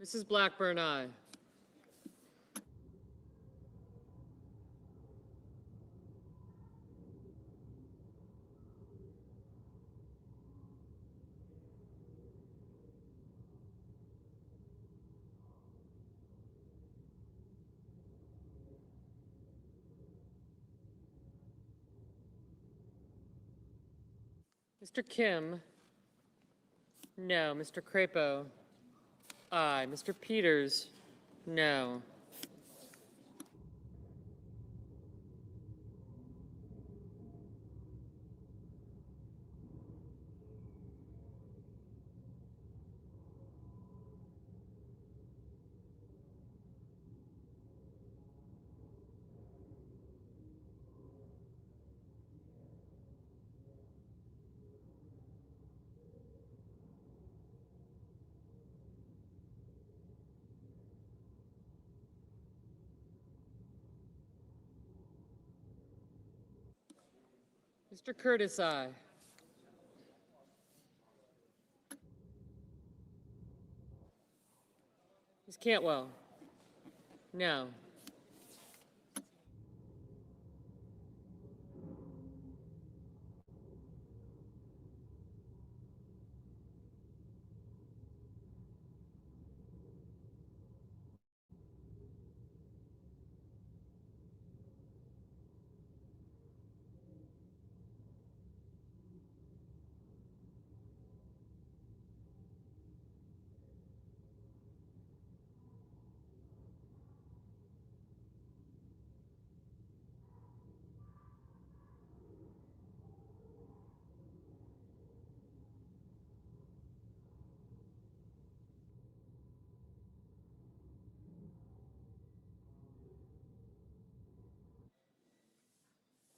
Mrs. Blackburn, aye. Mr. Kim, no. Mr. Crapo, aye. Mr. Peters, no. Mr. Curtis, aye. Ms. Cantwell, no.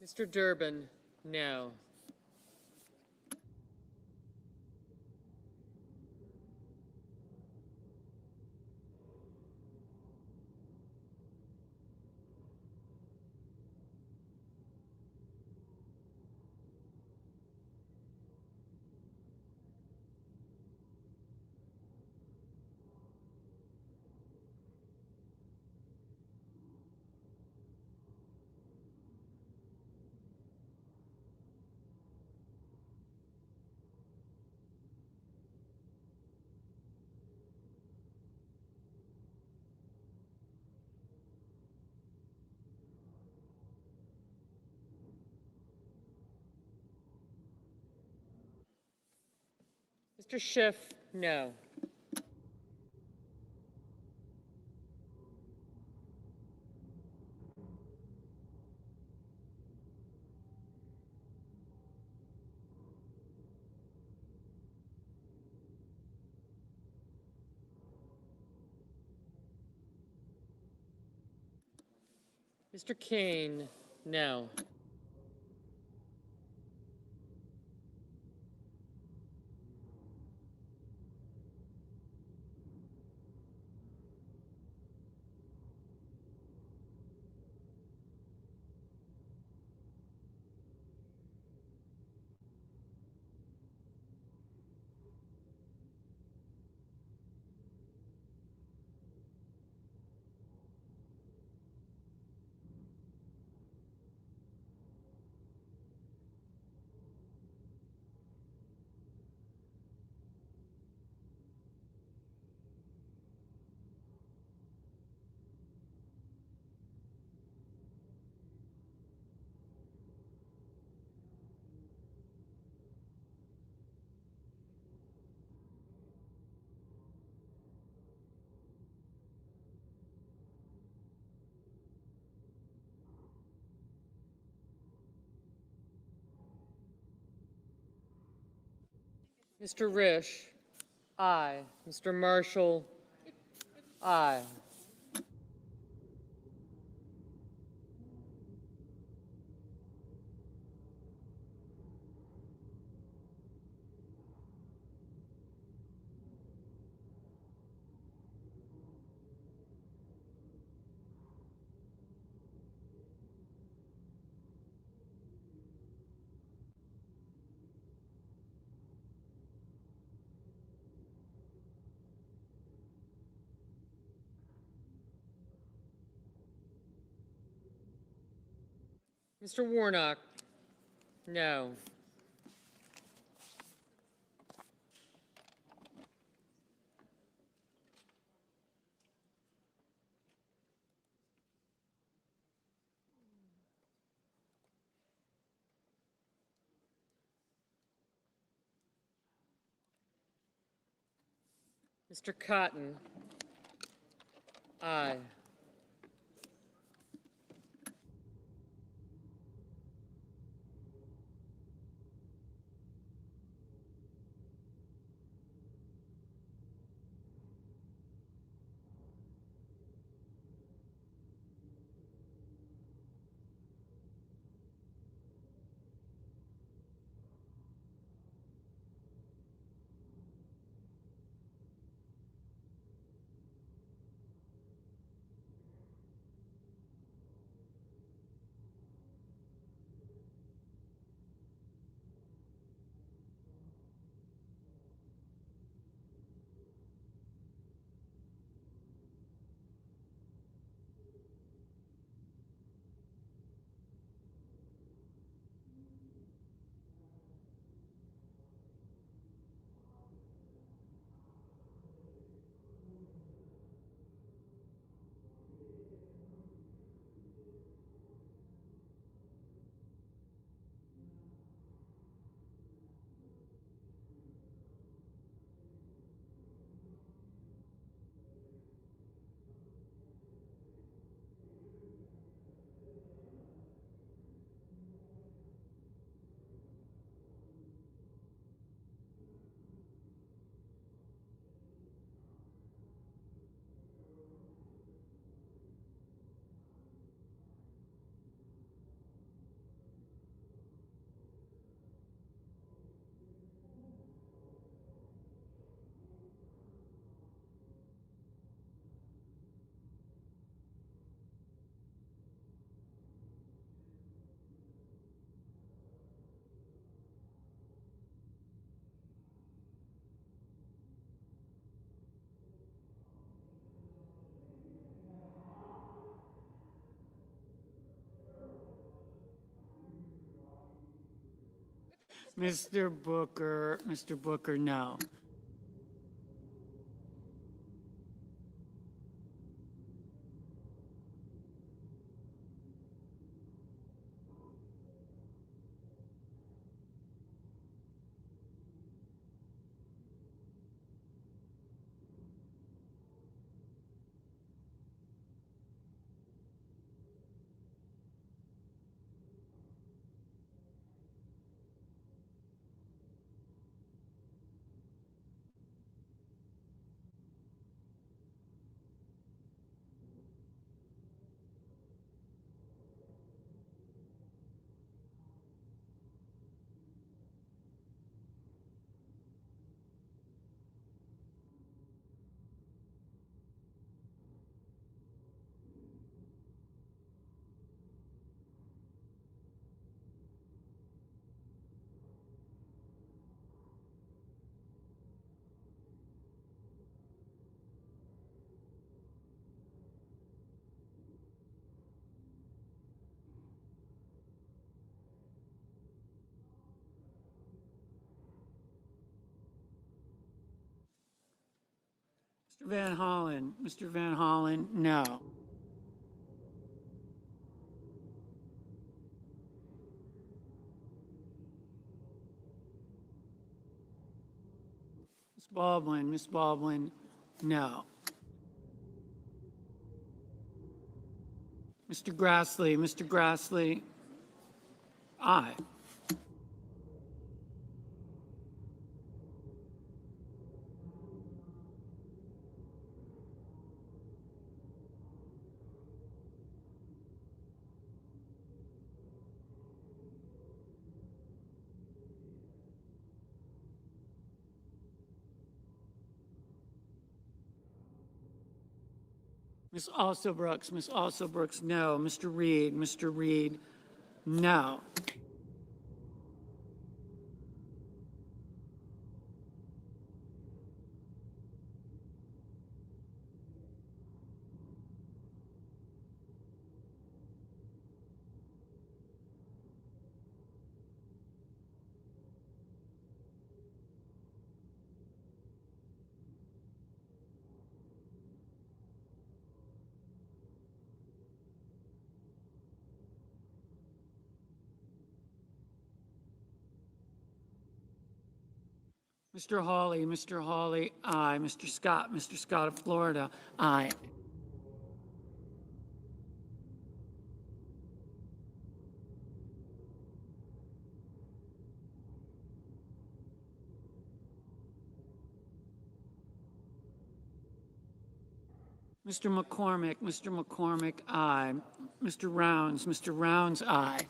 Mr. Durbin, no. Mr. Schiff, no. Mr. Kane, no. Mr. Risch, aye. Mr. Marshall, aye. Mr. Warnock? No. Mr. Cotton? Aye. Mr. Booker, no. Mr. Van Hollen, no. Ms. Baldwin, no. Mr. Grassley, aye. Ms. Alsobrooks, no. Mr. Reed, no. Mr. Hawley, aye. Mr. Scott of Florida, aye. Mr. McCormick, aye. Mr. Rounds, aye.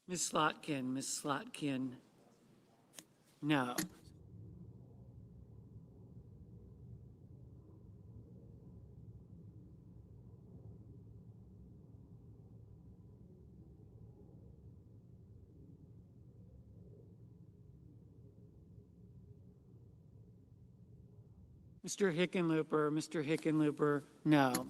Ms. Slotkin, no. Mr. Hickenlooper, no.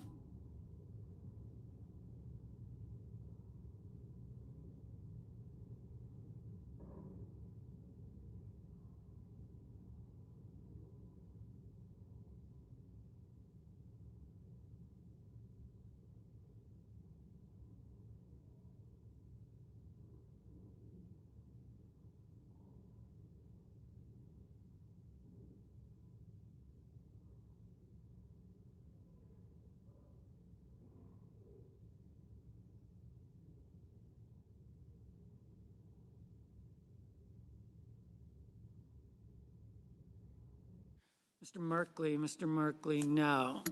Mr. Merkley, no.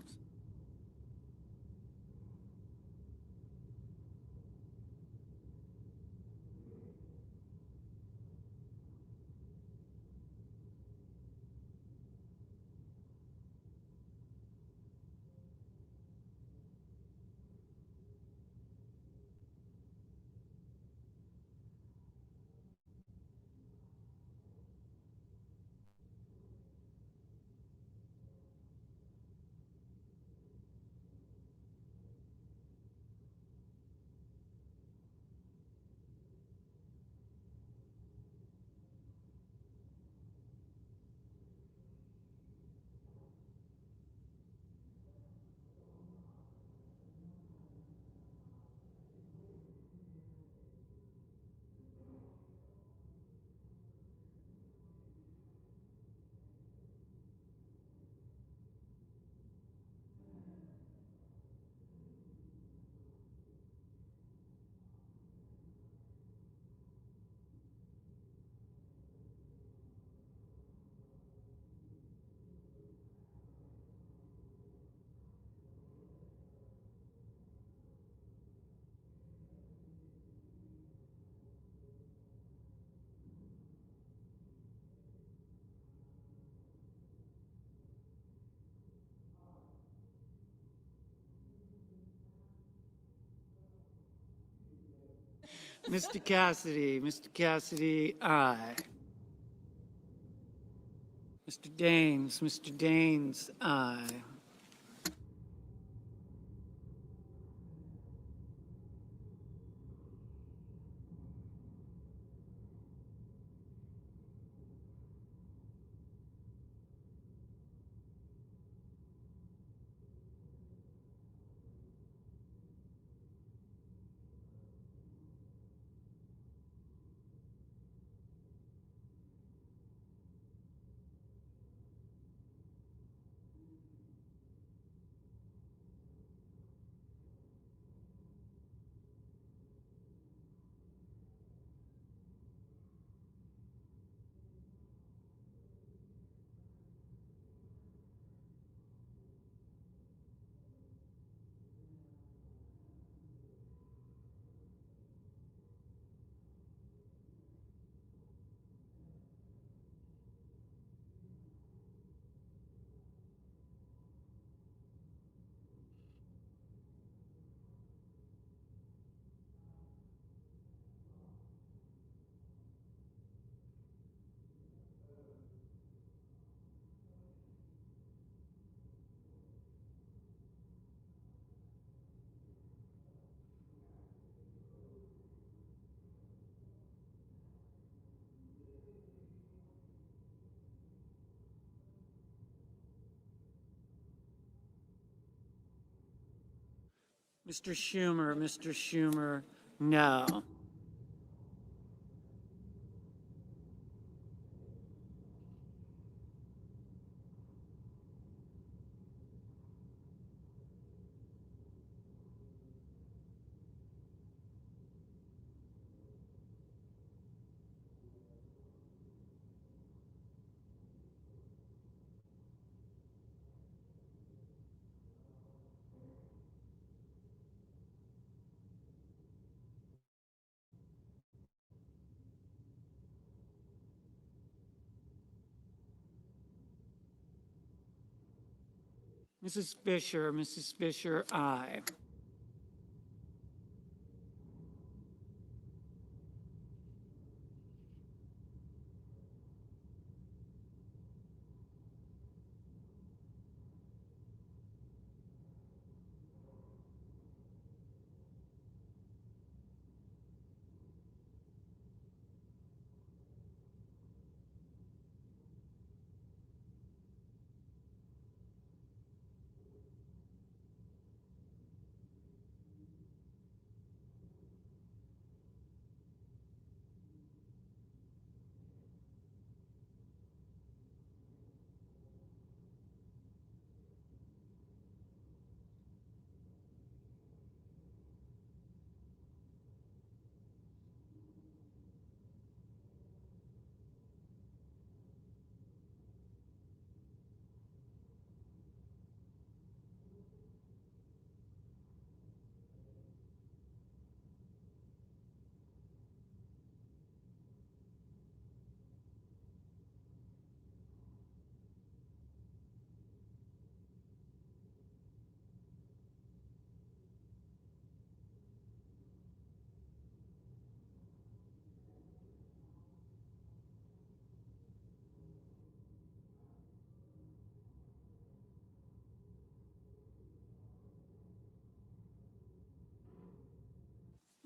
Mr. Cassidy, aye. Mr. Daines, aye. Mr. Schumer, no. Mrs. Fisher, aye.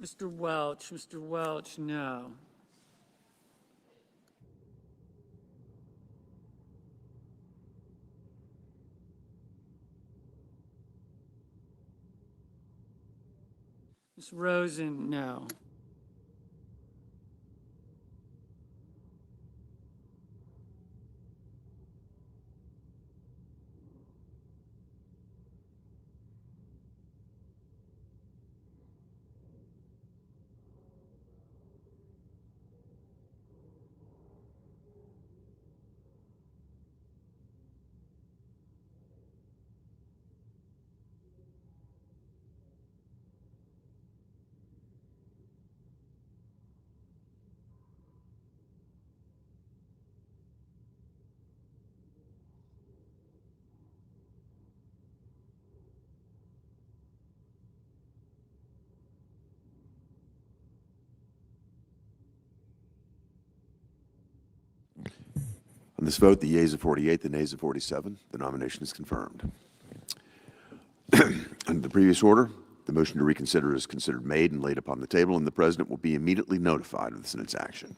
Mr. Welch, no. Ms. Rosen, no. On this vote, the yeas are 48, the nays are 47. The nomination is confirmed. Under the previous order, the motion to reconsider is considered made and laid upon the table, and the President will be immediately notified of the Senate's action.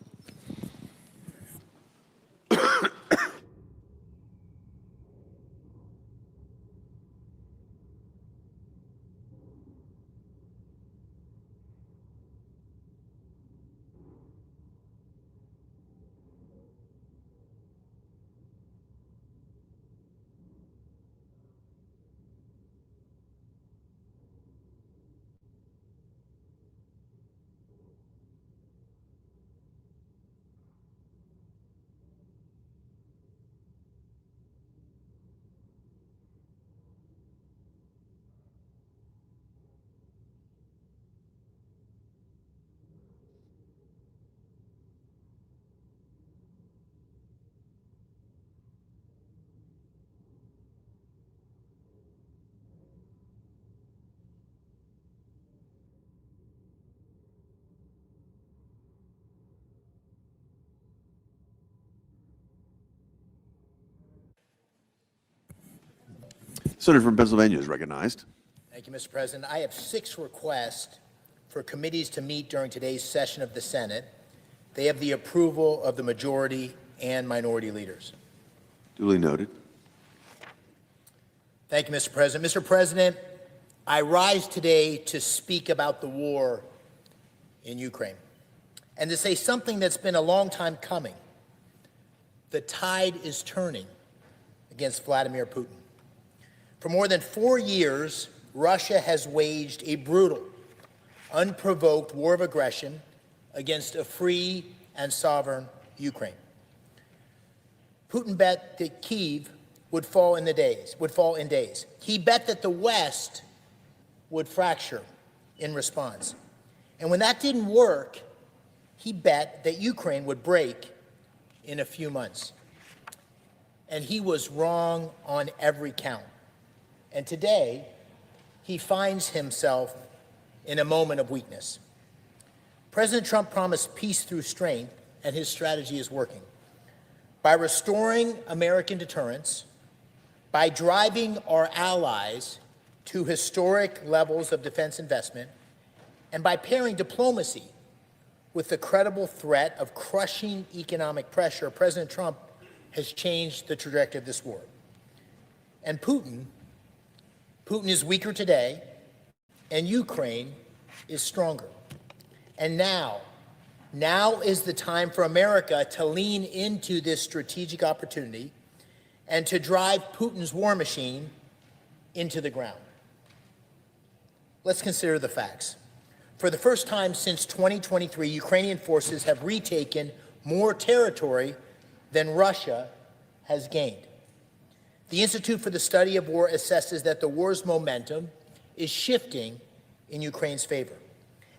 Senator from Pennsylvania is recognized. Thank you, Mr. President. I have 6 requests for committees to meet during today's session of the Senate. They have the approval of the majority and minority leaders. Duly noted. Thank you, Mr. President. Mr. President, I rise today to speak about the war in Ukraine and to say something that's been a long time coming. The tide is turning against Vladimir Putin. For more than 4 years, Russia has waged a brutal, unprovoked war of aggression against a free and sovereign Ukraine. Putin bet that Kyiv would fall in days. He bet that the West would fracture in response. And when that didn't work, he bet that Ukraine would break in a few months. And he was wrong on every count. And today, he finds himself in a moment of weakness. President Trump promised peace through strength, and his strategy is working. By restoring American deterrence, by driving our allies to historic levels of defense investment, and by pairing diplomacy with the credible threat of crushing economic pressure, President Trump has changed the trajectory of this war. And Putin is weaker today, and Ukraine is stronger. And now is the time for America to lean into this strategic opportunity and to drive Putin's war machine into the ground. Let's consider the facts. For the first time since 2023, Ukrainian forces have retaken more territory than Russia has gained. The Institute for the Study of War assesses that the war's momentum is shifting in Ukraine's favor,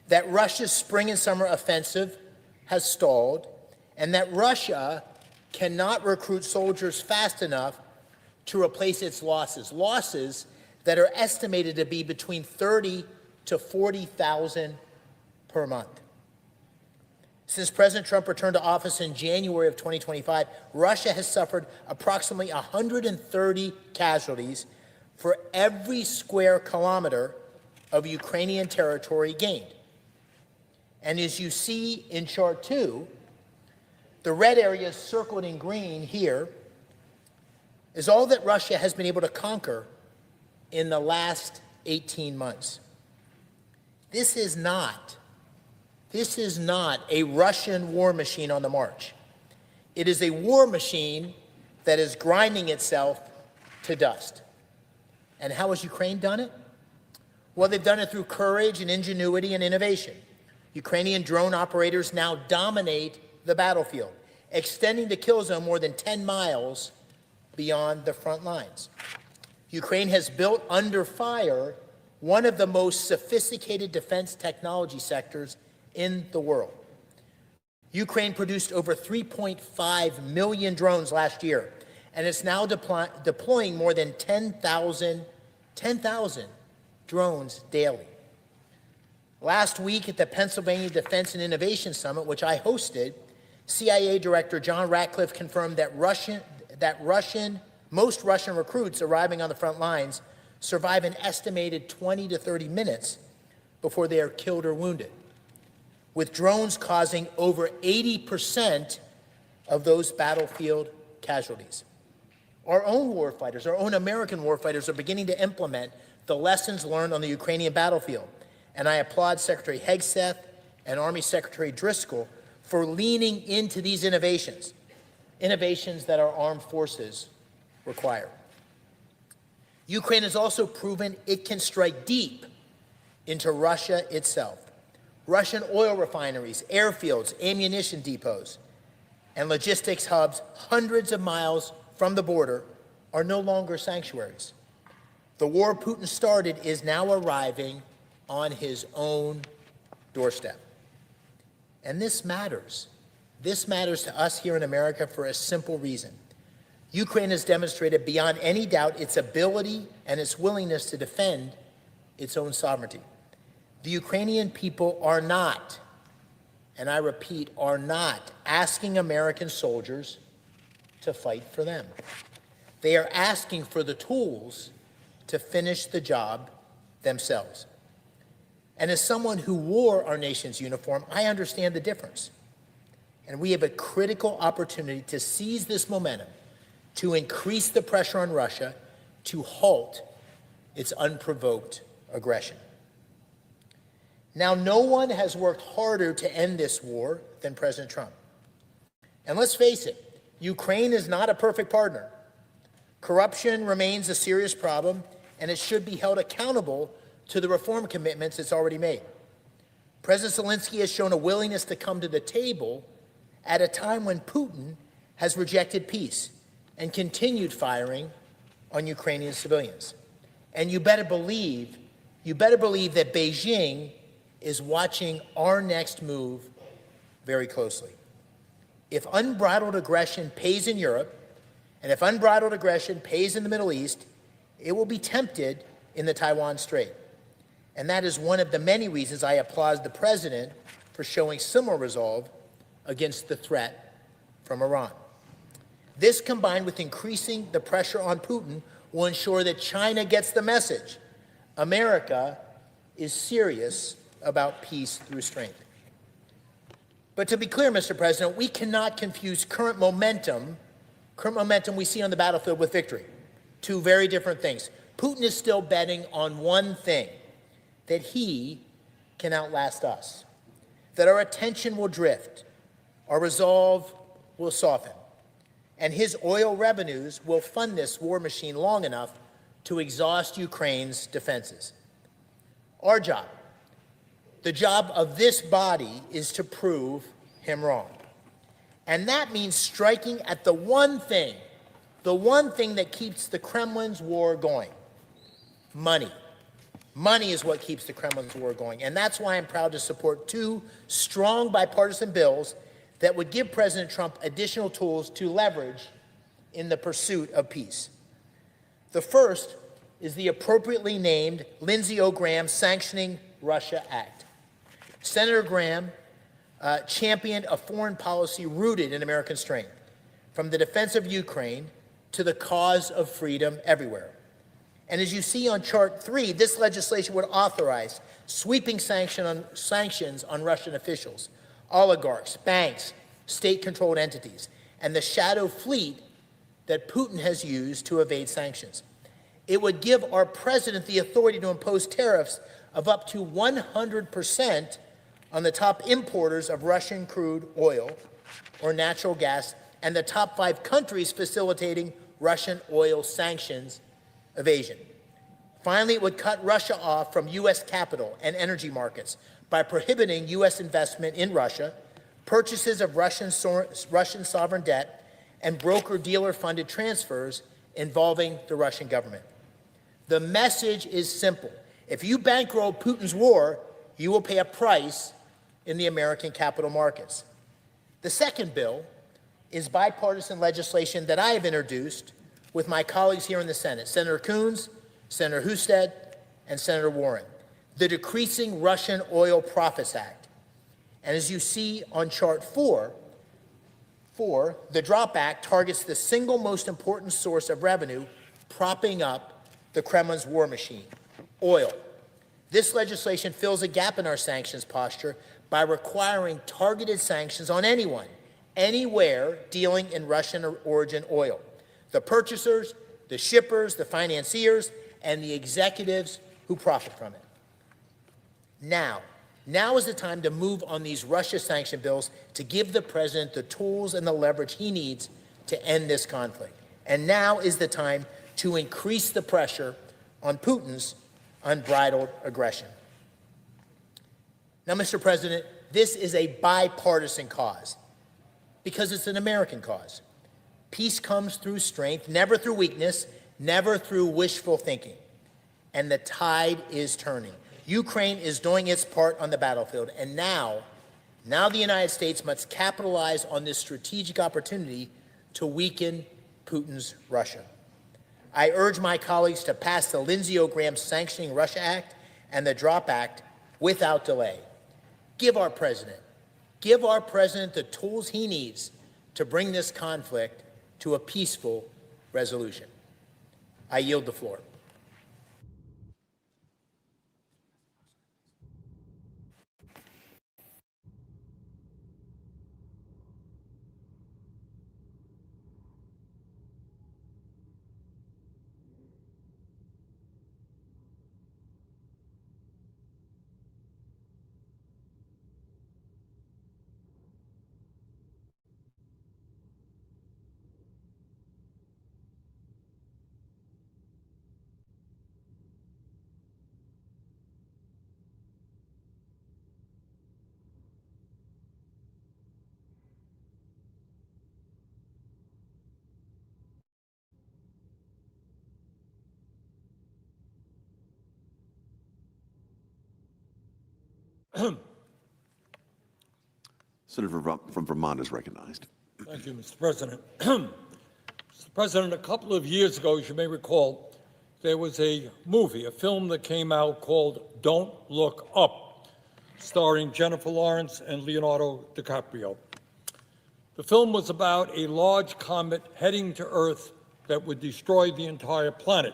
that Russia's spring and summer offensive has stalled, and that Russia cannot recruit soldiers fast enough to replace its losses that are estimated to be between 30 to 40,000 per month. Since President Trump returned to office in January of 2025, Russia has suffered approximately 130 casualties for every square kilometer of Ukrainian territory gained. And as you see in Chart 2, the red area circled in green here is all that Russia has been able to conquer in the last 18 months. This is not a Russian war machine on the march. It is a war machine that is grinding itself to dust. And how has Ukraine done it? Well, they've done it through courage and ingenuity and innovation. Ukrainian drone operators now dominate the battlefield, extending the kill zone more than 10 miles beyond the front lines. Ukraine has built under fire one of the most sophisticated defense technology sectors in the world. Ukraine produced over 3.5 million drones last year, and it's now deploying more than 10,000 drones daily. Last week at the Pennsylvania Defense and Innovation Summit, which I hosted, CIA Director John Ratcliffe confirmed that most Russian recruits arriving on the front lines survive an estimated 20 to 30 minutes before they are killed or wounded, with drones causing over 80% of those battlefield casualties. Our own warfighters, our own American warfighters, are beginning to implement the lessons learned on the Ukrainian battlefield. And I applaud Secretary Hegseth and Army Secretary Driscoll for leaning into these innovations that our armed forces require. Ukraine has also proven it can strike deep into Russia itself. Russian oil refineries, airfields, ammunition depots, and logistics hubs hundreds of miles from the border are no longer sanctuaries. The war Putin started is now arriving on his own doorstep. And this matters. This matters to us here in America for a simple reason. Ukraine has demonstrated beyond any doubt its ability and its willingness to defend its own sovereignty. The Ukrainian people are not, and I repeat, are not asking American soldiers to fight for them. They are asking for the tools to finish the job themselves. And as someone who wore our nation's uniform, I understand the difference. And we have a critical opportunity to seize this momentum, to increase the pressure on Russia, to halt its unprovoked aggression. Now, no one has worked harder to end this war than President Trump. And let's face it, Ukraine is not a perfect partner. Corruption remains a serious problem, and it should be held accountable to the reform commitments it's already made. President Zelensky has shown a willingness to come to the table at a time when Putin has rejected peace and continued firing on Ukrainian civilians. And you better believe that Beijing is watching our next move very closely. If unbridled aggression pays in Europe, and if unbridled aggression pays in the Middle East, it will be tempted in the Taiwan Strait. And that is one of the many reasons I applaud the president for showing similar resolve against the threat from Iran. This, combined with increasing the pressure on Putin, will ensure that China gets the message. America is serious about peace through strength. But to be clear, Mr. President, we cannot confuse current momentum we see on the battlefield with victory. Two very different things. Putin is still betting on one thing, that he can outlast us, that our attention will drift, our resolve will soften, and his oil revenues will fund this war machine long enough to exhaust Ukraine's defenses. Our job, the job of this body, is to prove him wrong. And that means striking at the one thing that keeps the Kremlin's war going: money. Money is what keeps the Kremlin's war going. And that's why I'm proud to support two strong bipartisan bills that would give President Trump additional tools to leverage in the pursuit of peace. The first is the appropriately named Lindsey Graham Sanctioning Russia Act. Senator Graham championed a foreign policy rooted in American strength, from the defense of Ukraine to the cause of freedom everywhere. And as you see on Chart 3, this legislation would authorize sweeping sanctions on Russian officials, oligarchs, banks, state-controlled entities, and the shadow fleet that Putin has used to evade sanctions. It would give our president the authority to impose tariffs of up to 100% on the top importers of Russian crude oil or natural gas and the top 5 countries facilitating Russian oil sanctions evasion. Finally, it would cut Russia off from U.S. capital and energy markets by prohibiting U.S. investment in Russia, purchases of Russian sovereign debt, and broker-dealer-funded transfers involving the Russian government. The message is simple. If you bankroll Putin's war, you will pay a price in the American capital markets. The second bill is bipartisan legislation that I have introduced with my colleagues here in the Senate, Senator Coons, Senator Husted, and Senator Warren, the Decreasing Russian Oil Profits Act. And as you see on Chart 4, the DROP Act targets the single most important source of revenue propping up the Kremlin's war machine: oil. This legislation fills a gap in our sanctions posture by requiring targeted sanctions on anyone, anywhere dealing in Russian origin oil: the purchasers, the shippers, the financiers, and the executives who profit from it. Now is the time to move on these Russia sanction bills to give the president the tools and the leverage he needs to end this conflict. And now is the time to increase the pressure on Putin's unbridled aggression. Now, Mr. President, this is a bipartisan cause because it's an American cause. Peace comes through strength, never through weakness, never through wishful thinking. And the tide is turning. Ukraine is doing its part on the battlefield, and now the United States must capitalize on this strategic opportunity to weaken Putin's Russia. I urge my colleagues to pass the Lindsey Graham Sanctioning Russia Act and the DROP Act without delay. Give our president the tools he needs to bring this conflict to a peaceful resolution. I yield the floor. Senator from Vermont is recognized. Thank you, Mr. President. Mr. President, a couple of years ago, as you may recall, there was a film that came out called Don't Look Up, starring Jennifer Lawrence and Leonardo DiCaprio. The film was about a large comet heading to Earth that would destroy the entire planet.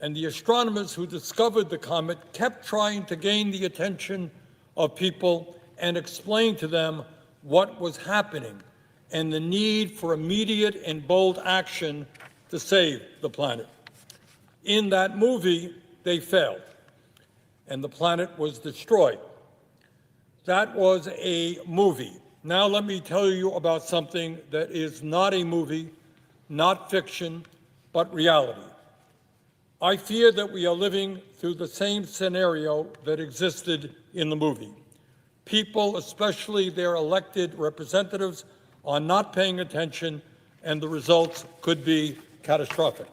And the astronomers who discovered the comet kept trying to gain the attention of people and explain to them what was happening and the need for immediate and bold action to save the planet. In that movie, they failed, and the planet was destroyed. That was a movie. Now let me tell you about something that is not a movie, not fiction, but reality. I fear that we are living through the same scenario that existed in the movie. People, especially their elected representatives, are not paying attention, and the results could be catastrophic.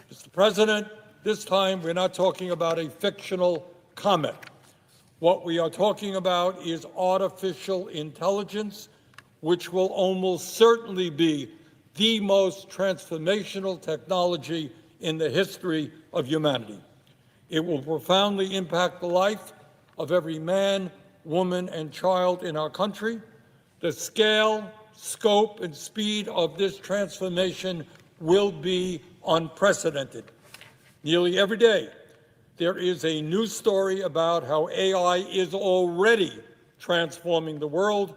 Mr. President, this time we're not talking about a fictional comet. What we are talking about is artificial intelligence, which will almost certainly be the most transformational technology in the history of humanity. It will profoundly impact the life of every man, woman, and child in our country. The scale, scope, and speed of this transformation will be unprecedented. Nearly every day, there is a news story about how AI is already transforming the world,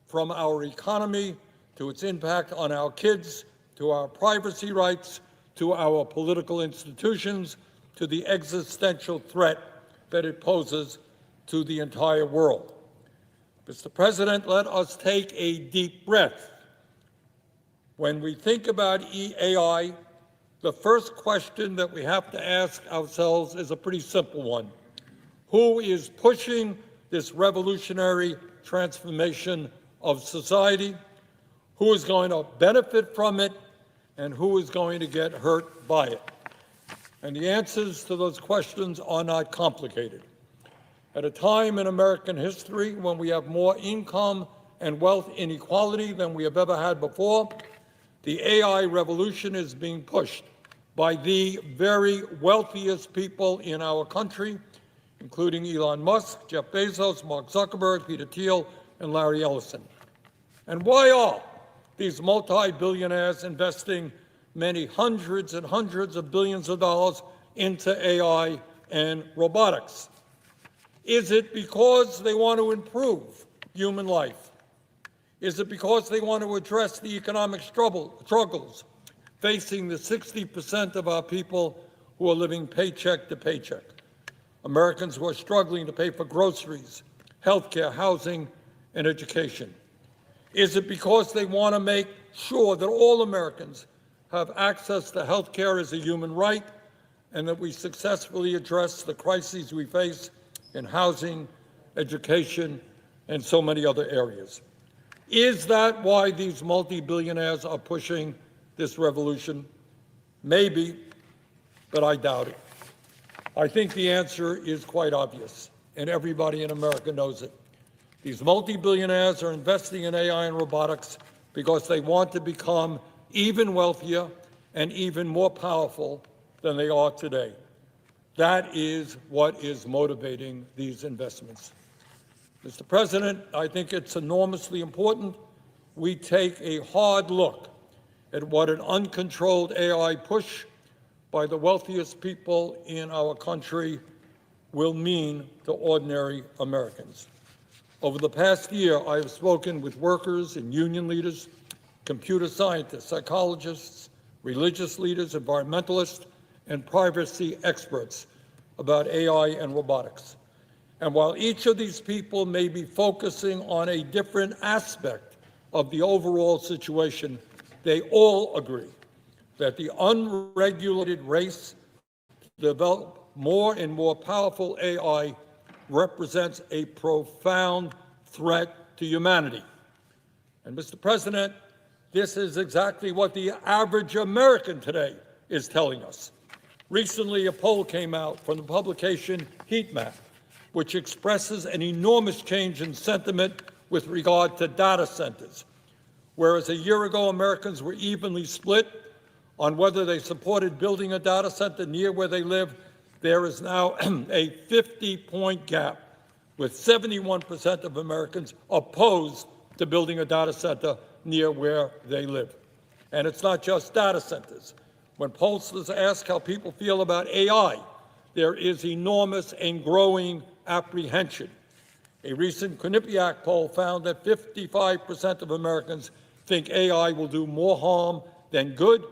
from our economy to its impact on our kids, to our privacy rights, to our political institutions, to the existential threat that it poses to the entire world. Mr. President, let us take a deep breath. When we think about AI, the first question that we have to ask ourselves is a pretty simple one. Who is pushing this revolutionary transformation of society? Who is going to benefit from it? And who is going to get hurt by it? And the answers to those questions are not complicated. At a time in American history when we have more income and wealth inequality than we have ever had before, the AI revolution is being pushed by the very wealthiest people in our country, including Elon Musk, Jeff Bezos, Mark Zuckerberg, Peter Thiel, and Larry Ellison. And why are these multi-billionaires investing many hundreds and hundreds of billions of dollars into AI and robotics? Is it because they want to improve human life? Is it because they want to address the economic struggles facing the 60% of our people who are living paycheck to paycheck? Americans who are struggling to pay for groceries, health care, housing, and education. Is it because they want to make sure that all Americans have access to health care as a human right, and that we successfully address the crises we face in housing, education, and so many other areas? Is that why these multi-billionaires are pushing this revolution? Maybe, but I doubt it. I think the answer is quite obvious, and everybody in America knows it. These multi-billionaires are investing in AI and robotics because they want to become even wealthier and even more powerful than they are today. That is what is motivating these investments. Mr. President, I think it's enormously important we take a hard look at what an uncontrolled AI push by the wealthiest people in our country will mean to ordinary Americans. Over the past year, I have spoken with workers and union leaders, computer scientists, psychologists, religious leaders, environmentalists, and privacy experts about AI and robotics. And while each of these people may be focusing on a different aspect of the overall situation, they all agree that the unregulated race to develop more and more powerful AI represents a profound threat to humanity. And Mr. President, this is exactly what the average American today is telling us. Recently, a poll came out from the publication Heat Map which expresses an enormous change in sentiment with regard to data centers. Whereas a year ago, Americans were evenly split on whether they supported building a data center near where they live, there is now a 50-point gap, with 71% of Americans opposed to building a data center near where they live. And it's not just data centers. When pollsters ask how people feel about AI, there is enormous and growing apprehension. A recent Quinnipiac poll found that 55% of Americans think AI will do more harm than good,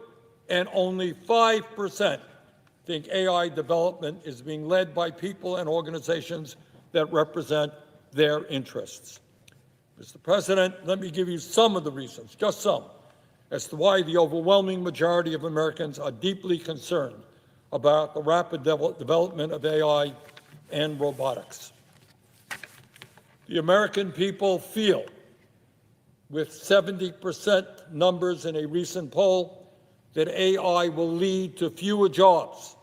and only 5% think AI development is being led by people and organizations that represent their interests. Mr. President, let me give you some of the reasons, just some, as to why the overwhelming majority of Americans are deeply concerned about the rapid development of AI and robotics. The American people feel, with 70% numbers in a recent poll, that AI will lead to fewer jobs.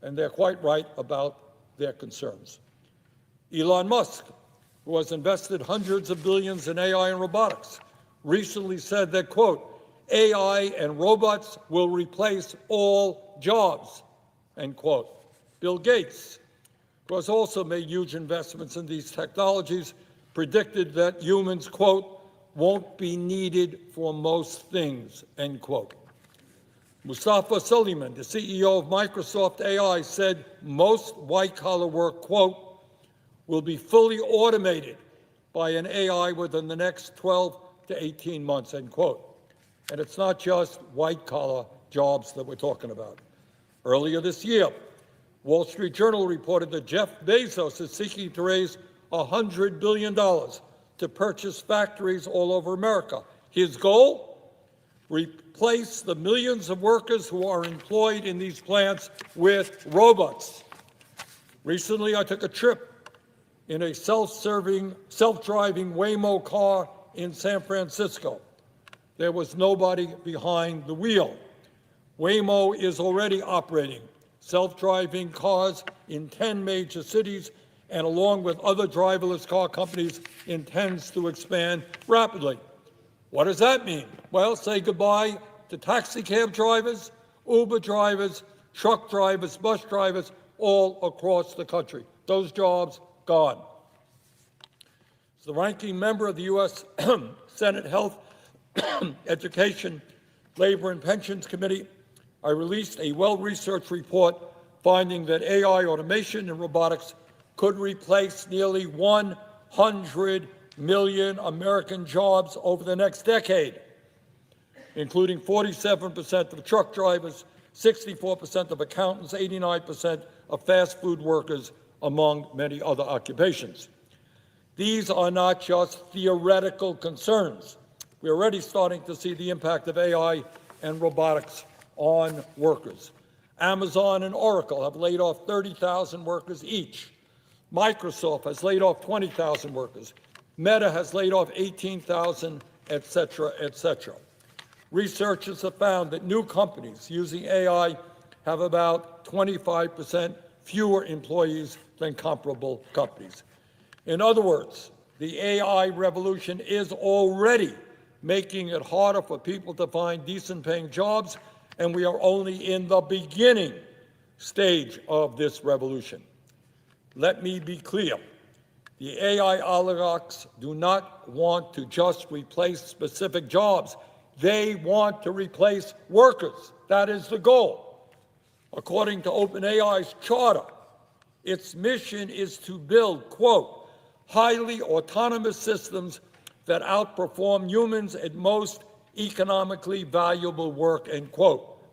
And they're quite right about their concerns. Elon Musk, who has invested hundreds of billions in AI and robotics, recently said that, quote, AI and robots will replace all jobs, end quote. Bill Gates, who has also made huge investments in these technologies, predicted that humans, quote, won't be needed for most things, end quote. Mustafa Suleyman, the CEO of Microsoft AI, said most white-collar work, quote, will be fully automated by an AI within the next 12 to 18 months, end quote. And it's not just white-collar jobs that we're talking about. Earlier this year, Wall Street Journal reported that Jeff Bezos is seeking to raise $100 billion to purchase factories all over America. His goal? Replace the millions of workers who are employed in these plants with robots. Recently, I took a trip in a self-driving Waymo car in San Francisco. There was nobody behind the wheel. Waymo is already operating self-driving cars in 10 major cities, and along with other driverless car companies, intends to expand rapidly. What does that mean? Well, say goodbye to taxi cab drivers, Uber drivers, truck drivers, bus drivers, all across the country. Those jobs gone. As the ranking member of the U.S. Senate Health, Education, Labor, and Pensions Committee, I released a well-researched report finding that AI, automation, and robotics could replace nearly 100 million American jobs over the next decade, including 47% of truck drivers, 64% of accountants, 89% of fast food workers, among many other occupations. These are not just theoretical concerns. We're already starting to see the impact of AI and robotics on workers. Amazon and Oracle have laid off 30,000 workers each. Microsoft has laid off 20,000 workers. Meta has laid off 18,000, et cetera, et cetera. Researchers have found that new companies using AI have about 25% fewer employees than comparable companies. In other words, the AI revolution is already making it harder for people to find decent-paying jobs, and we are only in the beginning stage of this revolution. Let me be clear. The AI oligarchs do not want to just replace specific jobs. They want to replace workers. That is the goal. According to OpenAI's charter, its mission is to build, quote, highly autonomous systems that outperform humans at most economically valuable work, end quote.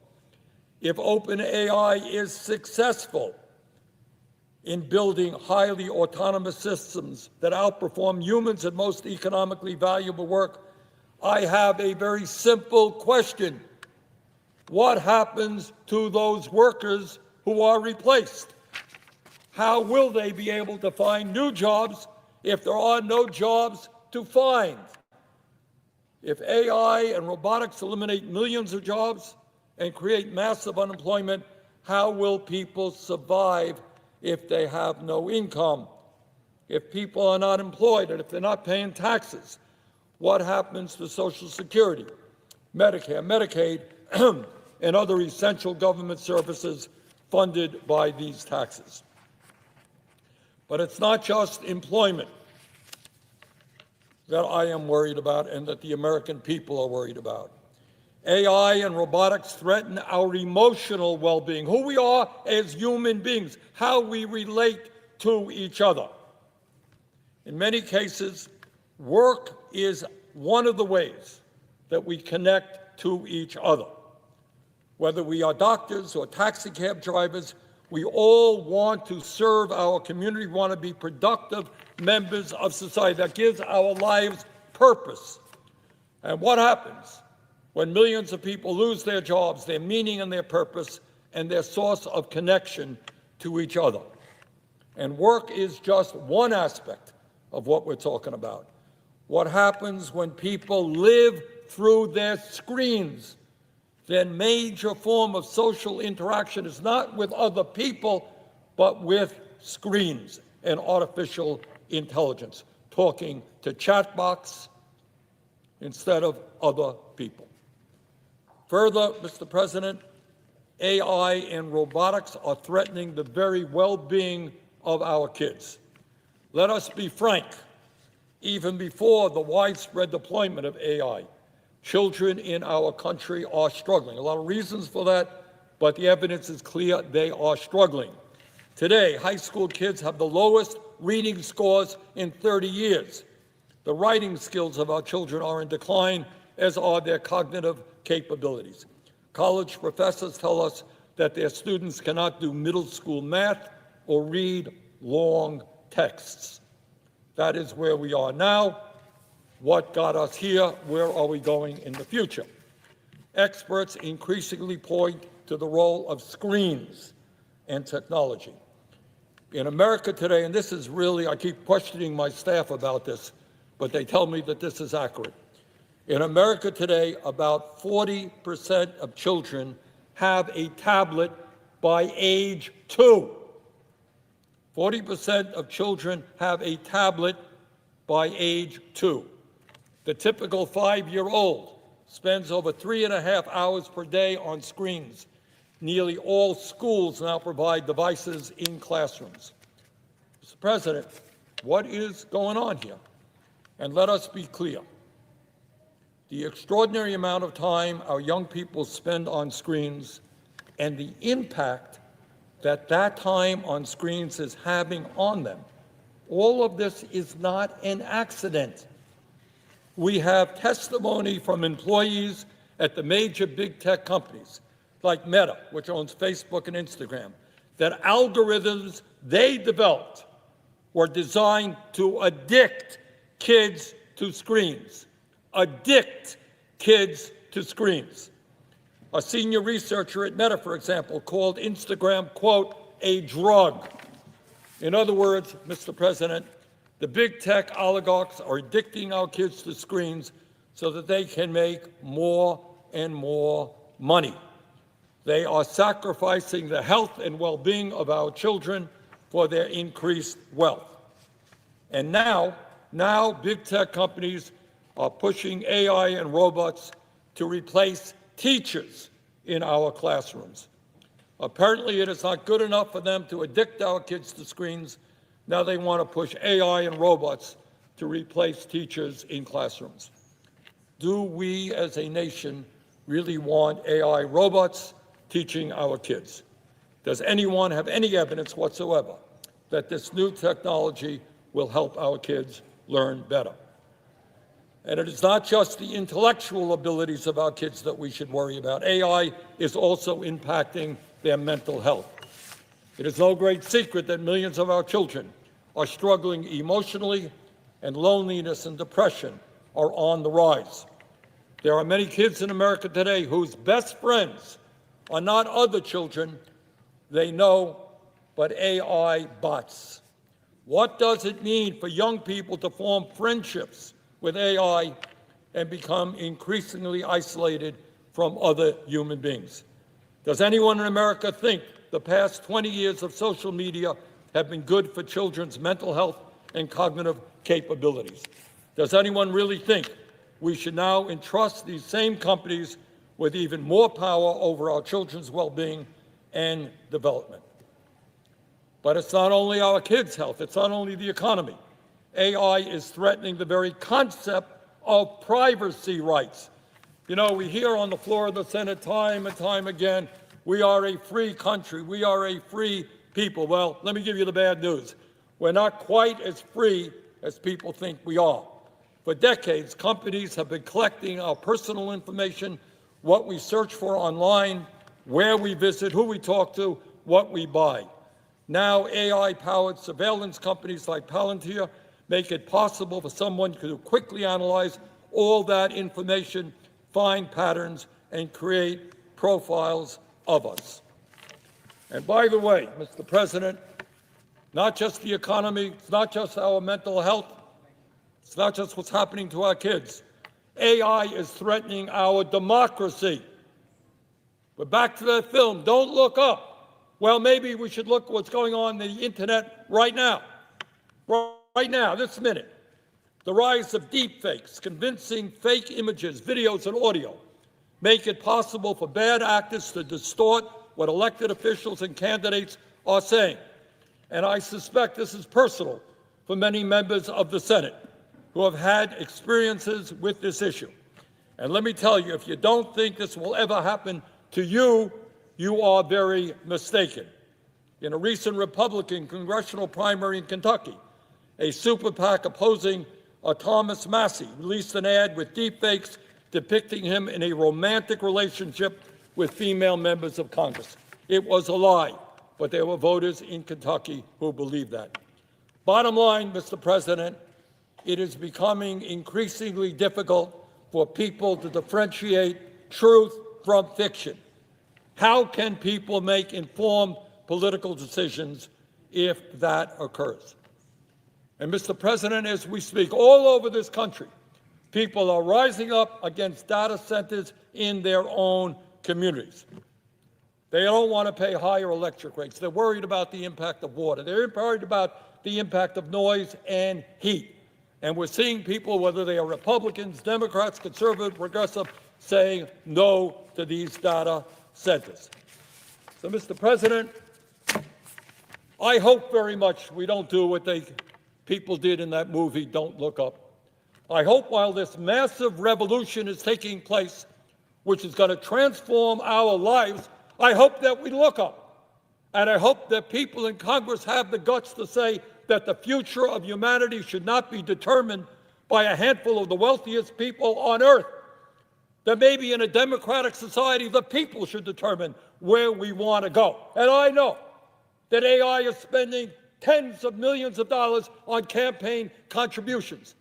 If OpenAI is successful in building highly autonomous systems that outperform humans at most economically valuable work, I have a very simple question. What happens to those workers who are replaced? How will they be able to find new jobs if there are no jobs to find? If AI and robotics eliminate millions of jobs and create massive unemployment, how will people survive if they have no income, if people are not employed, and if they're not paying taxes? What happens to Social Security, Medicare, Medicaid, and other essential government services funded by these taxes? But it's not just employment that I am worried about and that the American people are worried about. AI and robotics threaten our emotional well-being, who we are as human beings, how we relate to each other. In many cases, work is one of the ways that we connect to each other. Whether we are doctors or taxi cab drivers, we all want to serve our community, we want to be productive members of society. That gives our lives purpose. And what happens when millions of people lose their jobs, their meaning and their purpose, and their source of connection to each other? And work is just one aspect of what we're talking about. What happens when people live through their screens? Their major form of social interaction is not with other people, but with screens and artificial intelligence, talking to chatbots instead of other people. Further, Mr. President, AI and robotics are threatening the very well-being of our kids. Let us be frank, even before the widespread deployment of AI, children in our country are struggling. A lot of reasons for that, but the evidence is clear, they are struggling. Today, high school kids have the lowest reading scores in 30 years. The writing skills of our children are in decline, as are their cognitive capabilities. College professors tell us that their students cannot do middle school math or read long texts. That is where we are now. What got us here? Where are we going in the future? Experts increasingly point to the role of screens and technology. In America today, and this is really, I keep questioning my staff about this, but they tell me that this is accurate. In America today, about 40% of children have a tablet by age 2. 40% of children have a tablet by age 2. The typical 5-year-old spends over 3.5 hours per day on screens. Nearly all schools now provide devices in classrooms. Mr. President, what is going on here? And let us be clear. The extraordinary amount of time our young people spend on screens and the impact that that time on screens is having on them, all of this is not an accident. We have testimony from employees at the major big tech companies like Meta, which owns Facebook and Instagram, that algorithms they developed were designed to addict kids to screens. Addict kids to screens. A senior researcher at Meta, for example, called Instagram, quote, a drug. In other words, Mr. President, the big tech oligarchs are addicting our kids to screens so that they can make more and more money. They are sacrificing the health and well-being of our children for their increased wealth. And now big tech companies are pushing AI and robots to replace teachers in our classrooms. Apparently, it is not good enough for them to addict our kids to screens. Now they want to push AI and robots to replace teachers in classrooms. Do we as a nation really want AI robots teaching our kids? Does anyone have any evidence whatsoever that this new technology will help our kids learn better? And it is not just the intellectual abilities of our kids that we should worry about. AI is also impacting their mental health. It is no great secret that millions of our children are struggling emotionally, and loneliness and depression are on the rise. There are many kids in America today whose best friends are not other children they know, but AI bots. What does it mean for young people to form friendships with AI and become increasingly isolated from other human beings? Does anyone in America think the past 20 years of social media have been good for children's mental health and cognitive capabilities. Does anyone really think we should now entrust these same companies with even more power over our children's well-being and development? But it's not only our kids' health, it's not only the economy. AI is threatening the very concept of privacy rights. You know, we hear on the floor of the Senate time and time again, we are a free country, we are a free people. Well, let me give you the bad news. We're not quite as free as people think we are. For decades, companies have been collecting our personal information, what we search for online, where we visit, who we talk to, what we buy. Now, AI-powered surveillance companies like Palantir make it possible for someone to quickly analyze all that information, find patterns, and create profiles of us. And by the way, Mr. President, not just the economy, it's not just our mental health, it's not just what's happening to our kids. AI is threatening our democracy. We're back to that film, Don't Look Up. Well, maybe we should look at what's going on the internet right now. Right now, this minute. The rise of deep fakes, convincing fake images, videos, and audio make it possible for bad actors to distort what elected officials and candidates are saying. And I suspect this is personal for many members of the Senate who have had experiences with this issue. And let me tell you, if you don't think this will ever happen to you, you are very mistaken. In a recent Republican congressional primary in Kentucky, a super PAC opposing Thomas Massey released an ad with deepfakes depicting him in a romantic relationship with female members of Congress. It was a lie, but there were voters in Kentucky who believed that. Bottom line, Mr. President, it is becoming increasingly difficult for people to differentiate truth from fiction. How can people make informed political decisions if that occurs? And Mr. President, as we speak, all over this country, people are rising up against data centers in their own communities. They don't want to pay higher electric rates. They're worried about the impact of water. They're worried about the impact of noise and heat. And we're seeing people, whether they are Republicans, Democrats, conservative, progressive, saying no to these data centers. So, Mr. President, I hope very much we don't do what people did in that movie, Don't Look Up. I hope while this massive revolution is taking place, which is going to transform our lives, I hope that we look up. And I hope that people in Congress have the guts to say that the future of humanity should not be determined by a handful of the wealthiest people on earth. That maybe in a democratic society, the people should determine where we want to go. And I know that AI is spending tens of millions of dollars on campaign contributions.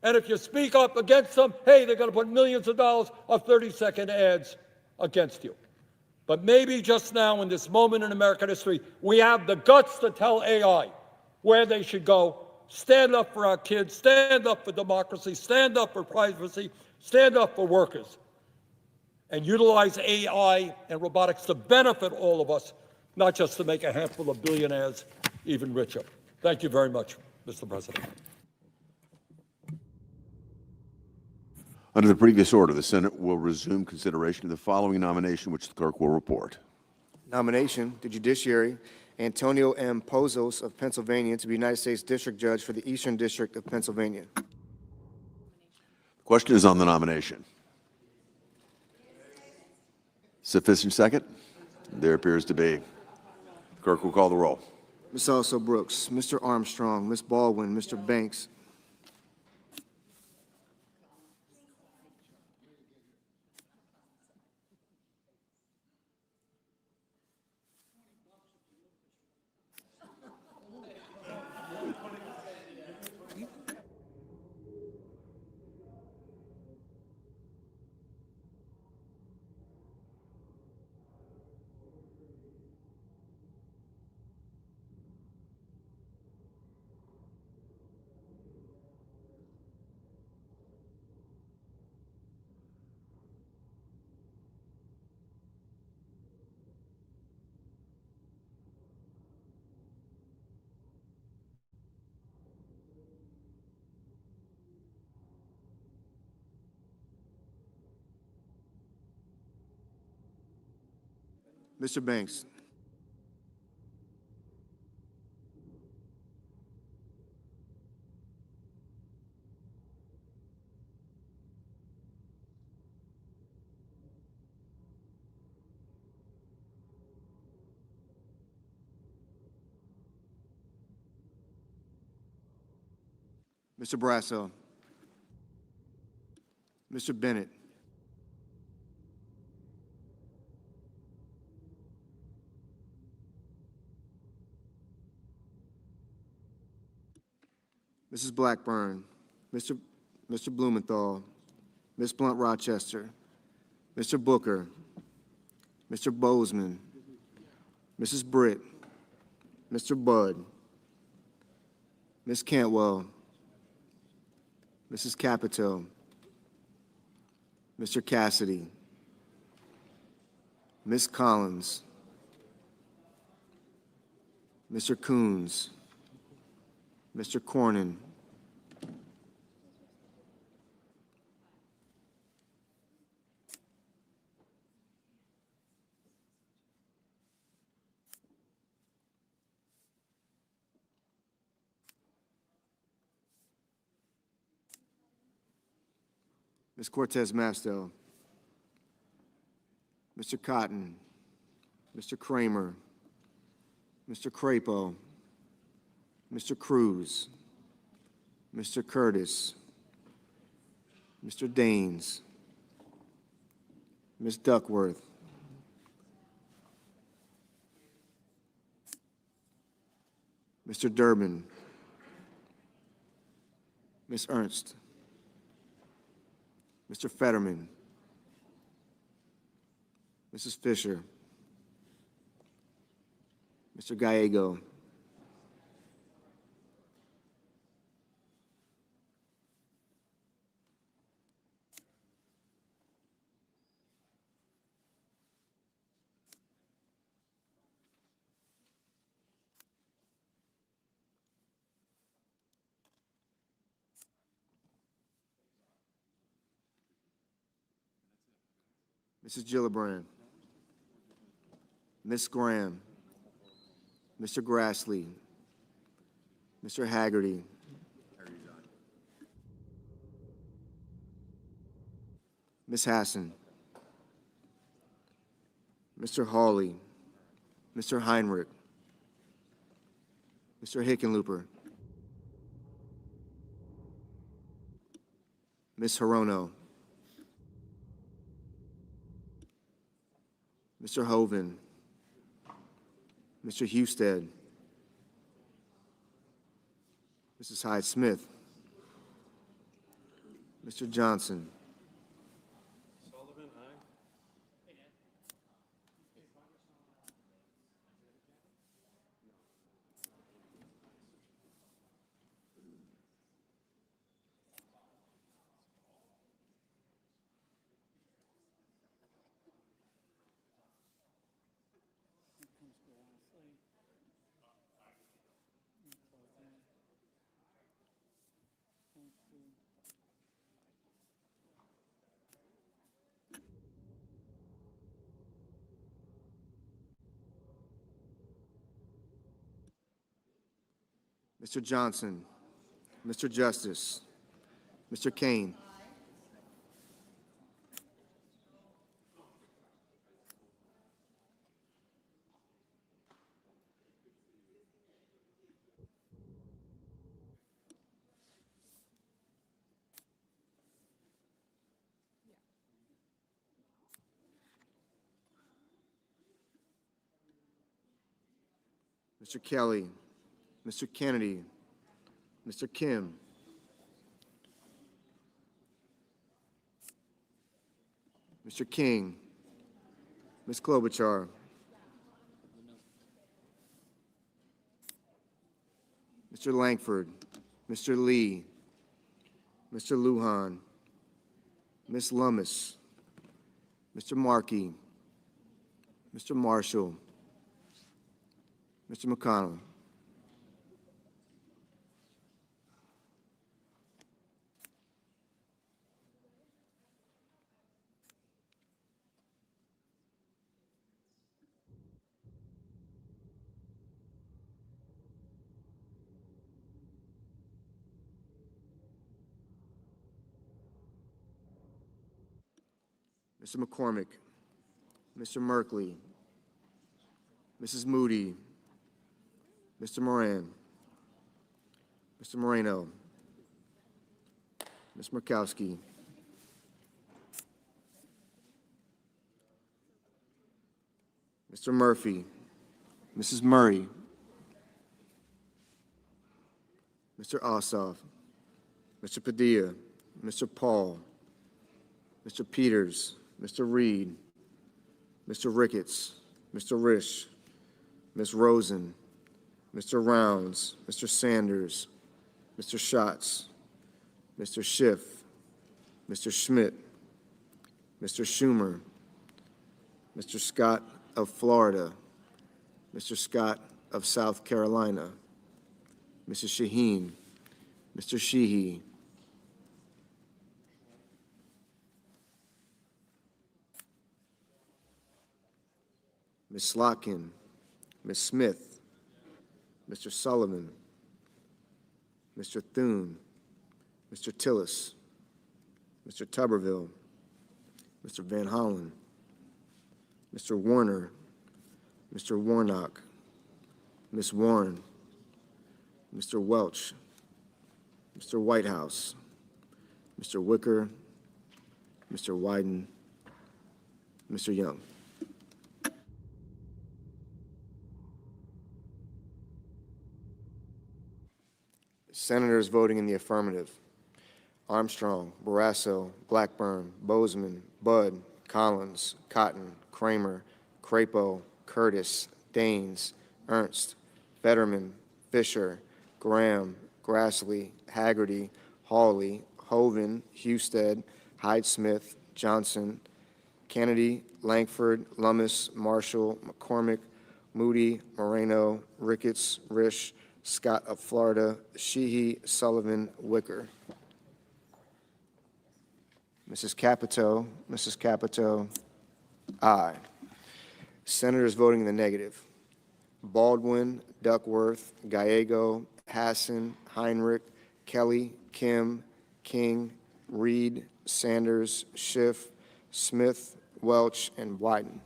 And if you speak up against them, hey, they're going to put millions of dollars of 30-second ads against you. But maybe just now in this moment in American history, we have the guts to tell AI where they should go. Stand up for our kids, stand up for democracy, stand up for privacy, stand up for workers, and utilize AI and robotics to benefit all of us, not just to make a handful of billionaires even richer. Thank you very much, Mr. President. Under the previous order, the Senate will resume consideration of the following nomination, which the clerk will report. Nomination, the judiciary, Antonio M. Pozos of Pennsylvania to be United States District Judge for the Eastern District of Pennsylvania. The question is on the nomination. Sufficient second? There appears to be. The clerk will call the roll. Ms. Also Brooks, Mr. Armstrong, Ms. Baldwin, Mr. Banks, Mr. Banks. Mr. Brasso. Mr. Bennett. Mrs. Blackburn. Mr. Blumenthal. Ms. Blunt Rochester. Mr. Booker. Mr. Bozeman. Mrs. Britt. Mr. Budd. Ms. Cantwell. Mrs. Capito. Mr. Cassidy. Ms. Collins. Mr. Coons. Mr. Cornyn. Ms. Cortez Masto. Mr. Cotton. Mr. Kramer. Mr. Crapo. Mr. Cruz. Mr. Curtis. Mr. Daines. Ms. Duckworth. Mr. Durbin. Ms. Ernst. Mr. Fetterman. Mrs. Fisher. Mr. Gallego. Mrs. Gillibrand. Ms. Graham. Mr. Grassley. Mr. Haggerty. Ms. Hassan. Mr. Hawley. Mr. Heinrich. Mr. Hickenlooper. Ms. Hirono. Mr. Hoven. Mr. Husted. Mrs. Hyde-Smith. Mr. Johnson. Mr. Johnson. Mr. Justice. Mr. Kane. Mr. Kelly. Mr. Kennedy. Mr. Kim. Mr. King. Ms. Klobuchar. Mr. Langford. Mr. Lee. Mr. Lujan. Ms. Lummis. Mr. Markey. Mr. Marshall. Mr. McConnell. Mr. McCormick, Mr. Merkley, Mrs. Moody, Mr. Moran, Mr. Moreno, Ms. Murkowski, Mr. Murphy, Mrs. Murray, Mr. Ossoff, Mr. Padilla, Mr. Paul, Mr. Peters, Mr. Reed, Mr. Ricketts, Mr. Risch, Ms. Rosen, Mr. Rounds, Mr. Sanders, Mr. Schatz, Mr. Schiff, Mr. Schmidt, Mr. Schumer, Mr. Scott of Florida, Mr. Scott of South Carolina, Mrs. Shaheen, Mr. Sheehy, Ms. Slotkin, Ms. Smith, Mr. Sullivan, Mr. Thune, Mr. Tillis, Mr. Tuberville, Mr. Van Hollen, Mr. Warner, Mr. Warnock, Ms. Warren, Mr. Welch, Mr. Whitehouse, Mr. Wicker, Mr. Wyden, Mr. Young. Senators voting in the affirmative: Armstrong, Barrasso, Blackburn, Bozeman, Budd, Collins, Cotton, Kramer, Crapo, Curtis, Daines, Ernst, Fetterman, Fisher, Graham, Grassley, Haggerty, Hawley, Hoven, Husted, Hyde-Smith, Johnson, Kennedy, Langford, Lummis, Marshall, McCormick, Moody, Moreno, Ricketts, Risch, Scott of Florida, Sheehy, Sullivan, Wicker. Mrs. Capito, aye. Senators voting in the negative: Baldwin, Duckworth, Gallego, Hassan, Heinrich, Kelly, Kim, King, Reed, Sanders, Schiff, Smith, Welch, and Wyden.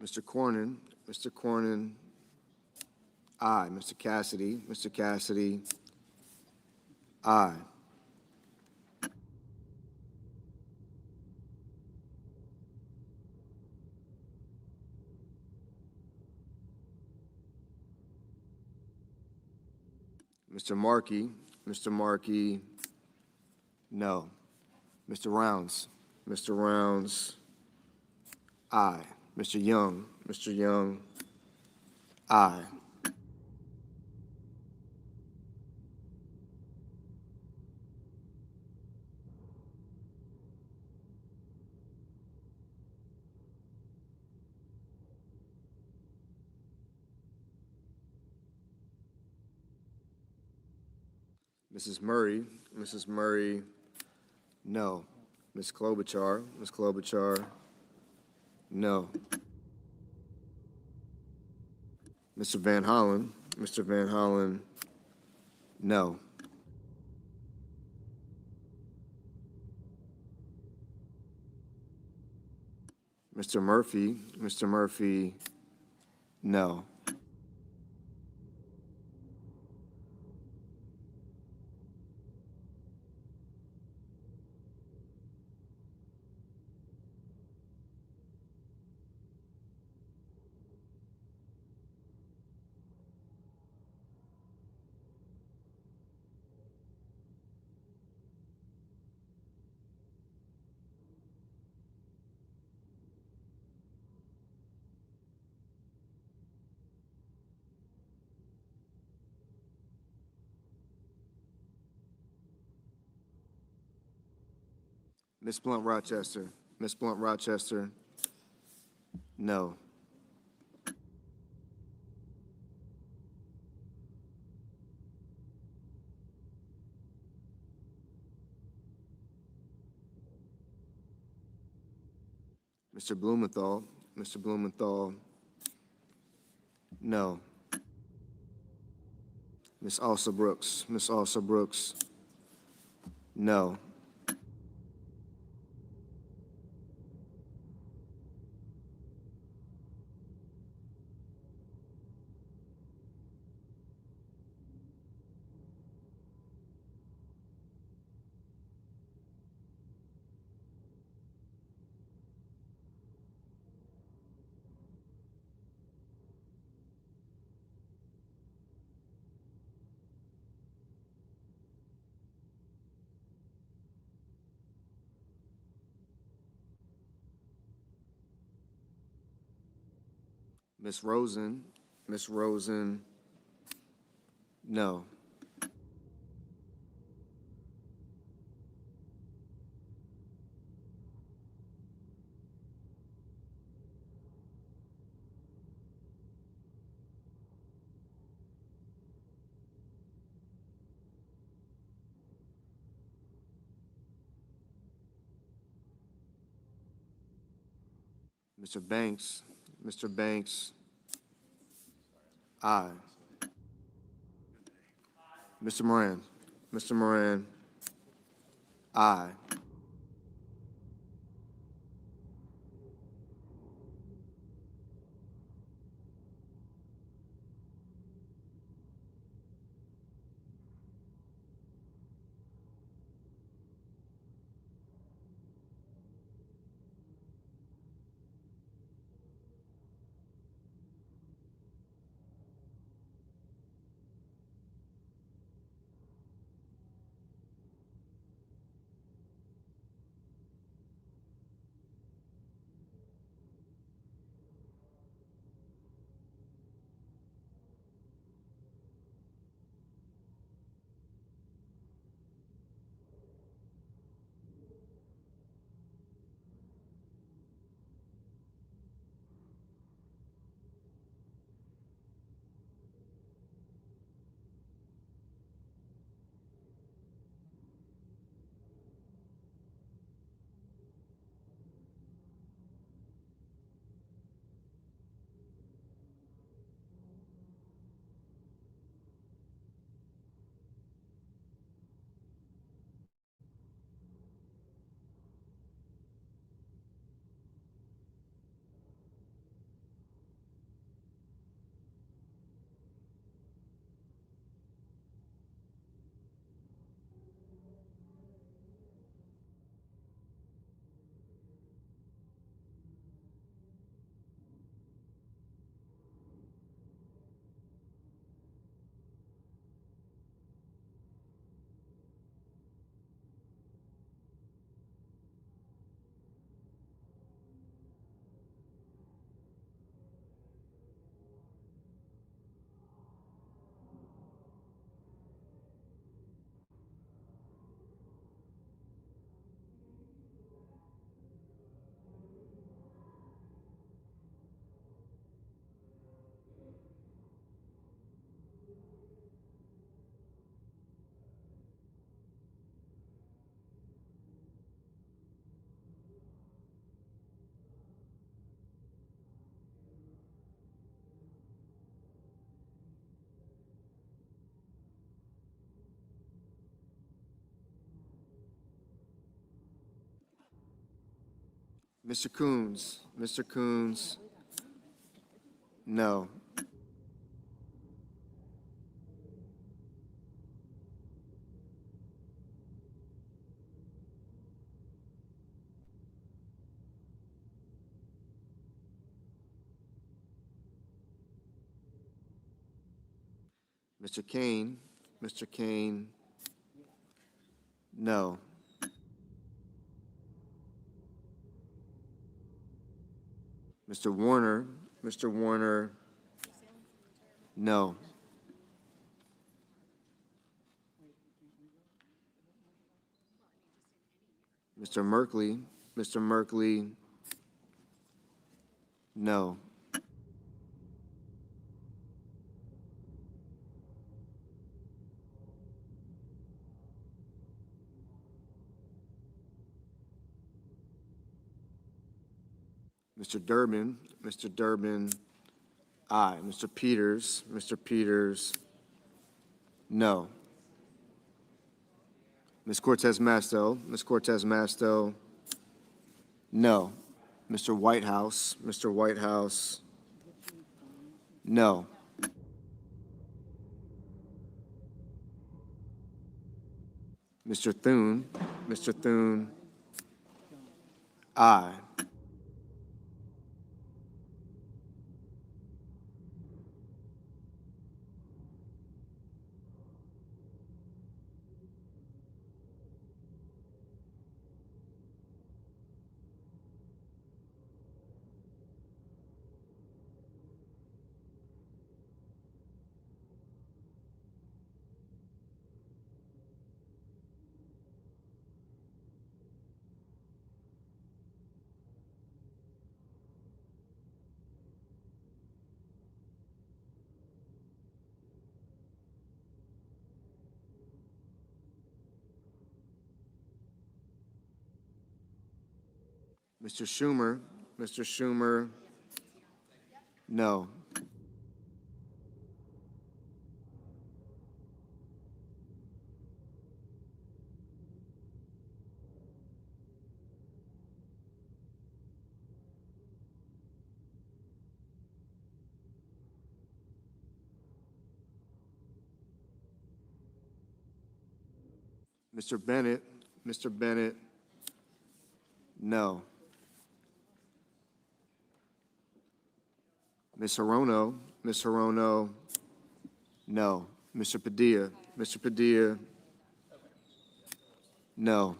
Mr. Cornyn, aye. Mr. Cassidy, aye. Mr. Markey, no. Mr. Rounds, aye. Mr. Young, aye. Mrs. Murray, no. Ms. Klobuchar, no. Mr. Van Hollen, no. Mr. Murphy, no. Ms. Blunt Rochester, no. Mr. Blumenthal. Mr. Blumenthal, no. Ms. Alsa Brooks. Ms. Alsa Brooks, no. Ms. Rosen. Ms. Rosen, no. Mr. Banks. Mr. Banks, aye. Mr. Moran. Mr. Moran, aye. Mr. Coons. Mr. Coons, no. Mr. Kane. Mr. Kane, no. Mr. Warner. Mr. Warner, no. Mr. Merkley. Mr. Merkley, no. Mr. Durbin, Mr. Durbin, aye. Mr. Peters, no. Ms. Cortez Masto, no. Mr. Whitehouse, no. Mr. Thune, aye. Mr. Schumer, no. Mr. Bennett, no. Ms. Hirono, no. Mr. Padilla, no.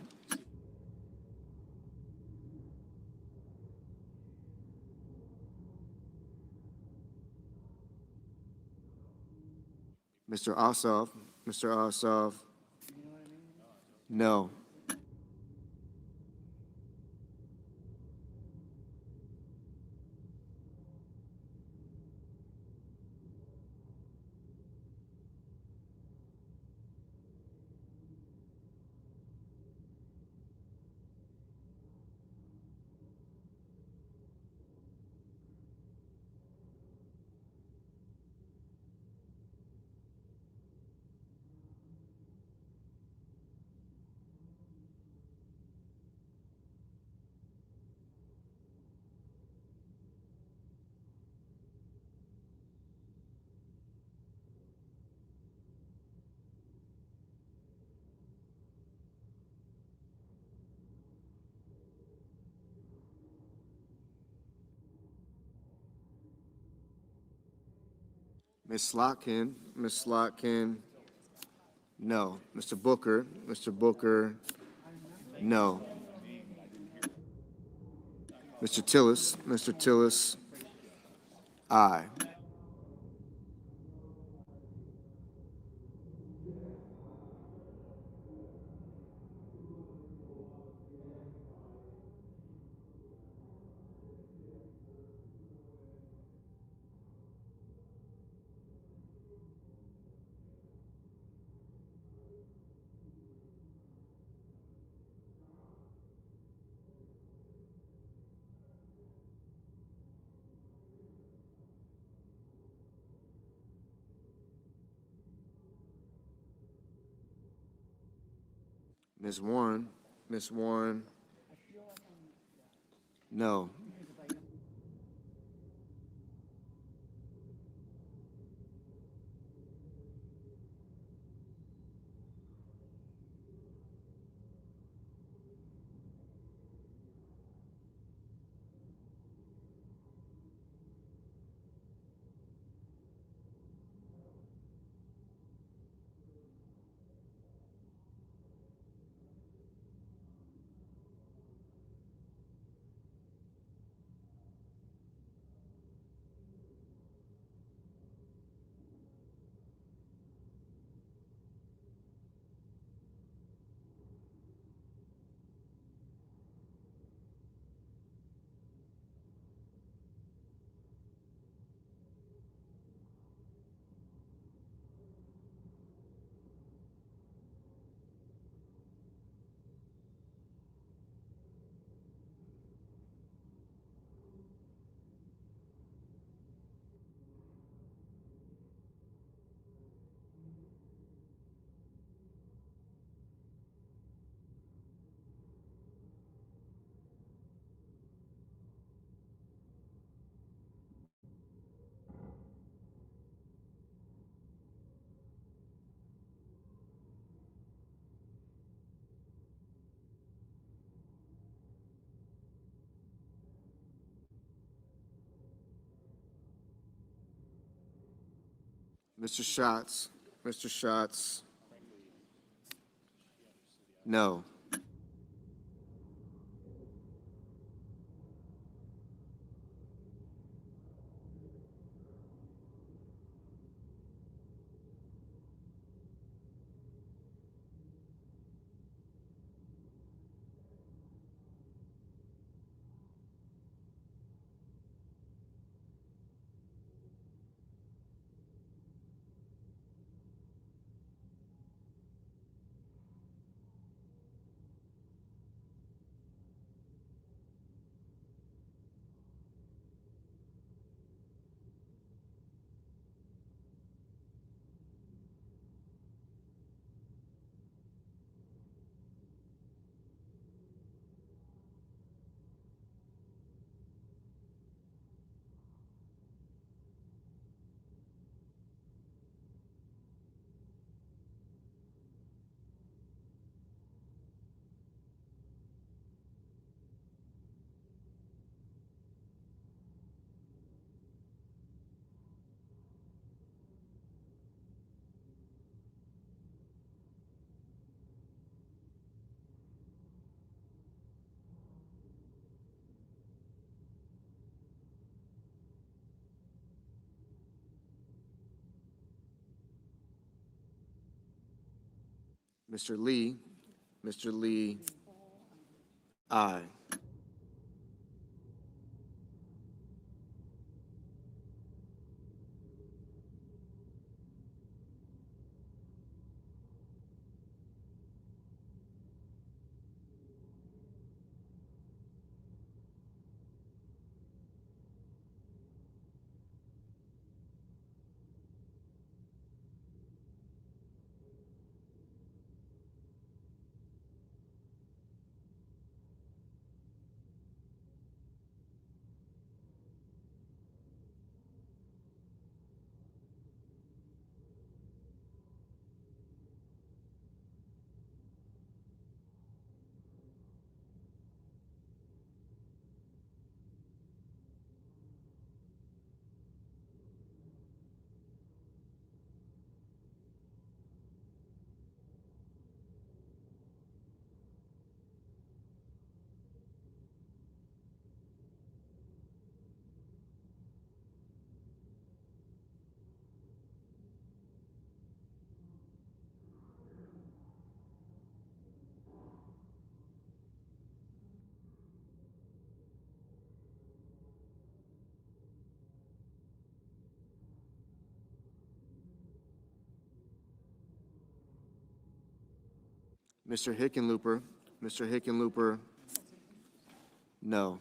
Mr. Ossoff, no. Ms. Slotkin, no. Mr. Booker, no. Mr. Tillis, aye. Ms. Warren, no. Mr. Schatz. Mr. Schatz. No. Mr. Lee. Mr. Lee. Aye. Mr. Hickenlooper. Mr. Hickenlooper. No.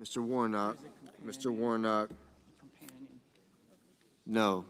Mr. Warnock. Mr. Warnock. No.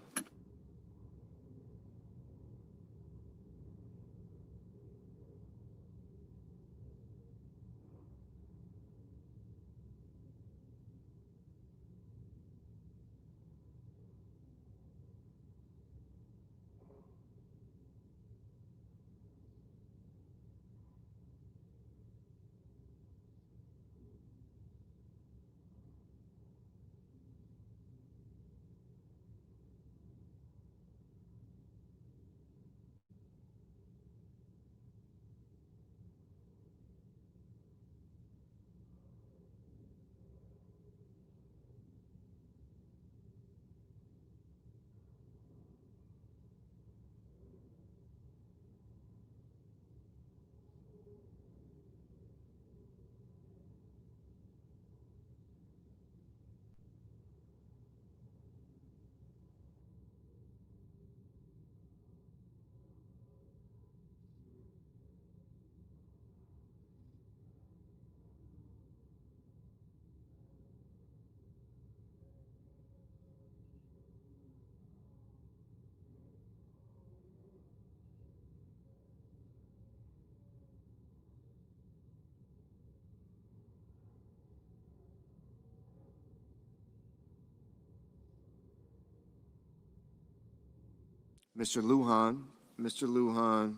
Mr. Lujan. Mr. Lujan.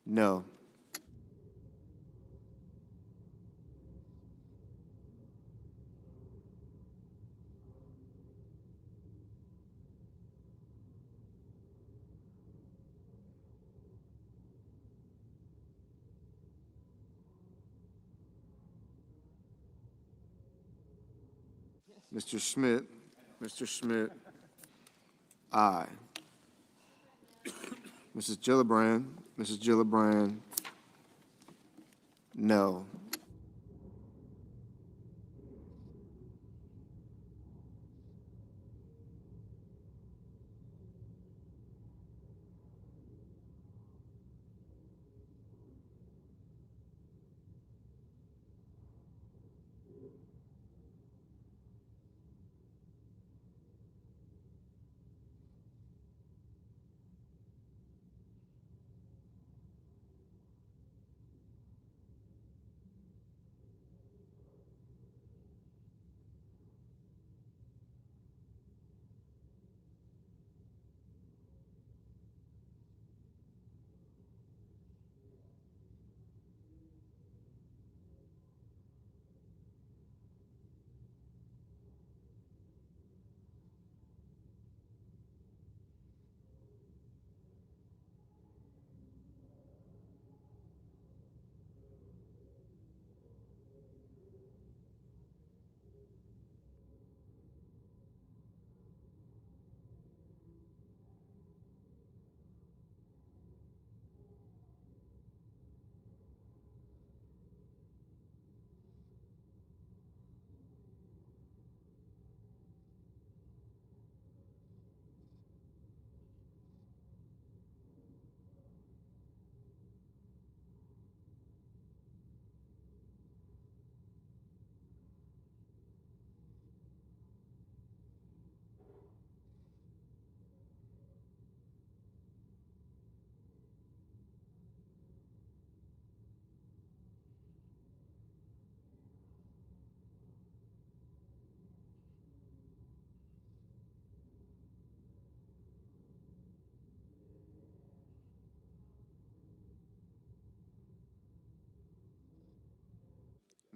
No. Mr. Schmidt. Mr. Schmidt. Aye. Mrs. Gillibrand. Mrs. Gillibrand. No.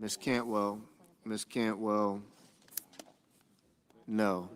Miss Cantwell. Miss Cantwell. No.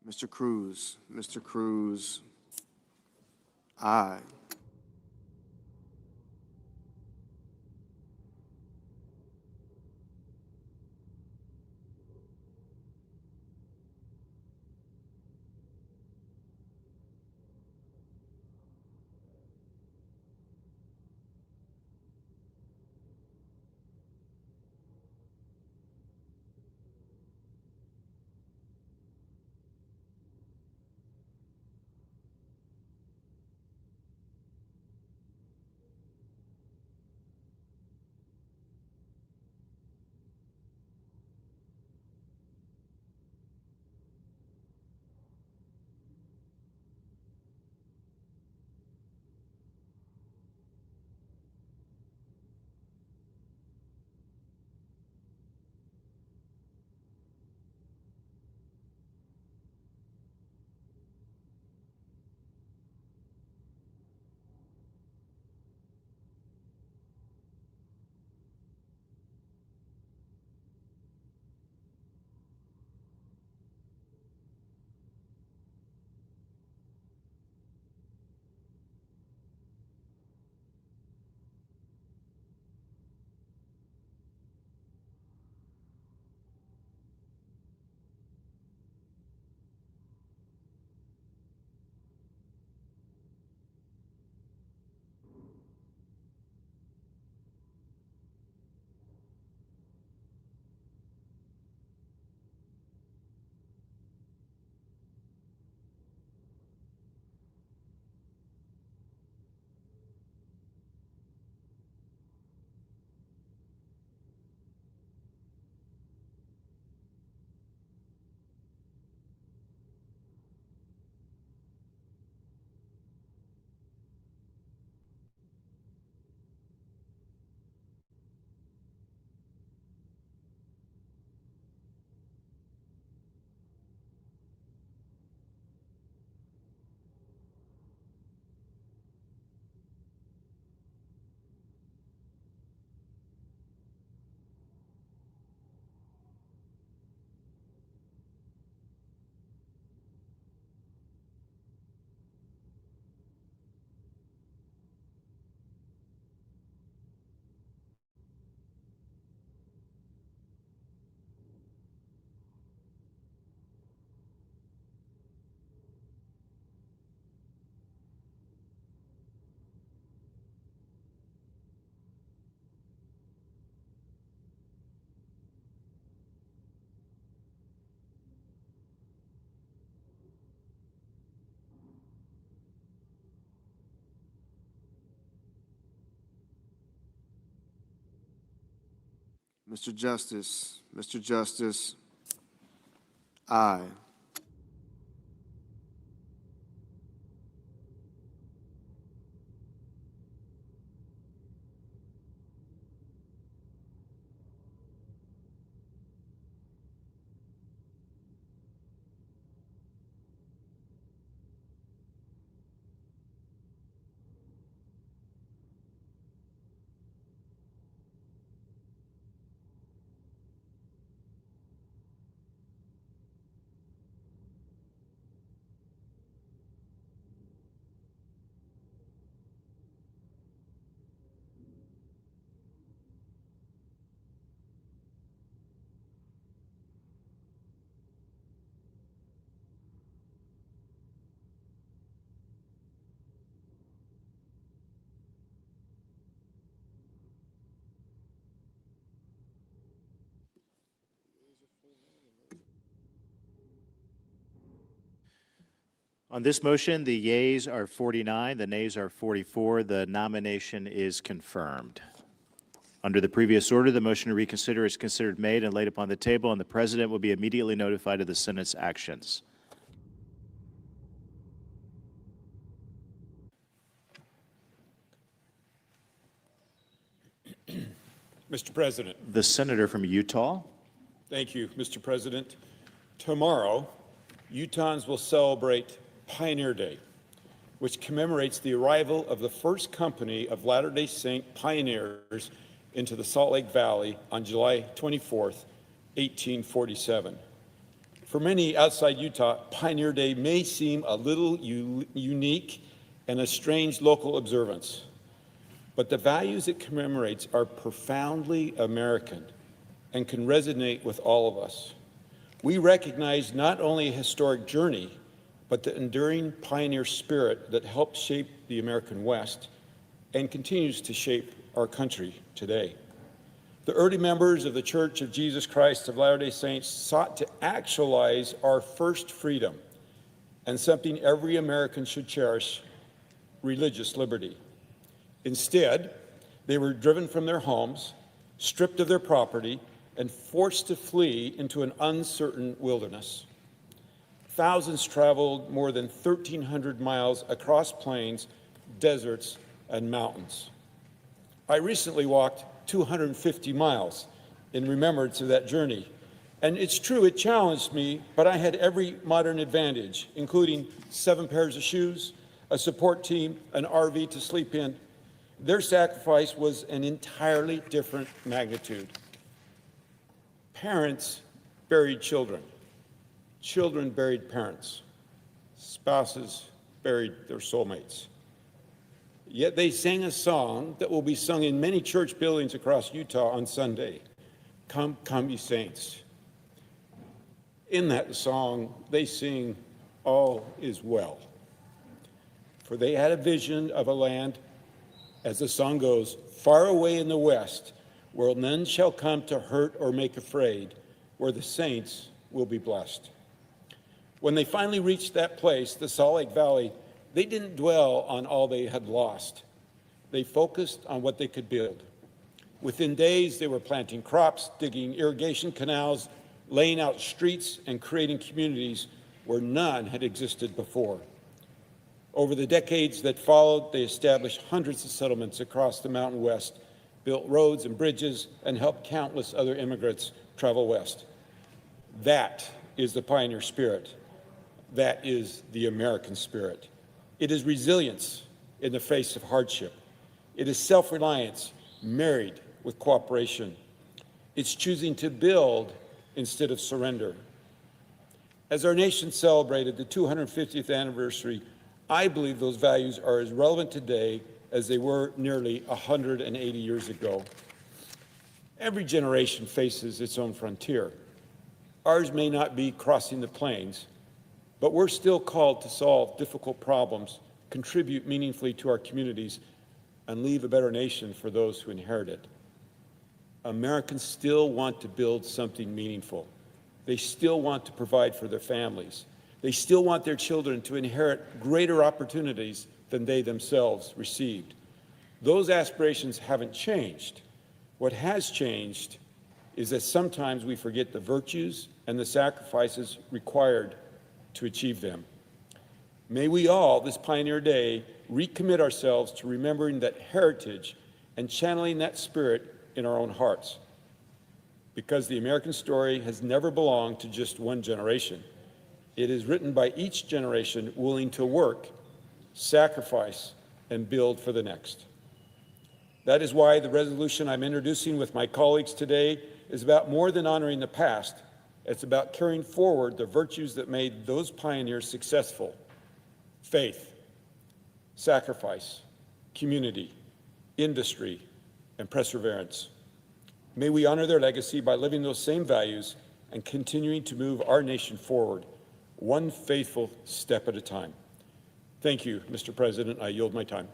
Mr. Cruz. Mr. Cruz, aye. Mr. Justice. Mr. Justice, aye. On this motion, the yeas are 49, the nays are 44. The nomination is confirmed. Under the previous order, the motion to reconsider is considered made and laid upon the table, and the President will be immediately notified of the Senate's actions. Mr. President. The Senator from Utah. Thank you, Mr. President. Tomorrow, Utahns will celebrate Pioneer Day, which commemorates the arrival of the first company of Latter-day Saint pioneers into the Salt Lake Valley on July 24th, 1847. For many outside Utah, Pioneer Day may seem a little unique and a strange local observance, but the values it commemorates are profoundly American and can resonate with all of us. We recognize not only a historic journey, but the enduring pioneer spirit that helped shape the American West and continues to shape our country today. The early members of the Church of Jesus Christ of Latter-day Saints sought to actualize our first freedom and something every American should cherish, religious liberty. Instead, they were driven from their homes, stripped of their property, and forced to flee into an uncertain wilderness. Thousands traveled more than 1,300 miles across plains, deserts, and mountains. I recently walked 250 miles in remembrance of that journey. And it's true, it challenged me, but I had every modern advantage, including 7 pairs of shoes, a support team, an RV to sleep in. Their sacrifice was an entirely different magnitude. Parents buried children. Children buried parents. Spouses buried their soulmates. Yet they sang a song that will be sung in many church buildings across Utah on Sunday, "Come, Come, Ye Saints." In that song, they sing, "All is well." For they had a vision of a land, as the song goes, far away in the west, where none shall come to hurt or make afraid, where the saints will be blessed. When they finally reached that place, the Salt Lake Valley, they didn't dwell on all they had lost. They focused on what they could build. Within days, they were planting crops, digging irrigation canals, laying out streets, and creating communities where none had existed before. Over the decades that followed, they established hundreds of settlements across the Mountain West, built roads and bridges, and helped countless other immigrants travel west. That is the pioneer spirit. That is the American spirit. It is resilience in the face of hardship. It is self-reliance married with cooperation. It's choosing to build instead of surrender. As our nation celebrated the 250th anniversary, I believe those values are as relevant today as they were nearly 180 years ago. Every generation faces its own frontier. Ours may not be crossing the plains, but we're still called to solve difficult problems, contribute meaningfully to our communities, and leave a better nation for those who inherit it. Americans still want to build something meaningful. They still want to provide for their families. They still want their children to inherit greater opportunities than they themselves received. Those aspirations haven't changed. What has changed is that sometimes we forget the virtues and the sacrifices required to achieve them. May we all, this Pioneer Day, recommit ourselves to remembering that heritage and channeling that spirit in our own hearts. Because the American story has never belonged to just one generation. It is written by each generation willing to work, sacrifice, and build for the next. That is why the resolution I'm introducing with my colleagues today is about more than honoring the past. It's about carrying forward the virtues that made those pioneers successful: faith, sacrifice, community, industry, and perseverance. May we honor their legacy by living those same values and continuing to move our nation forward, one faithful step at a time. Thank you, Mr. President. I yield my time.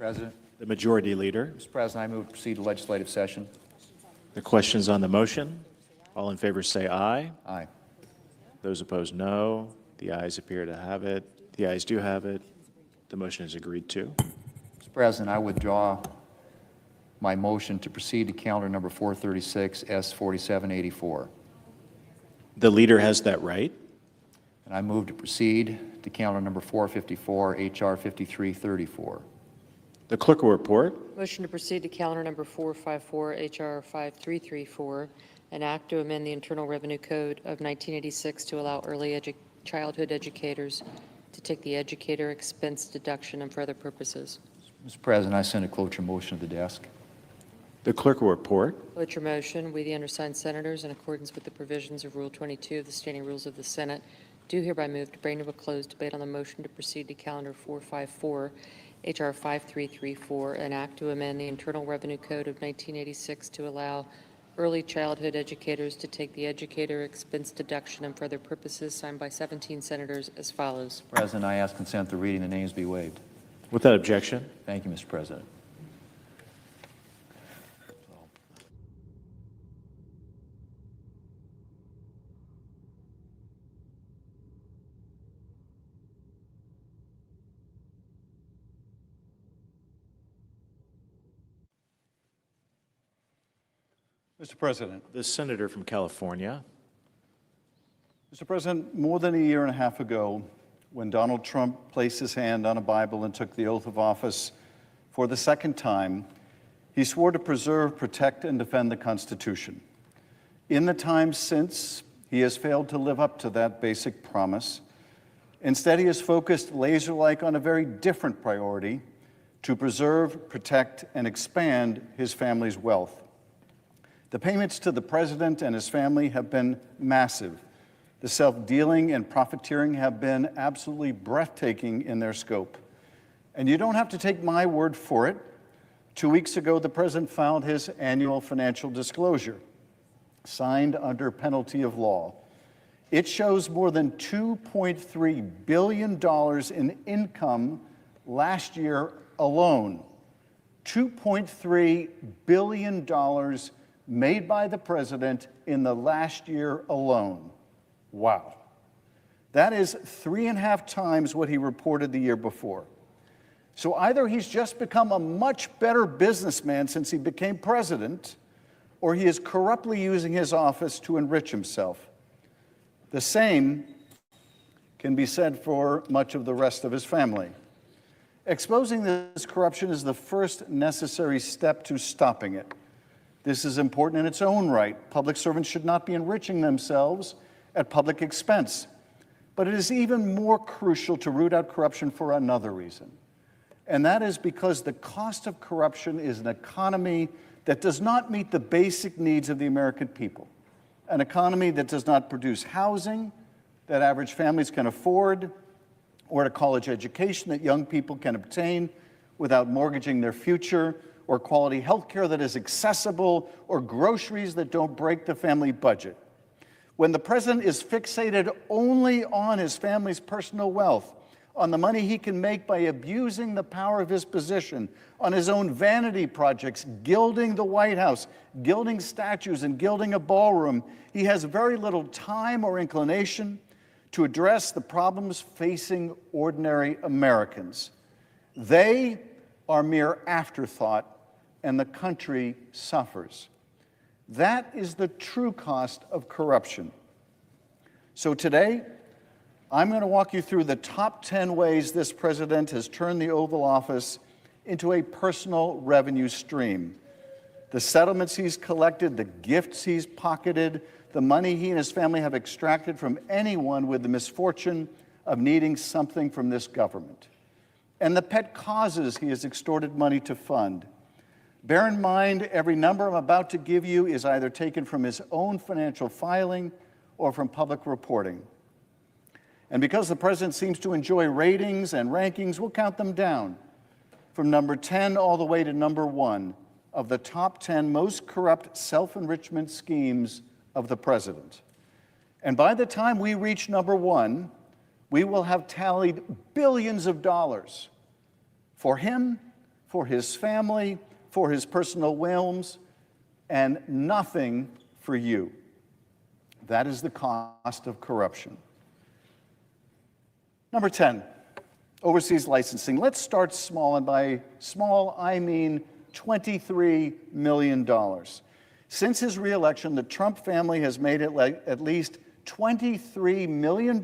President. The Majority Leader. Mr. President, I move to proceed to legislative session. The questions on the motion. All in favor say aye. Aye. Those opposed, no. The ayes appear to have it. The ayes do have it. The motion is agreed to. Mr. President, I withdraw my motion to proceed to calendar number 436, S4784. The leader has that right. And I move to proceed to calendar number 454, HR 5334. The clerk will report. Motion to proceed to calendar number 454, HR 5334, an act to amend the Internal Revenue Code of 1986 to allow early childhood educators to take the educator expense deduction and for other purposes. Mr. President, I send a cloture motion to the desk. The clerk will report. Cloture motion, we the undersigned senators, in accordance with the provisions of Rule 22 of the Standing Rules of the Senate, do hereby move to bring to a close debate on the motion to proceed to calendar 454, HR 5334, an act to amend the Internal Revenue Code of 1986 to allow early childhood educators to take the educator expense deduction and for other purposes, signed by 17 senators as follows. President, I ask consent the reading the names be waived. Without objection. Thank you, Mr. President. Mr. President. The senator from California. Mr. President, more than a year and a half ago, when Donald Trump placed his hand on a Bible and took the oath of office for the second time, he swore to preserve, protect, and defend the Constitution. In the time since, he has failed to live up to that basic promise. Instead, he has focused laser-like on a very different priority: to preserve, protect, and expand his family's wealth. The payments to the president and his family have been massive. The self-dealing and profiteering have been absolutely breathtaking in their scope. And you don't have to take my word for it. 2 weeks ago, the president filed his annual financial disclosure, signed under penalty of law. It shows more than $2.3 billion in income last year alone. $2.3 billion made by the president in the last year alone. Wow. That is 3.5 times what he reported the year before. So either he's just become a much better businessman since he became president, or he is corruptly using his office to enrich himself. The same can be said for much of the rest of his family. Exposing this corruption is the first necessary step to stopping it. This is important in its own right. Public servants should not be enriching themselves at public expense. But it is even more crucial to root out corruption for another reason. And that is because the cost of corruption is an economy that does not meet the basic needs of the American people. An economy that does not produce housing that average families can afford, or a college education that young people can obtain without mortgaging their future, or quality health care that is accessible, or groceries that don't break the family budget. When the president is fixated only on his family's personal wealth, on the money he can make by abusing the power of his position, on his own vanity projects, gilding the White House, gilding statues, and gilding a ballroom, he has very little time or inclination to address the problems facing ordinary Americans. They are mere afterthought, and the country suffers. That is the true cost of corruption. So today, I'm going to walk you through the top 10 ways this president has turned the Oval Office into a personal revenue stream. The settlements he's collected, the gifts he's pocketed, the money he and his family have extracted from anyone with the misfortune of needing something from this government, and the pet causes he has extorted money to fund. Bear in mind, every number I'm about to give you is either taken from his own financial filing or from public reporting. And because the president seems to enjoy ratings and rankings, we'll count them down from number 10 all the way to number 1 of the top 10 most corrupt self-enrichment schemes of the president. And by the time we reach number 1, we will have tallied billions of dollars for him, for his family, for his personal whims, and nothing for you. That is the cost of corruption. Number 10, overseas licensing. Let's start small, and by small, I mean $23 million. Since his reelection, the Trump family has made it at least $23 million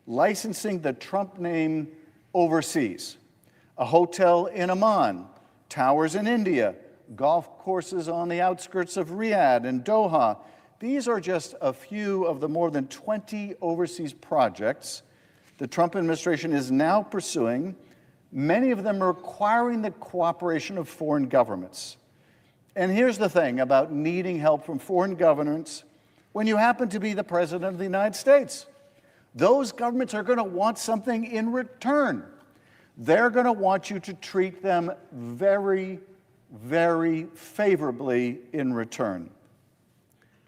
licensing the Trump name overseas. A hotel in Amman, towers in India, golf courses on the outskirts of Riyadh and Doha. These are just a few of the more than 20 overseas projects the Trump administration is now pursuing, many of them requiring the cooperation of foreign governments. And here's the thing about needing help from foreign governments when you happen to be the President of the United States. Those governments are going to want something in return. They're going to want you to treat them very, very favorably in return.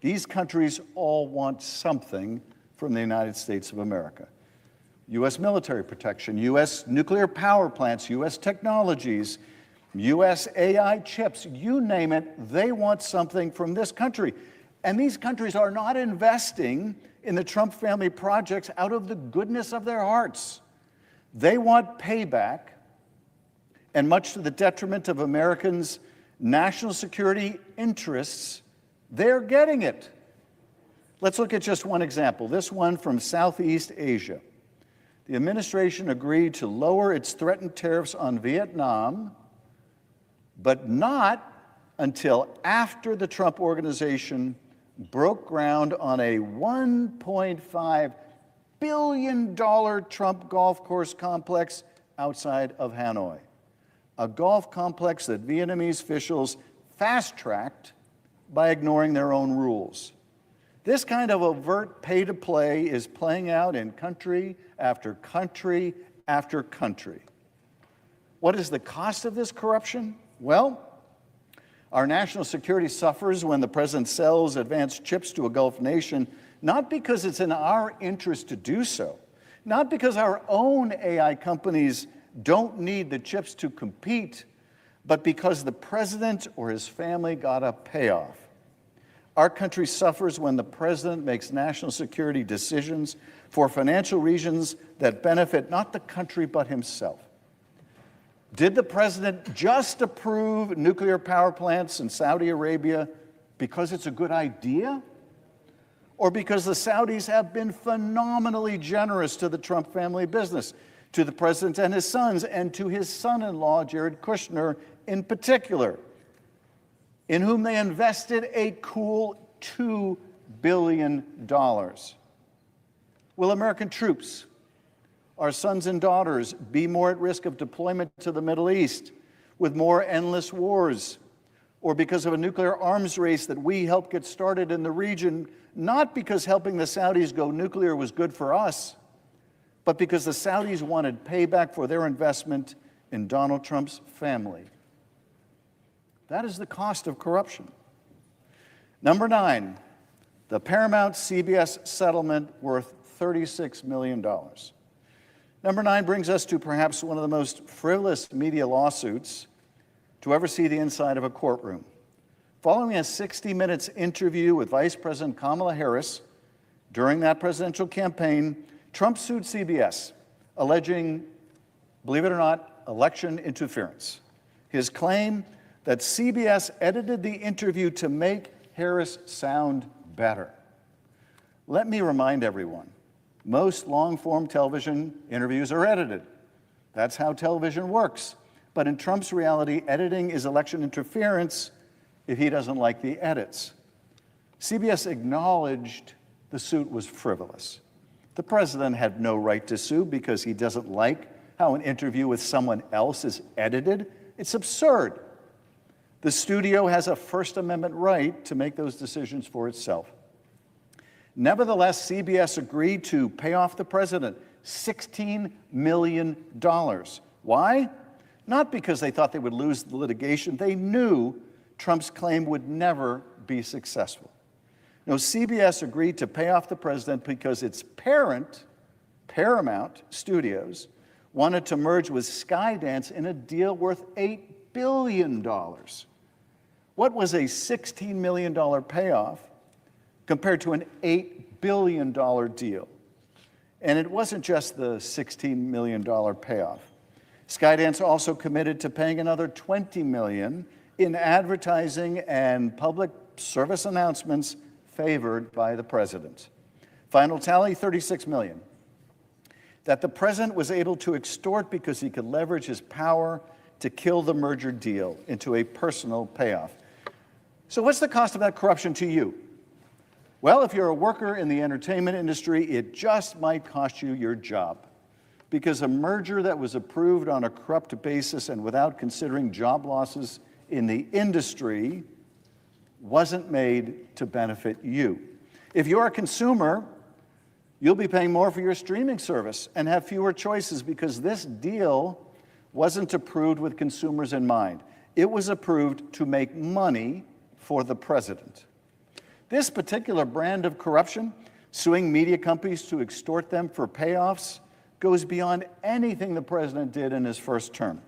These countries all want something from the United States of America. U.S. military protection, U.S. nuclear power plants, U.S. technologies, U.S. AI chips, you name it, they want something from this country. And these countries are not investing in the Trump family projects out of the goodness of their hearts. They want payback, and much to the detriment of Americans' national security interests, they're getting it. Let's look at just one example, this one from Southeast Asia. The administration agreed to lower its threatened tariffs on Vietnam, but not until after the Trump organization broke ground on a $1.5 billion Trump golf course complex outside of Hanoi, a golf complex that Vietnamese officials fast-tracked by ignoring their own rules. This kind of overt pay-to-play is playing out in country after country after country. What is the cost of this corruption? Well, our national security suffers when the president sells advanced chips to a Gulf nation, not because it's in our interest to do so, not because our own AI companies don't need the chips to compete, but because the president or his family got a payoff. Our country suffers when the president makes national security decisions for financial reasons that benefit not the country but himself. Did the president just approve nuclear power plants in Saudi Arabia because it's a good idea? Or because the Saudis have been phenomenally generous to the Trump family business, to the president and his sons, and to his son-in-law, Jared Kushner, in particular, in whom they invested a cool $2 billion. Will American troops, our sons and daughters, be more at risk of deployment to the Middle East with more endless wars, or because of a nuclear arms race that we helped get started in the region, not because helping the Saudis go nuclear was good for us, but because the Saudis wanted payback for their investment in Donald Trump's family? That is the cost of corruption. Number 9, the Paramount CBS settlement worth $36 million. Number 9 brings us to perhaps one of the most frivolous media lawsuits to ever see the inside of a courtroom. Following a 60 Minutes interview with Vice President Kamala Harris during that presidential campaign, Trump sued CBS, alleging, believe it or not, election interference. His claim that CBS edited the interview to make Harris sound better. Let me remind everyone, most long-form television interviews are edited. That's how television works. But in Trump's reality, editing is election interference if he doesn't like the edits. CBS acknowledged the suit was frivolous. The president had no right to sue because he doesn't like how an interview with someone else is edited. It's absurd. The studio has a First Amendment right to make those decisions for itself. Nevertheless, CBS agreed to pay off the president $16 million. Why? Not because they thought they would lose the litigation. They knew Trump's claim would never be successful. No, CBS agreed to pay off the president because its parent, Paramount Studios, wanted to merge with Skydance in a deal worth $8 billion. What was a $16 million payoff compared to an $8 billion deal? And it wasn't just the $16 million payoff. Skydance also committed to paying another $20 million in advertising and public service announcements favored by the president. Final tally, $36 million. That the president was able to extort because he could leverage his power to kill the merger deal into a personal payoff. So what's the cost of that corruption to you? Well, if you're a worker in the entertainment industry, it just might cost you your job, because a merger that was approved on a corrupt basis and without considering job losses in the industry wasn't made to benefit you. If you're a consumer, you'll be paying more for your streaming service and have fewer choices, because this deal wasn't approved with consumers in mind. It was approved to make money for the president. This particular brand of corruption, suing media companies to extort them for payoffs, goes beyond anything the president did in his first term.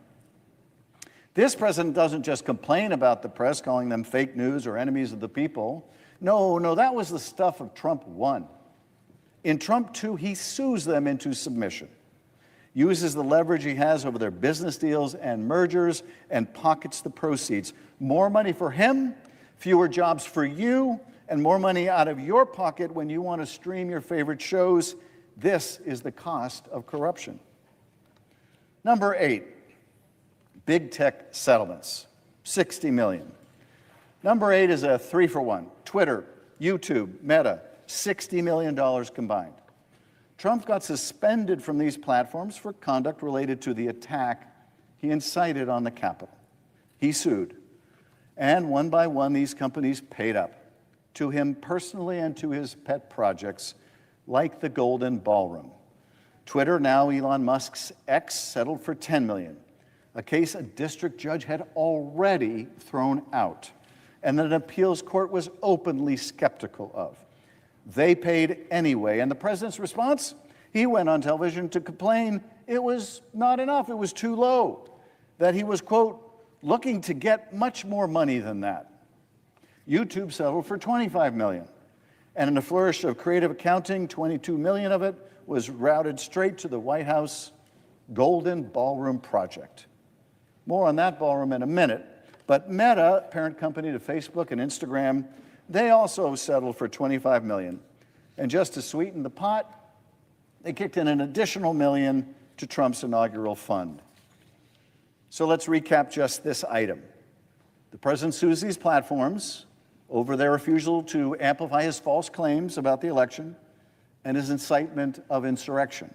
This president doesn't just complain about the press, calling them fake news or enemies of the people. No, that was the stuff of Trump 1. In Trump 2, he sues them into submission, uses the leverage he has over their business deals and mergers, and pockets the proceeds. More money for him, fewer jobs for you, and more money out of your pocket when you want to stream your favorite shows. This is the cost of corruption. Number 8, big tech settlements, $60 million. Number 8 is a 3-for-1. Twitter, YouTube, Meta, $60 million combined. Trump got suspended from these platforms for conduct related to the attack he incited on the Capitol. He sued. And one by one, these companies paid up to him personally and to his pet projects, like the Golden Ballroom. Twitter, now Elon Musk's X, settled for $10 million, a case a district judge had already thrown out, and that an appeals court was openly skeptical of. They paid anyway, and the president's response? He went on television to complain it was not enough, it was too low, that he was, quote, looking to get much more money than that. YouTube settled for $25 million. And in a flourish of creative accounting, $22 million of it was routed straight to the White House Golden Ballroom project. More on that ballroom in a minute. But Meta, parent company to Facebook and Instagram, they also settled for $25 million. And just to sweeten the pot, they kicked in an additional $1 million to Trump's inaugural fund. So let's recap just this item. The president sues these platforms over their refusal to amplify his false claims about the election and his incitement of insurrection.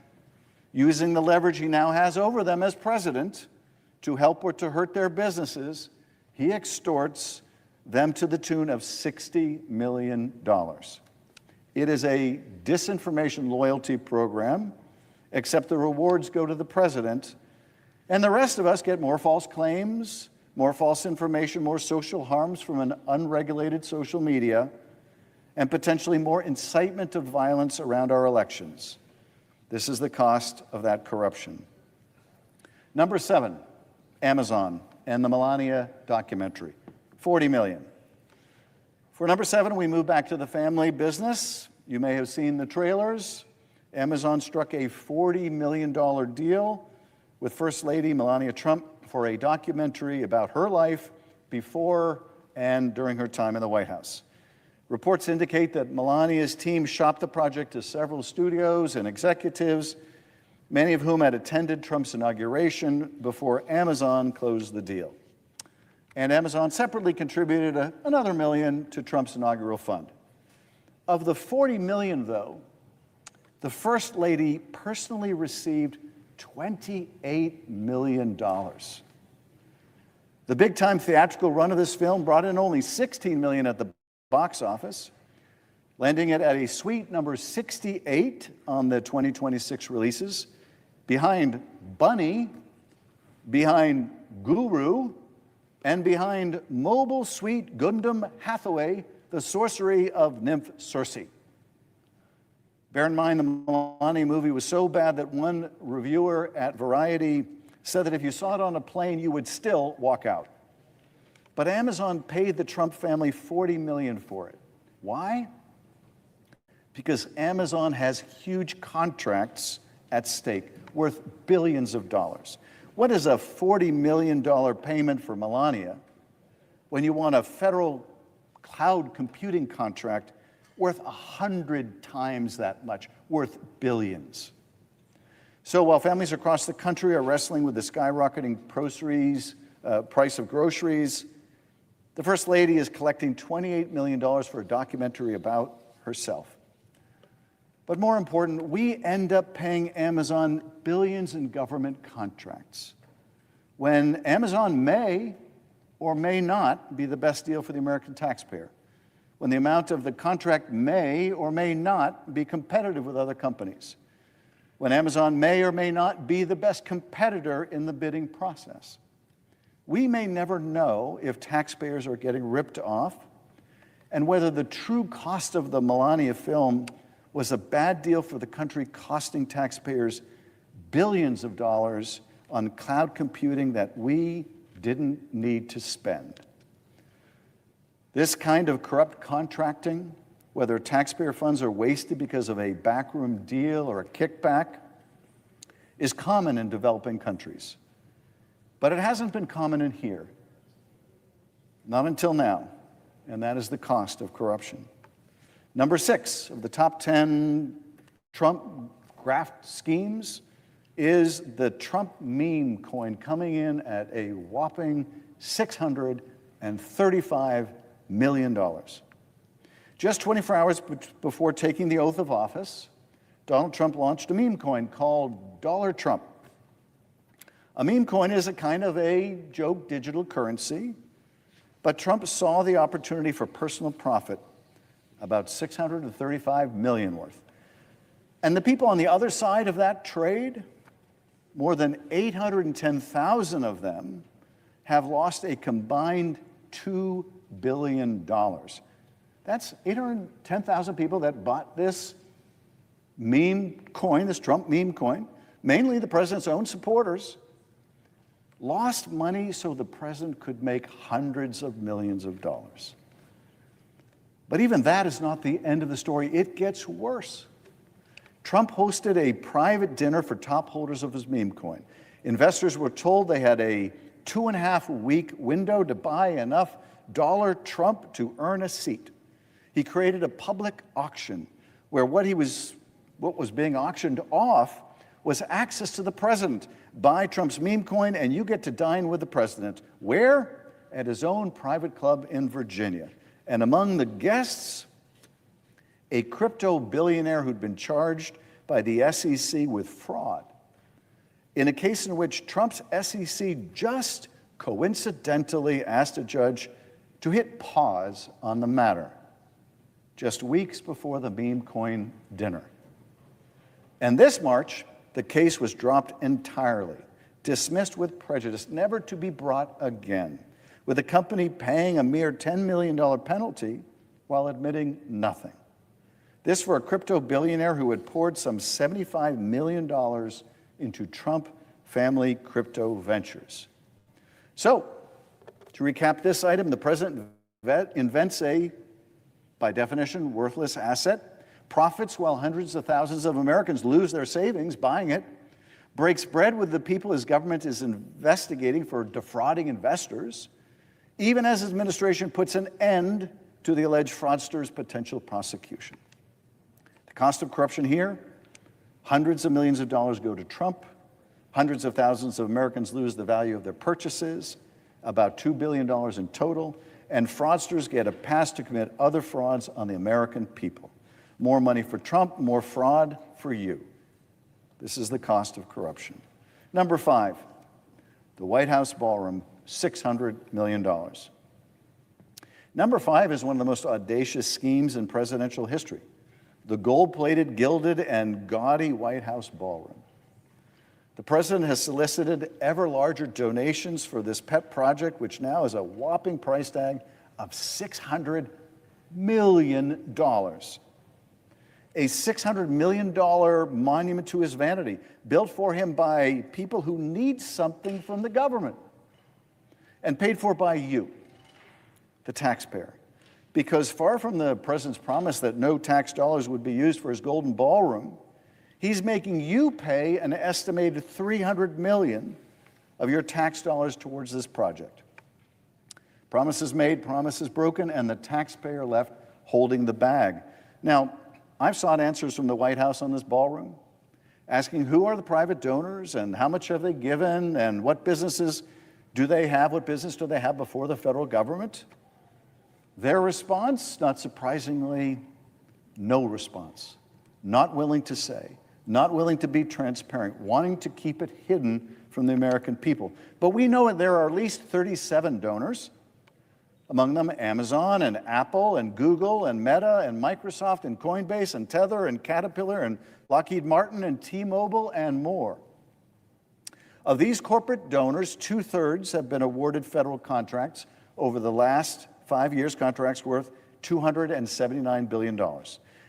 Using the leverage he now has over them as president to help or to hurt their businesses, he extorts them to the tune of $60 million. It is a disinformation loyalty program, except the rewards go to the president, and the rest of us get more false claims, more false information, more social harms from an unregulated social media, and potentially more incitement of violence around our elections. This is the cost of that corruption. Number 7, Amazon and the Melania documentary, $40 million. For number 7, we move back to the family business. You may have seen the trailers. Amazon struck a $40 million deal with First Lady Melania Trump for a documentary about her life before and during her time in the White House. Reports indicate that Melania's team shopped the project to several studios and executives, many of whom had attended Trump's inauguration before Amazon closed the deal. And Amazon separately contributed another $1 million to Trump's inaugural fund. Of the $40 million, though, the First Lady personally received $28 million. The big-time theatrical run of this film brought in only $16 million at the box office, landing it at a sweet number 68 on the 2026 releases, behind Bunny, behind Guru, and behind Mobile Suit Gundam Hathaway, the sorcery of Nymph Cersei. Bear in mind, the Melania movie was so bad that one reviewer at Variety said that if you saw it on a plane, you would still walk out. But Amazon paid the Trump family $40 million for it. Why? Because Amazon has huge contracts at stake worth billions of dollars. What is a $40 million payment for Melania when you want a federal cloud computing contract worth 100 times that much, worth billions? So while families across the country are wrestling with the skyrocketing price of groceries, the First Lady is collecting $28 million for a documentary about herself. But more important, we end up paying Amazon billions in government contracts, when Amazon may or may not be the best deal for the American taxpayer, when the amount of the contract may or may not be competitive with other companies, when Amazon may or may not be the best competitor in the bidding process. We may never know if taxpayers are getting ripped off and whether the true cost of the Melania film was a bad deal for the country, costing taxpayers billions of dollars on cloud computing that we didn't need to spend. This kind of corrupt contracting, whether taxpayer funds are wasted because of a backroom deal or a kickback, is common in developing countries. But it hasn't been common in here. Not until now, and that is the cost of corruption. Number 6 of the top 10 Trump graft schemes is the Trump meme coin, coming in at a whopping $635 million. Just 24 hours before taking the oath of office, Donald Trump launched a meme coin called Dollar Trump. A meme coin is a kind of a joke digital currency, but Trump saw the opportunity for personal profit, about $635 million worth. And the people on the other side of that trade, more than 810,000 of them, have lost a combined $2 billion. That's 810,000 people that bought this meme coin, this Trump meme coin, mainly the president's own supporters, lost money so the president could make hundreds of millions of dollars. But even that is not the end of the story. It gets worse. Trump hosted a private dinner for top holders of his meme coin. Investors were told they had a 2.5-week window to buy enough Dollar Trump to earn a seat. He created a public auction where what was being auctioned off was access to the president. Buy Trump's meme coin and you get to dine with the president. Where? At his own private club in Virginia. And among the guests, a crypto billionaire who'd been charged by the SEC with fraud, in a case in which Trump's SEC just coincidentally asked a judge to hit pause on the matter, just weeks before the meme coin dinner. And this March, the case was dropped entirely, dismissed with prejudice, never to be brought again, with the company paying a mere $10 million penalty while admitting nothing. This for a crypto billionaire who had poured some $75 million into Trump family crypto ventures. So, to recap this item, the president invents a, by definition, worthless asset, profits while hundreds of thousands of Americans lose their savings buying it, breaks bread with the people his government is investigating for defrauding investors, even as his administration puts an end to the alleged fraudster's potential prosecution. The cost of corruption here, hundreds of millions of dollars go to Trump, hundreds of thousands of Americans lose the value of their purchases, about $2 billion in total, and fraudsters get a pass to commit other frauds on the American people. More money for Trump, more fraud for you. This is the cost of corruption. Number 5, the White House ballroom, $600 million. Number 5 is one of the most audacious schemes in presidential history, the gold-plated, gilded, and gaudy White House ballroom. The president has solicited ever larger donations for this pet project, which now has a whopping price tag of $600 million. a $600 million monument to his vanity, built for him by people who need something from the government, and paid for by you, the taxpayer. Because far from the president's promise that no tax dollars would be used for his golden ballroom, he's making you pay an estimated $300 million of your tax dollars towards this project. Promises made, promises broken, and the taxpayer left holding the bag. Now, I've sought answers from the White House on this ballroom, asking who are the private donors and how much have they given and what businesses do they have, what business do they have before the federal government? Their response, not surprisingly, no response. Not willing to say, not willing to be transparent, wanting to keep it hidden from the American people. But we know there are at least 37 donors, among them Amazon and Apple and Google and Meta and Microsoft and Coinbase and Tether and Caterpillar and Lockheed Martin and T-Mobile and more. Of these corporate donors, 2/3 have been awarded federal contracts over the last 5 years, contracts worth $279 billion.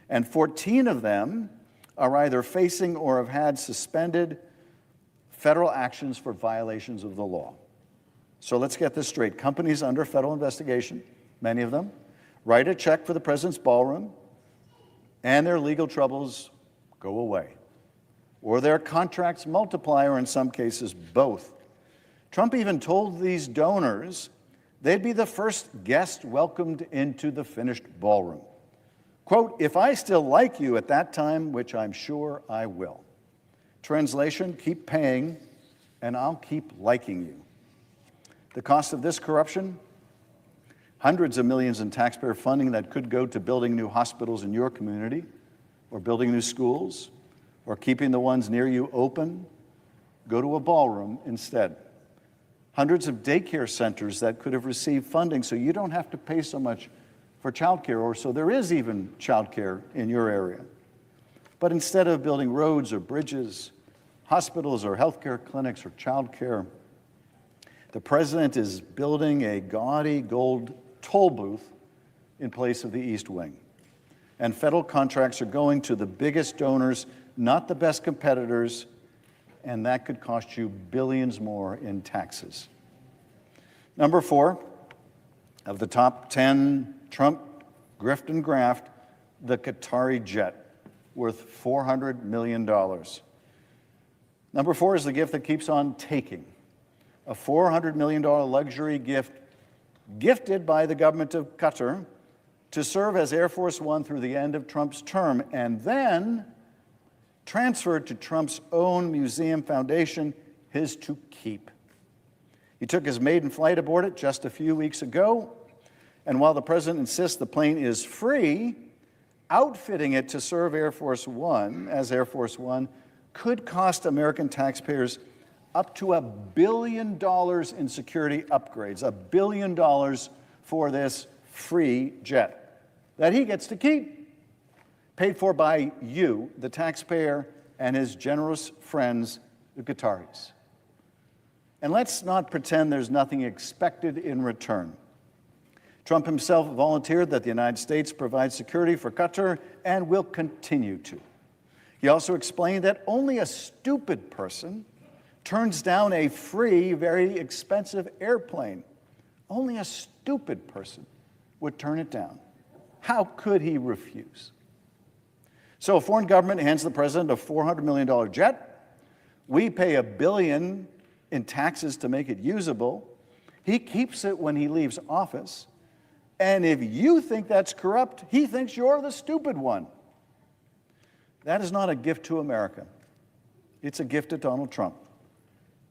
And 14 of them are either facing or have had suspended federal actions for violations of the law. So let's get this straight. Companies under federal investigation, many of them, write a check for the president's ballroom, and their legal troubles go away. Or their contracts multiply, or in some cases, both. Trump even told these donors they'd be the first guest welcomed into the finished ballroom. Quote, "If I still like you at that time, which I'm sure I will." Translation, keep paying, and I'll keep liking you. The cost of this corruption? Hundreds of millions in taxpayer funding that could go to building new hospitals in your community, or building new schools, or keeping the ones near you open. Go to a ballroom instead. Hundreds of daycare centers that could have received funding so you don't have to pay so much for childcare, or so there is even childcare in your area. But instead of building roads or bridges, hospitals or healthcare clinics or childcare, the president is building a gaudy gold toll booth in place of the East Wing. And federal contracts are going to the biggest donors, not the best competitors, and that could cost you billions more in taxes. Number 4, of the top 10 Trump grift and graft, the Qatari jet, worth $400 million. Number 4 is the gift that keeps on taking. A $400 million luxury gift gifted by the government of Qatar to serve as Air Force One through the end of Trump's term, and then transferred to Trump's own museum foundation, his to keep. He took his maiden flight aboard it just a few weeks ago, and while the president insists the plane is free, outfitting it to serve Air Force One as Air Force One could cost American taxpayers up to $1 billion in security upgrades, $1 billion for this free jet that he gets to keep, paid for by you, the taxpayer, and his generous friends, the Qataris. And let's not pretend there's nothing expected in return. Trump himself volunteered that the United States provide security for Qatar and will continue to. He also explained that only a stupid person turns down a free, very expensive airplane. Only a stupid person would turn it down. How could he refuse? So a foreign government hands the president a $400 million jet. We pay $1 billion in taxes to make it usable. He keeps it when he leaves office. And if you think that's corrupt, he thinks you're the stupid one. That is not a gift to America. It's a gift to Donald Trump,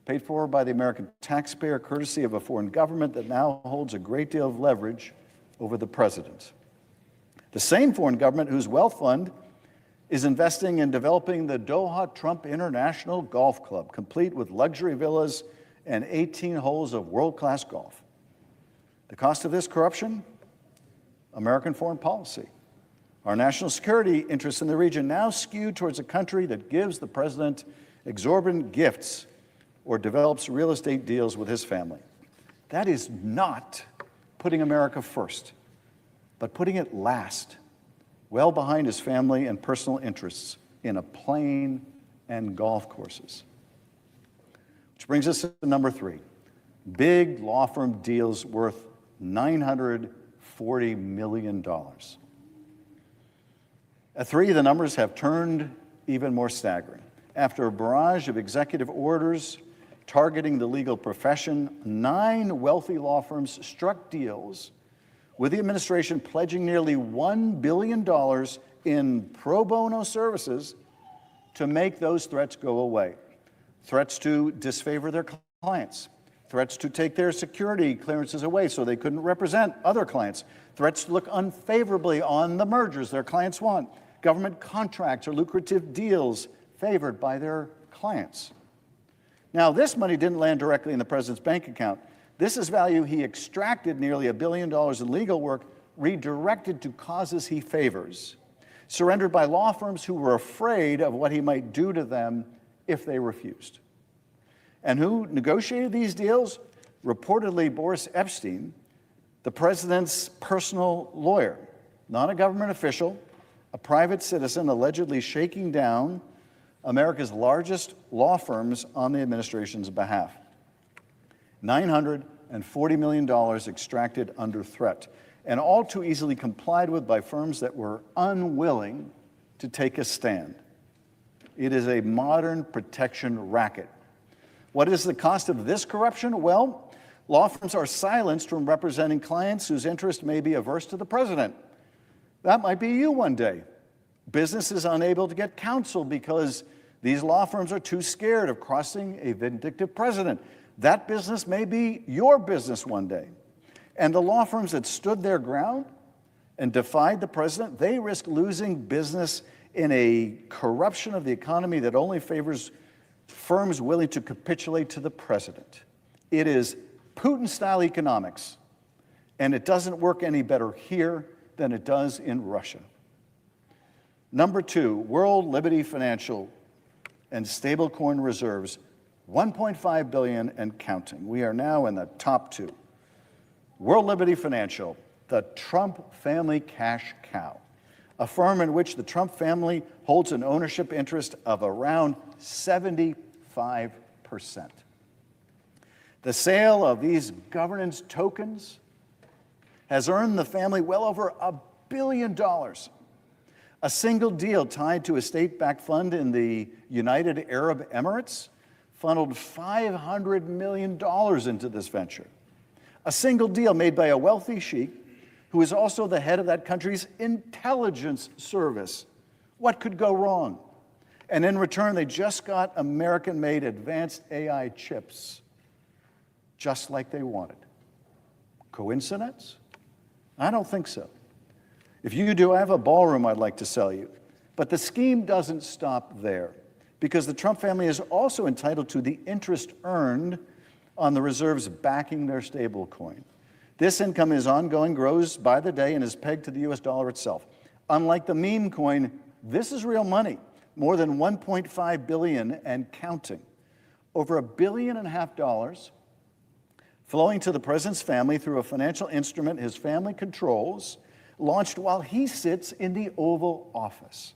paid for by the American taxpayer, courtesy of a foreign government that now holds a great deal of leverage over the president. The same foreign government whose wealth fund is investing in developing the Doha Trump International Golf Club, complete with luxury villas and 18 holes of world-class golf. The cost of this corruption? American foreign policy. Our national security interests in the region now skewed towards a country that gives the president exorbitant gifts or develops real estate deals with his family. That is not putting America first, but putting it last. well behind his family and personal interests in a plane and golf courses. Which brings us to number 3. Big law firm deals worth $940 million. At 3, the numbers have turned even more staggering. After a barrage of executive orders targeting the legal profession, 9 wealthy law firms struck deals with the administration pledging nearly $1 billion in pro bono services to make those threats go away. Threats to disfavor their clients, threats to take their security clearances away so they couldn't represent other clients, threats to look unfavorably on the mergers their clients want, government contracts or lucrative deals favored by their clients. Now, this money didn't land directly in the president's bank account. This is value he extracted, nearly $1 billion in legal work, redirected to causes he favors, surrendered by law firms who were afraid of what he might do to them if they refused. And who negotiated these deals? Reportedly, Boris Epstein, the president's personal lawyer, not a government official, a private citizen allegedly shaking down America's largest law firms on the administration's behalf. $940 million extracted under threat, and all too easily complied with by firms that were unwilling to take a stand. It is a modern protection racket. What is the cost of this corruption? Well, law firms are silenced from representing clients whose interest may be averse to the president. That might be you one day. Businesses unable to get counsel because these law firms are too scared of crossing a vindictive president. That business may be your business one day. And the law firms that stood their ground and defied the president, they risk losing business in a corruption of the economy that only favors firms willing to capitulate to the president. It is Putin-style economics, and it doesn't work any better here than it does in Russia. Number 2, World Liberty Financial and stablecoin reserves, $1.5 billion and counting. We are now in the top 2. World Liberty Financial, the Trump family cash cow, a firm in which the Trump family holds an ownership interest of around 75%. The sale of these governance tokens has earned the family well over $1 billion. A single deal tied to a state-backed fund in the United Arab Emirates funneled $500 million into this venture. A single deal made by a wealthy sheik who is also the head of that country's intelligence service. What could go wrong? And in return, they just got American-made advanced AI chips, just like they wanted. Coincidence? I don't think so. If you do, I have a ballroom I'd like to sell you. But the scheme doesn't stop there, because the Trump family is also entitled to the interest earned on the reserves backing their stablecoin. This income is ongoing, grows by the day, and is pegged to the US dollar itself. Unlike the meme coin, this is real money, more than $1.5 billion and counting. Over $1.5 billion flowing to the president's family through a financial instrument his family controls, launched while he sits in the Oval Office.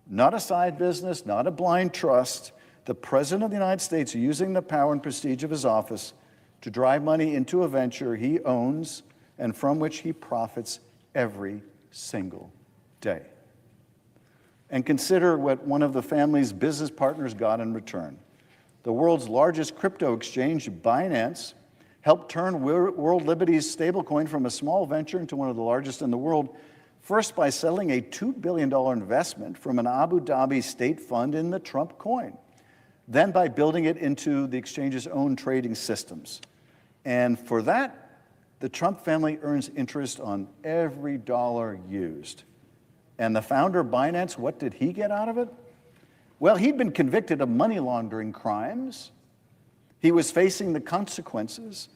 Not a side business, not a blind trust. The President of the United States using the power and prestige of his office to drive money into a venture he owns and from which he profits every single day. And consider what one of the family's business partners got in return. The world's largest crypto exchange, Binance, helped turn World Liberty's stablecoin from a small venture into one of the largest in the world, first by selling a $2 billion investment from an Abu Dhabi state fund in the Trump coin, then by building it into the exchange's own trading systems. And for that, the Trump family earns interest on every dollar used. And the founder of Binance, what did he get out of it? Well, he'd been convicted of money laundering crimes. He was facing the consequences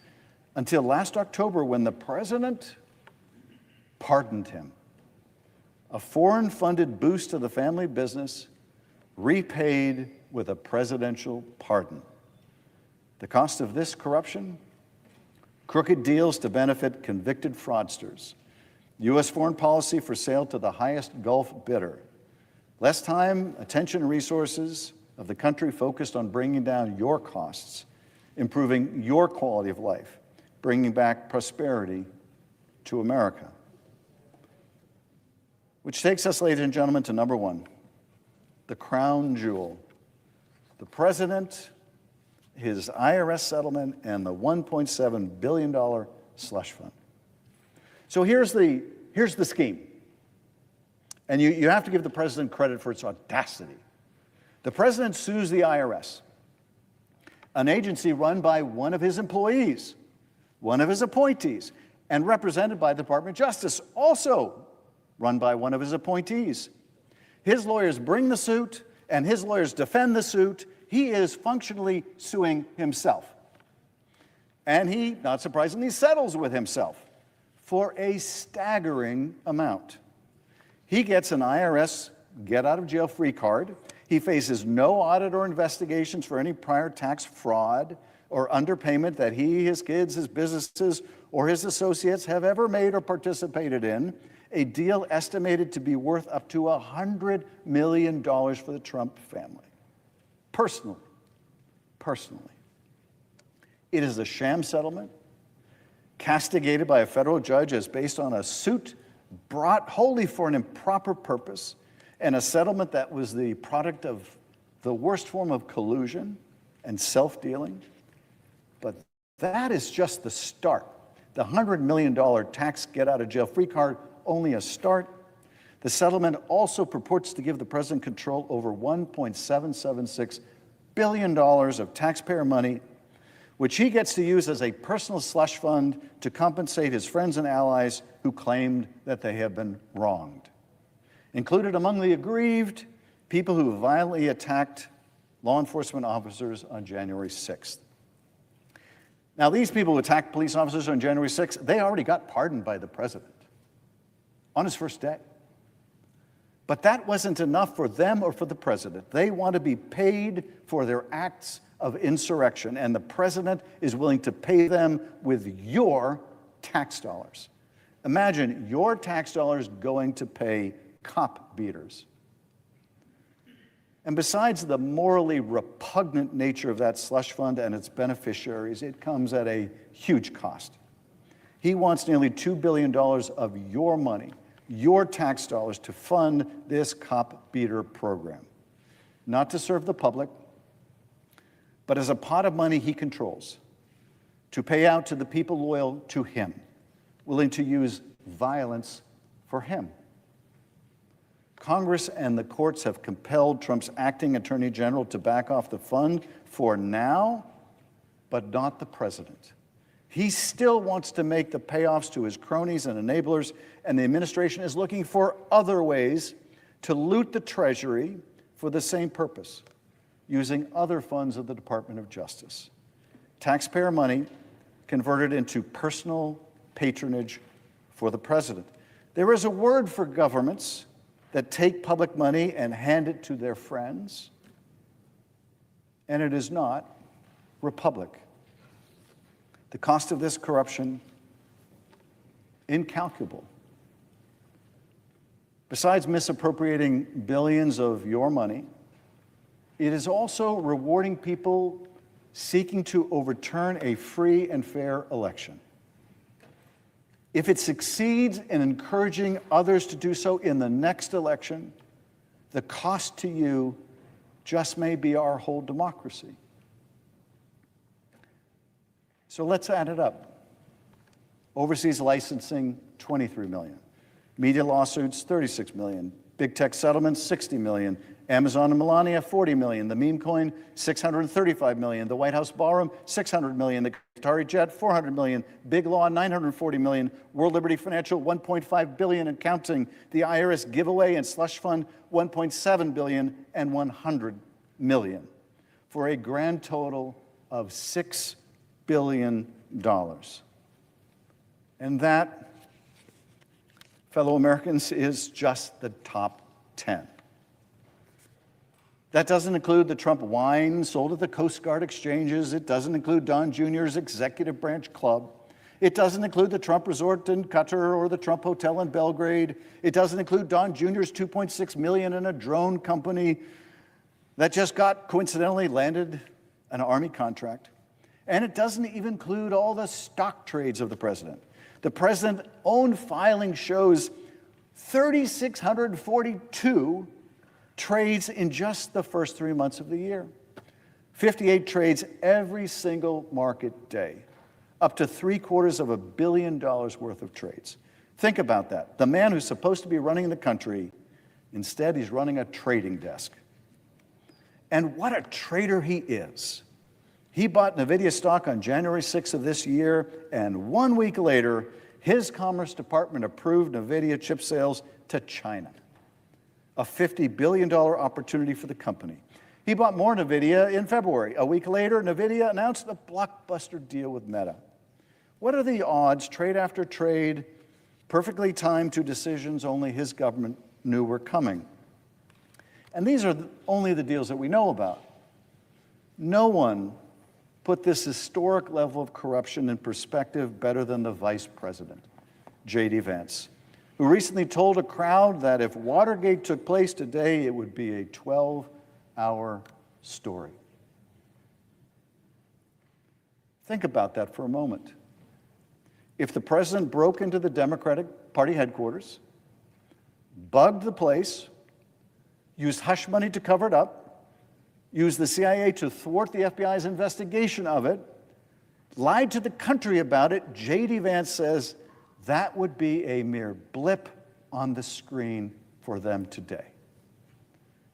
until last October when the president pardoned him. A foreign-funded boost to the family business repaid with a presidential pardon. The cost of this corruption? Crooked deals to benefit convicted fraudsters. U.S. foreign policy for sale to the highest Gulf bidder. Less time, attention, and resources of the country focused on bringing down your costs, improving your quality of life, bringing back prosperity to America. Which takes us, ladies and gentlemen, to number one, the crown jewel. The president, his IRS settlement, and the $1.7 billion slush fund. So here's the scheme. And you have to give the president credit for its audacity. The president sues the IRS, an agency run by one of his employees, one of his appointees, and represented by the Department of Justice, also run by one of his appointees. His lawyers bring the suit, and his lawyers defend the suit. He is functionally suing himself. And he, not surprisingly, settles with himself for a staggering amount. He gets an IRS get-out-of-jail-free card. He faces no audit or investigations for any prior tax fraud or underpayment that he, his kids, his businesses, or his associates have ever made or participated in, a deal estimated to be worth up to $100 million for the Trump family. Personally. It is a sham settlement, castigated by a federal judge as based on a suit brought wholly for an improper purpose, and a settlement that was the product of the worst form of collusion and self-dealing. But that is just the start. The $100 million tax get-out-of-jail-free card, only a start. The settlement also purports to give the president control over $1.776 billion of taxpayer money, which he gets to use as a personal slush fund to compensate his friends and allies who claimed that they have been wronged. Included among the aggrieved, people who violently attacked law enforcement officers on January 6th. Now, these people who attacked police officers on January 6th, they already got pardoned by the president on his first day. But that wasn't enough for them or for the president. They want to be paid for their acts of insurrection, and the president is willing to pay them with your tax dollars. Imagine your tax dollars going to pay cop beaters. And besides the morally repugnant nature of that slush fund and its beneficiaries, it comes at a huge cost. He wants nearly $2 billion of your money, your tax dollars, to fund this cop beater program. Not to serve the public, but as a pot of money he controls, to pay out to the people loyal to him, willing to use violence for him. Congress and the courts have compelled Trump's acting attorney general to back off the fund for now, but not the president. He still wants to make the payoffs to his cronies and enablers, and the administration is looking for other ways to loot the Treasury for the same purpose, using other funds of the Department of Justice. Taxpayer money converted into personal patronage for the president. There is a word for governments that take public money and hand it to their friends, and it is not republic. The cost of this corruption, incalculable. Besides misappropriating billions of your money, it is also rewarding people seeking to overturn a free and fair election. If it succeeds in encouraging others to do so in the next election, the cost to you just may be our whole democracy. So let's add it up. Overseas licensing, $23 million. Media lawsuits, $36 million. Big tech settlements, $60 million. Amazon and Melania, $40 million. The meme coin, $635 million. The White House ballroom, $600 million. The Qatari jet, $400 million. Big law, $940 million. World Liberty Financial, $1.5 billion and counting. The IRS giveaway and slush fund, $1.7 billion and $100 million, for a grand total of $6 billion. And that, fellow Americans, is just the top 10. That doesn't include the Trump wine sold at the Coast Guard exchanges. It doesn't include Don Jr.'s executive branch club. It doesn't include the Trump Resort in Qatar or the Trump Hotel in Belgrade. It doesn't include Don Jr.'s $2.6 million in a drone company that just got, coincidentally, landed an Army contract. And it doesn't even include all the stock trades of the president. The president's own filing shows 3,642 trades in just the first 3 months of the year. 58 trades every single market day, up to $750 million worth of trades. Think about that. The man who's supposed to be running the country, instead he's running a trading desk. And what a trader he is. He bought NVIDIA stock on January 6th of this year, and 1 week later, his Commerce Department approved NVIDIA chip sales to China, a $50 billion opportunity for the company. He bought more NVIDIA in February. A week later, NVIDIA announced a blockbuster deal with Meta. What are the odds, trade after trade, perfectly timed to decisions only his government knew were coming? And these are only the deals that we know about. No one put this historic level of corruption in perspective better than the vice president, J.D. Vance, who recently told a crowd that if Watergate took place today, it would be a 12-hour story. Think about that for a moment. If the president broke into the Democratic Party headquarters, bugged the place, used hush money to cover it up, used the CIA to thwart the FBI's investigation of it, lied to the country about it, J.D. Vance says that would be a mere blip on the screen for them today.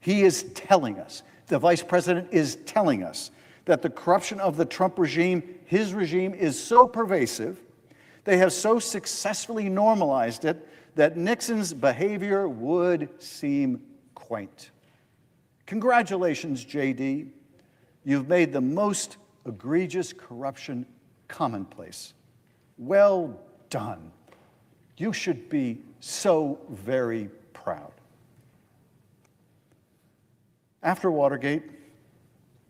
He is telling us, the vice president is telling us, that the corruption of the Trump regime, his regime, is so pervasive, they have so successfully normalized it, that Nixon's behavior would seem quaint. Congratulations, JD. You've made the most egregious corruption commonplace. Well done. You should be so very proud. After Watergate,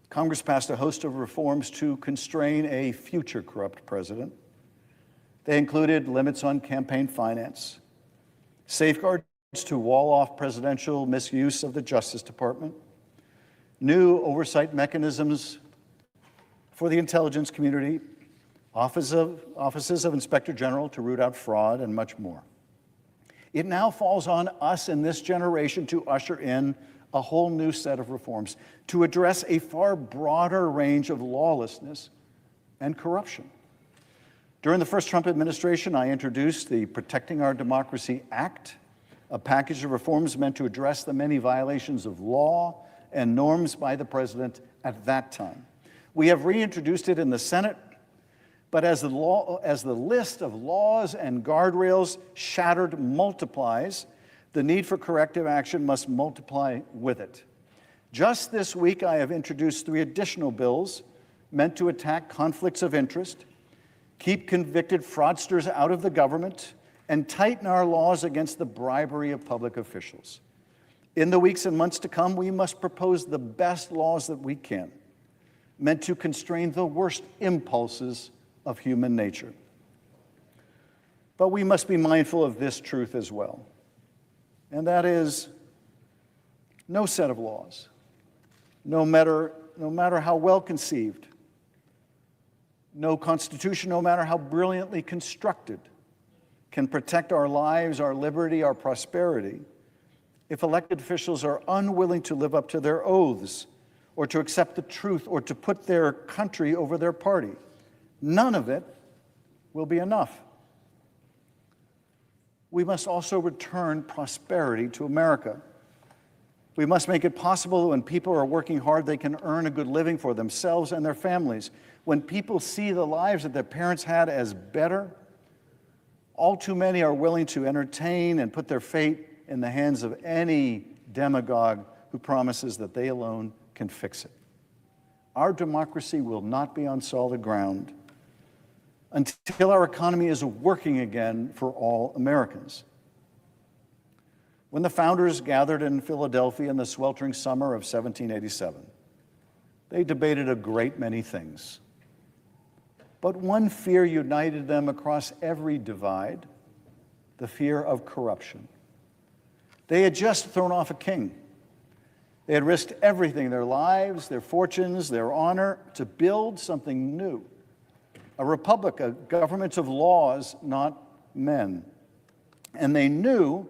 Congress passed a host of reforms to constrain a future corrupt president. They included limits on campaign finance, safeguards to wall off presidential misuse of the Justice Department, new oversight mechanisms for the intelligence community, offices of Inspector General to root out fraud, and much more. It now falls on us in this generation to usher in a whole new set of reforms to address a far broader range of lawlessness and corruption. During the first Trump administration, I introduced the Protecting Our Democracy Act, a package of reforms meant to address the many violations of law and norms by the president at that time. We have reintroduced it in the Senate, but as the list of laws and guardrails shattered multiplies, the need for corrective action must multiply with it. Just this week, I have introduced 3 additional bills meant to attack conflicts of interest, keep convicted fraudsters out of the government, and tighten our laws against the bribery of public officials. In the weeks and months to come, we must propose the best laws that we can, meant to constrain the worst impulses of human nature. But we must be mindful of this truth as well, and that is no set of laws, no matter how well conceived, no constitution, no matter how brilliantly constructed, can protect our lives, our liberty, our prosperity, if elected officials are unwilling to live up to their oaths, or to accept the truth, or to put their country over their party. None of it will be enough. We must also return prosperity to America. We must make it possible that when people are working hard, they can earn a good living for themselves and their families. When people see the lives that their parents had as better, all too many are willing to entertain and put their fate in the hands of any demagogue who promises that they alone can fix it. Our democracy will not be on solid ground until our economy is working again for all Americans. When the founders gathered in Philadelphia in the sweltering summer of 1787, they debated a great many things. but one fear united them across every divide: the fear of corruption. They had just thrown off a king. They had risked everything, their lives, their fortunes, their honor, to build something new. A republic, a government of laws, not men. And they knew,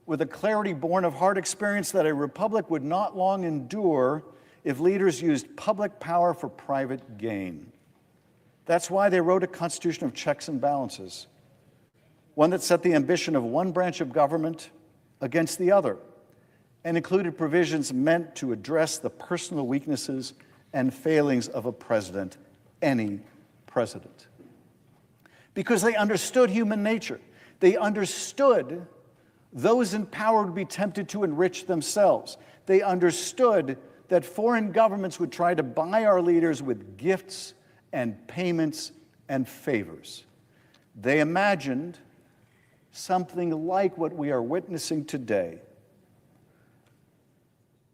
with a clarity born of hard experience, that a republic would not long endure if leaders used public power for private gain. That's why they wrote a constitution of checks and balances, one that set the ambition of one branch of government against the other, and included provisions meant to address the personal weaknesses and failings of a president, any president. Because they understood human nature. They understood those in power would be tempted to enrich themselves. They understood that foreign governments would try to buy our leaders with gifts and payments and favors. They imagined something like what we are witnessing today.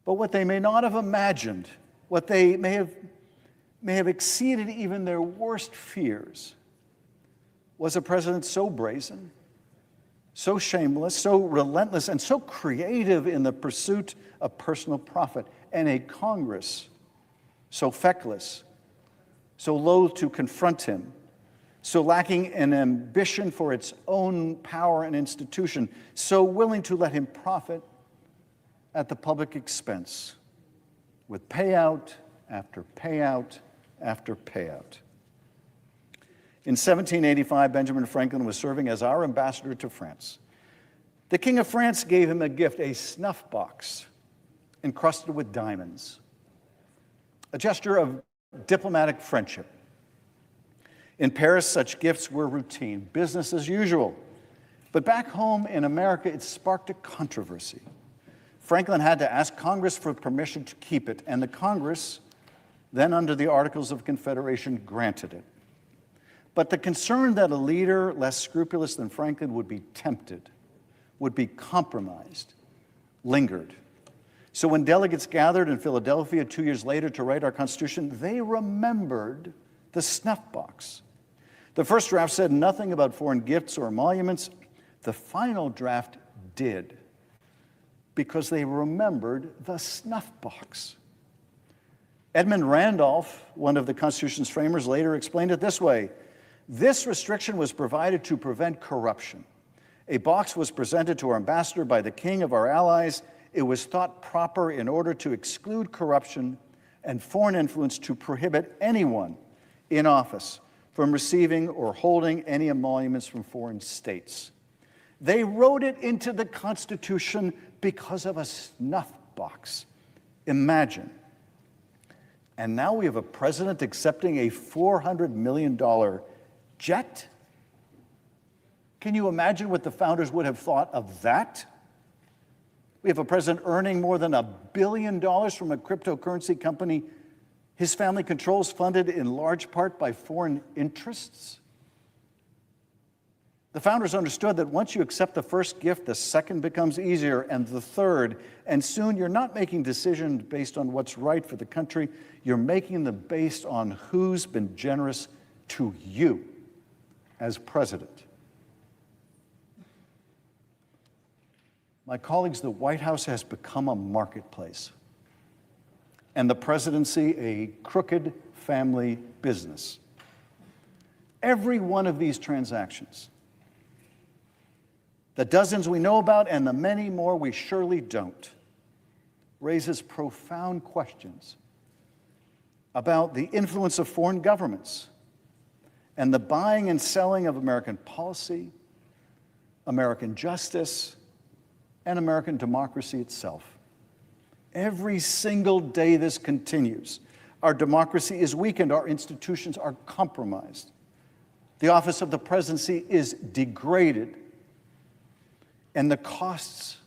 But what they may not have imagined, what they may have exceeded even their worst fears, was a president so brazen, so shameless, so relentless, and so creative in the pursuit of personal profit, and a Congress so feckless, so loath to confront him, so lacking an ambition for its own power and institution, so willing to let him profit at the public expense, with payout after payout after payout. In 1785, Benjamin Franklin was serving as our ambassador to France. The King of France gave him a gift, a snuff box encrusted with diamonds, a gesture of diplomatic friendship. In Paris, such gifts were routine, business as usual. But back home in America, it sparked a controversy. Franklin had to ask Congress for permission to keep it, and the Congress, then under the Articles of Confederation, granted it. But the concern that a leader less scrupulous than Franklin would be tempted, would be compromised, lingered. So when delegates gathered in Philadelphia 2 years later to write our Constitution, they remembered the snuff box. The first draft said nothing about foreign gifts or emoluments. The final draft did, because they remembered the snuff box. Edmund Randolph, one of the Constitution's framers, later explained it this way: this restriction was provided to prevent corruption. A box was presented to our ambassador by the king of our allies. It was thought proper in order to exclude corruption and foreign influence to prohibit anyone in office from receiving or holding any emoluments from foreign states. They wrote it into the Constitution because of a snuff box. Imagine. And now we have a president accepting a $400 million jet? Can you imagine what the founders would have thought of that? We have a president earning more than $1 billion from a cryptocurrency company his family controls, funded in large part by foreign interests. The founders understood that once you accept the first gift, the second becomes easier, and the third, and soon you're not making decisions based on what's right for the country, you're making them based on who's been generous to you as president. My colleagues, the White House has become a marketplace, and the presidency a crooked family business. Every one of these transactions, the dozens we know about and the many more we surely don't, raises profound questions about the influence of foreign governments and the buying and selling of American policy, American justice, and American democracy itself. Every single day this continues, our democracy is weakened, our institutions are compromised. The office of the presidency is degraded, and the costs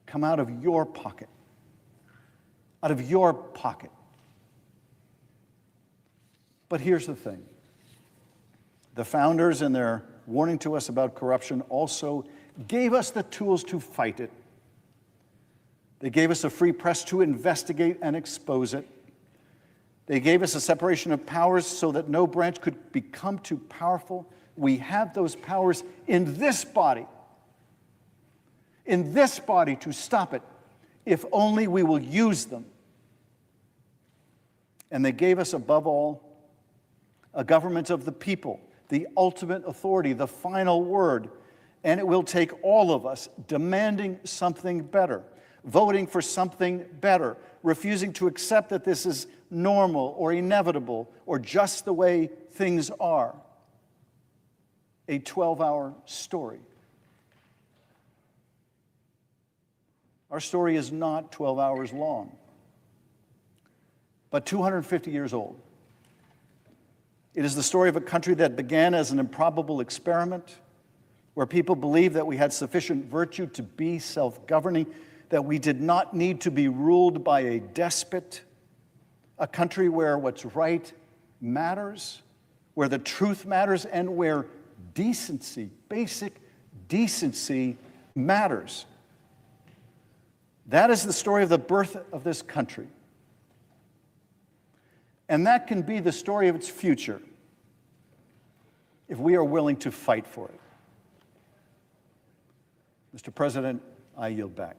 come out of your pocket. Out of your pocket. But here's the thing. The founders, in their warning to us about corruption, also gave us the tools to fight it. They gave us a free press to investigate and expose it. They gave us a separation of powers so that no branch could become too powerful. We have those powers in this body to stop it, if only we will use them. And they gave us, above all, a government of the people, the ultimate authority, the final word. And it will take all of us demanding something better, voting for something better, refusing to accept that this is normal or inevitable or just the way things are. A 12-hour story. Our story is not 12 hours long, but 250 years old. It is the story of a country that began as an improbable experiment, where people believed that we had sufficient virtue to be self-governing, that we did not need to be ruled by a despot, a country where what's right matters, where the truth matters, and where decency, basic decency, matters. That is the story of the birth of this country. And that can be the story of its future if we are willing to fight for it. Mr. President, I yield back.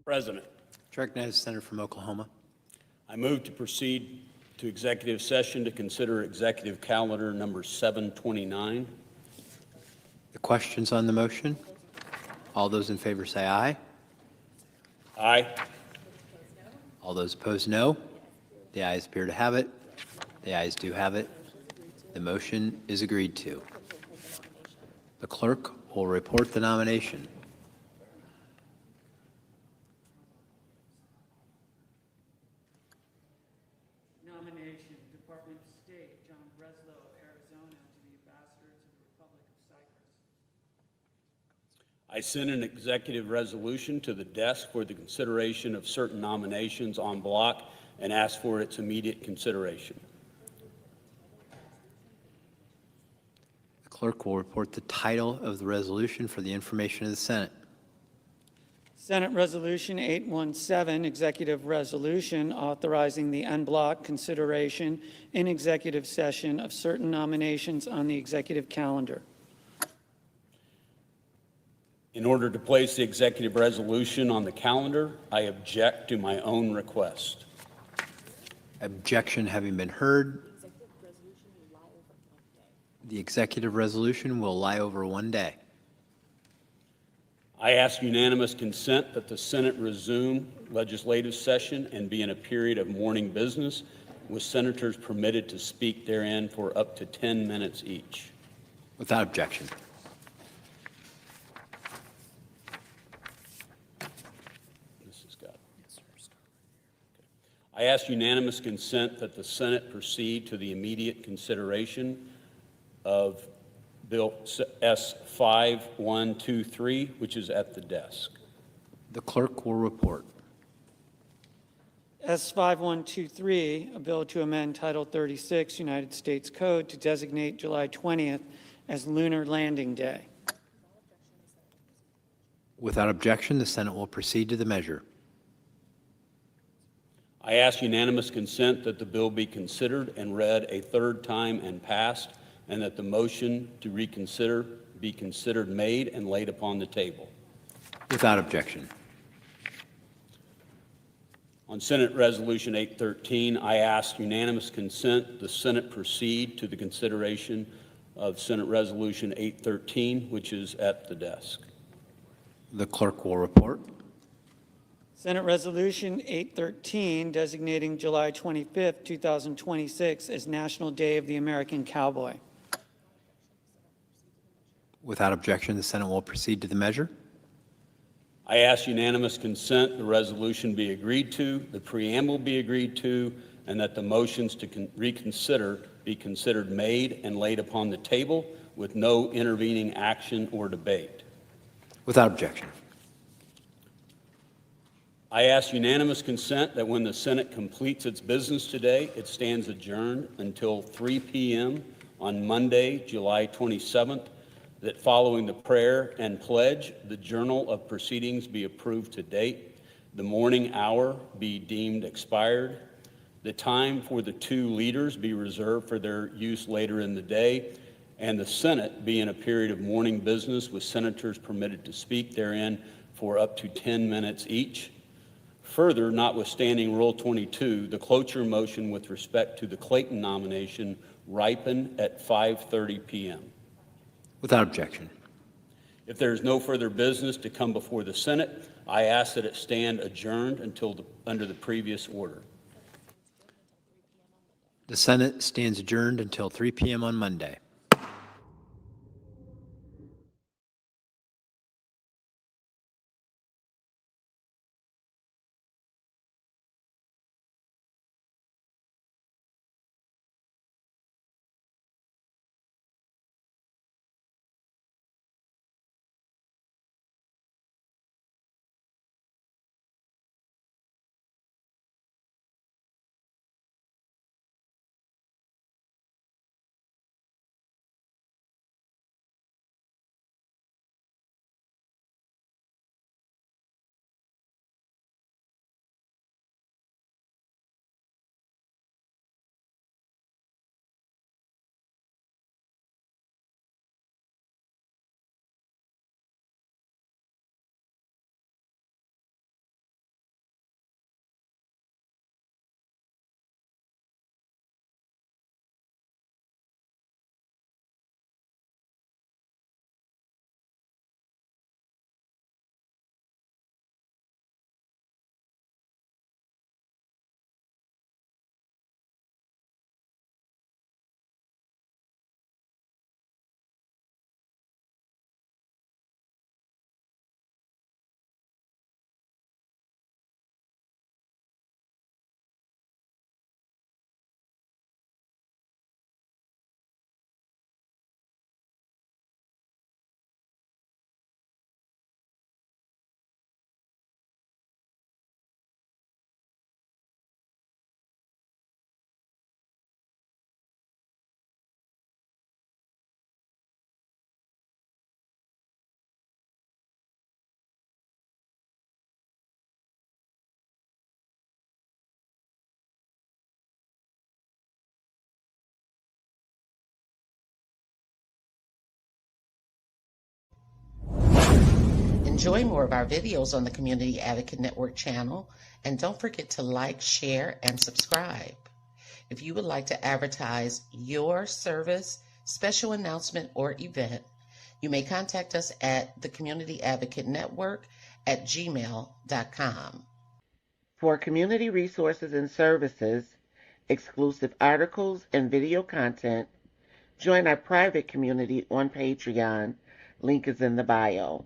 President. Recognized the senator from Oklahoma. I move to proceed to executive session to consider executive calendar number 729. The questions on the motion? All those in favor say aye. Aye. All those opposed, no. The ayes appear to have it. The ayes do have it. The motion is agreed to. The clerk will report the nomination. Nomination to Department of State John Breslow of Arizona to the ambassador to the Republic of Cyprus. I sent an executive resolution to the desk for the consideration of certain nominations en bloc and ask for its immediate consideration. The clerk will report the title of the resolution for the information of the Senate. Senate Resolution 817, Executive Resolution authorizing the en bloc consideration in executive session of certain nominations on the executive calendar. In order to place the executive resolution on the calendar, I object to my own request. Objection having been heard, the executive resolution will lie over one day. I ask unanimous consent that the Senate resume legislative session and be in a period of morning business, with senators permitted to speak therein for up to 10 minutes each. Without objection. I ask unanimous consent that the Senate proceed to the immediate consideration of Bill S5123, which is at the desk. The clerk will report. S5123, a bill to amend Title 36 United States Code to designate July 20th as Lunar Landing Day. Without objection, the Senate will proceed to the measure. I ask unanimous consent that the bill be considered and read a third time and passed, and that the motion to reconsider be considered made and laid upon the table. Without objection. On Senate Resolution 813, I ask unanimous consent the Senate proceed to the consideration of Senate Resolution 813, which is at the desk. The clerk will report. Senate Resolution 813, designating July 25th, 2026 as National Day of the American Cowboy. Without objection, the Senate will proceed to the measure. I ask unanimous consent the resolution be agreed to, the preamble be agreed to, and that the motions to reconsider be considered made and laid upon the table with no intervening action or debate. Without objection. I ask unanimous consent that when the Senate completes its business today, it stands adjourned until 3 p.m. on Monday, July 27th, that following the prayer and pledge, the journal of proceedings be approved to date, the morning hour be deemed expired, the time for the two leaders be reserved for their use later in the day, and the Senate be in a period of morning business with senators permitted to speak therein for up to 10 minutes each. Further, notwithstanding Rule 22, the cloture motion with respect to the Clayton nomination ripen at 5:30 p.m. Without objection. If there is no further business to come before the Senate, I ask that it stand adjourned until under the previous order. The Senate stands adjourned until 3 p.m. on Monday. Enjoy more of our videos on the Community Advocate Network channel, and don't forget to like, share, and subscribe. If you would like to advertise your service, special announcement, or event, you may contact us at the Community Advocate Network at gmail.com. For community resources and services, exclusive articles, and video content, join our private community on Patreon. Link is in the bio.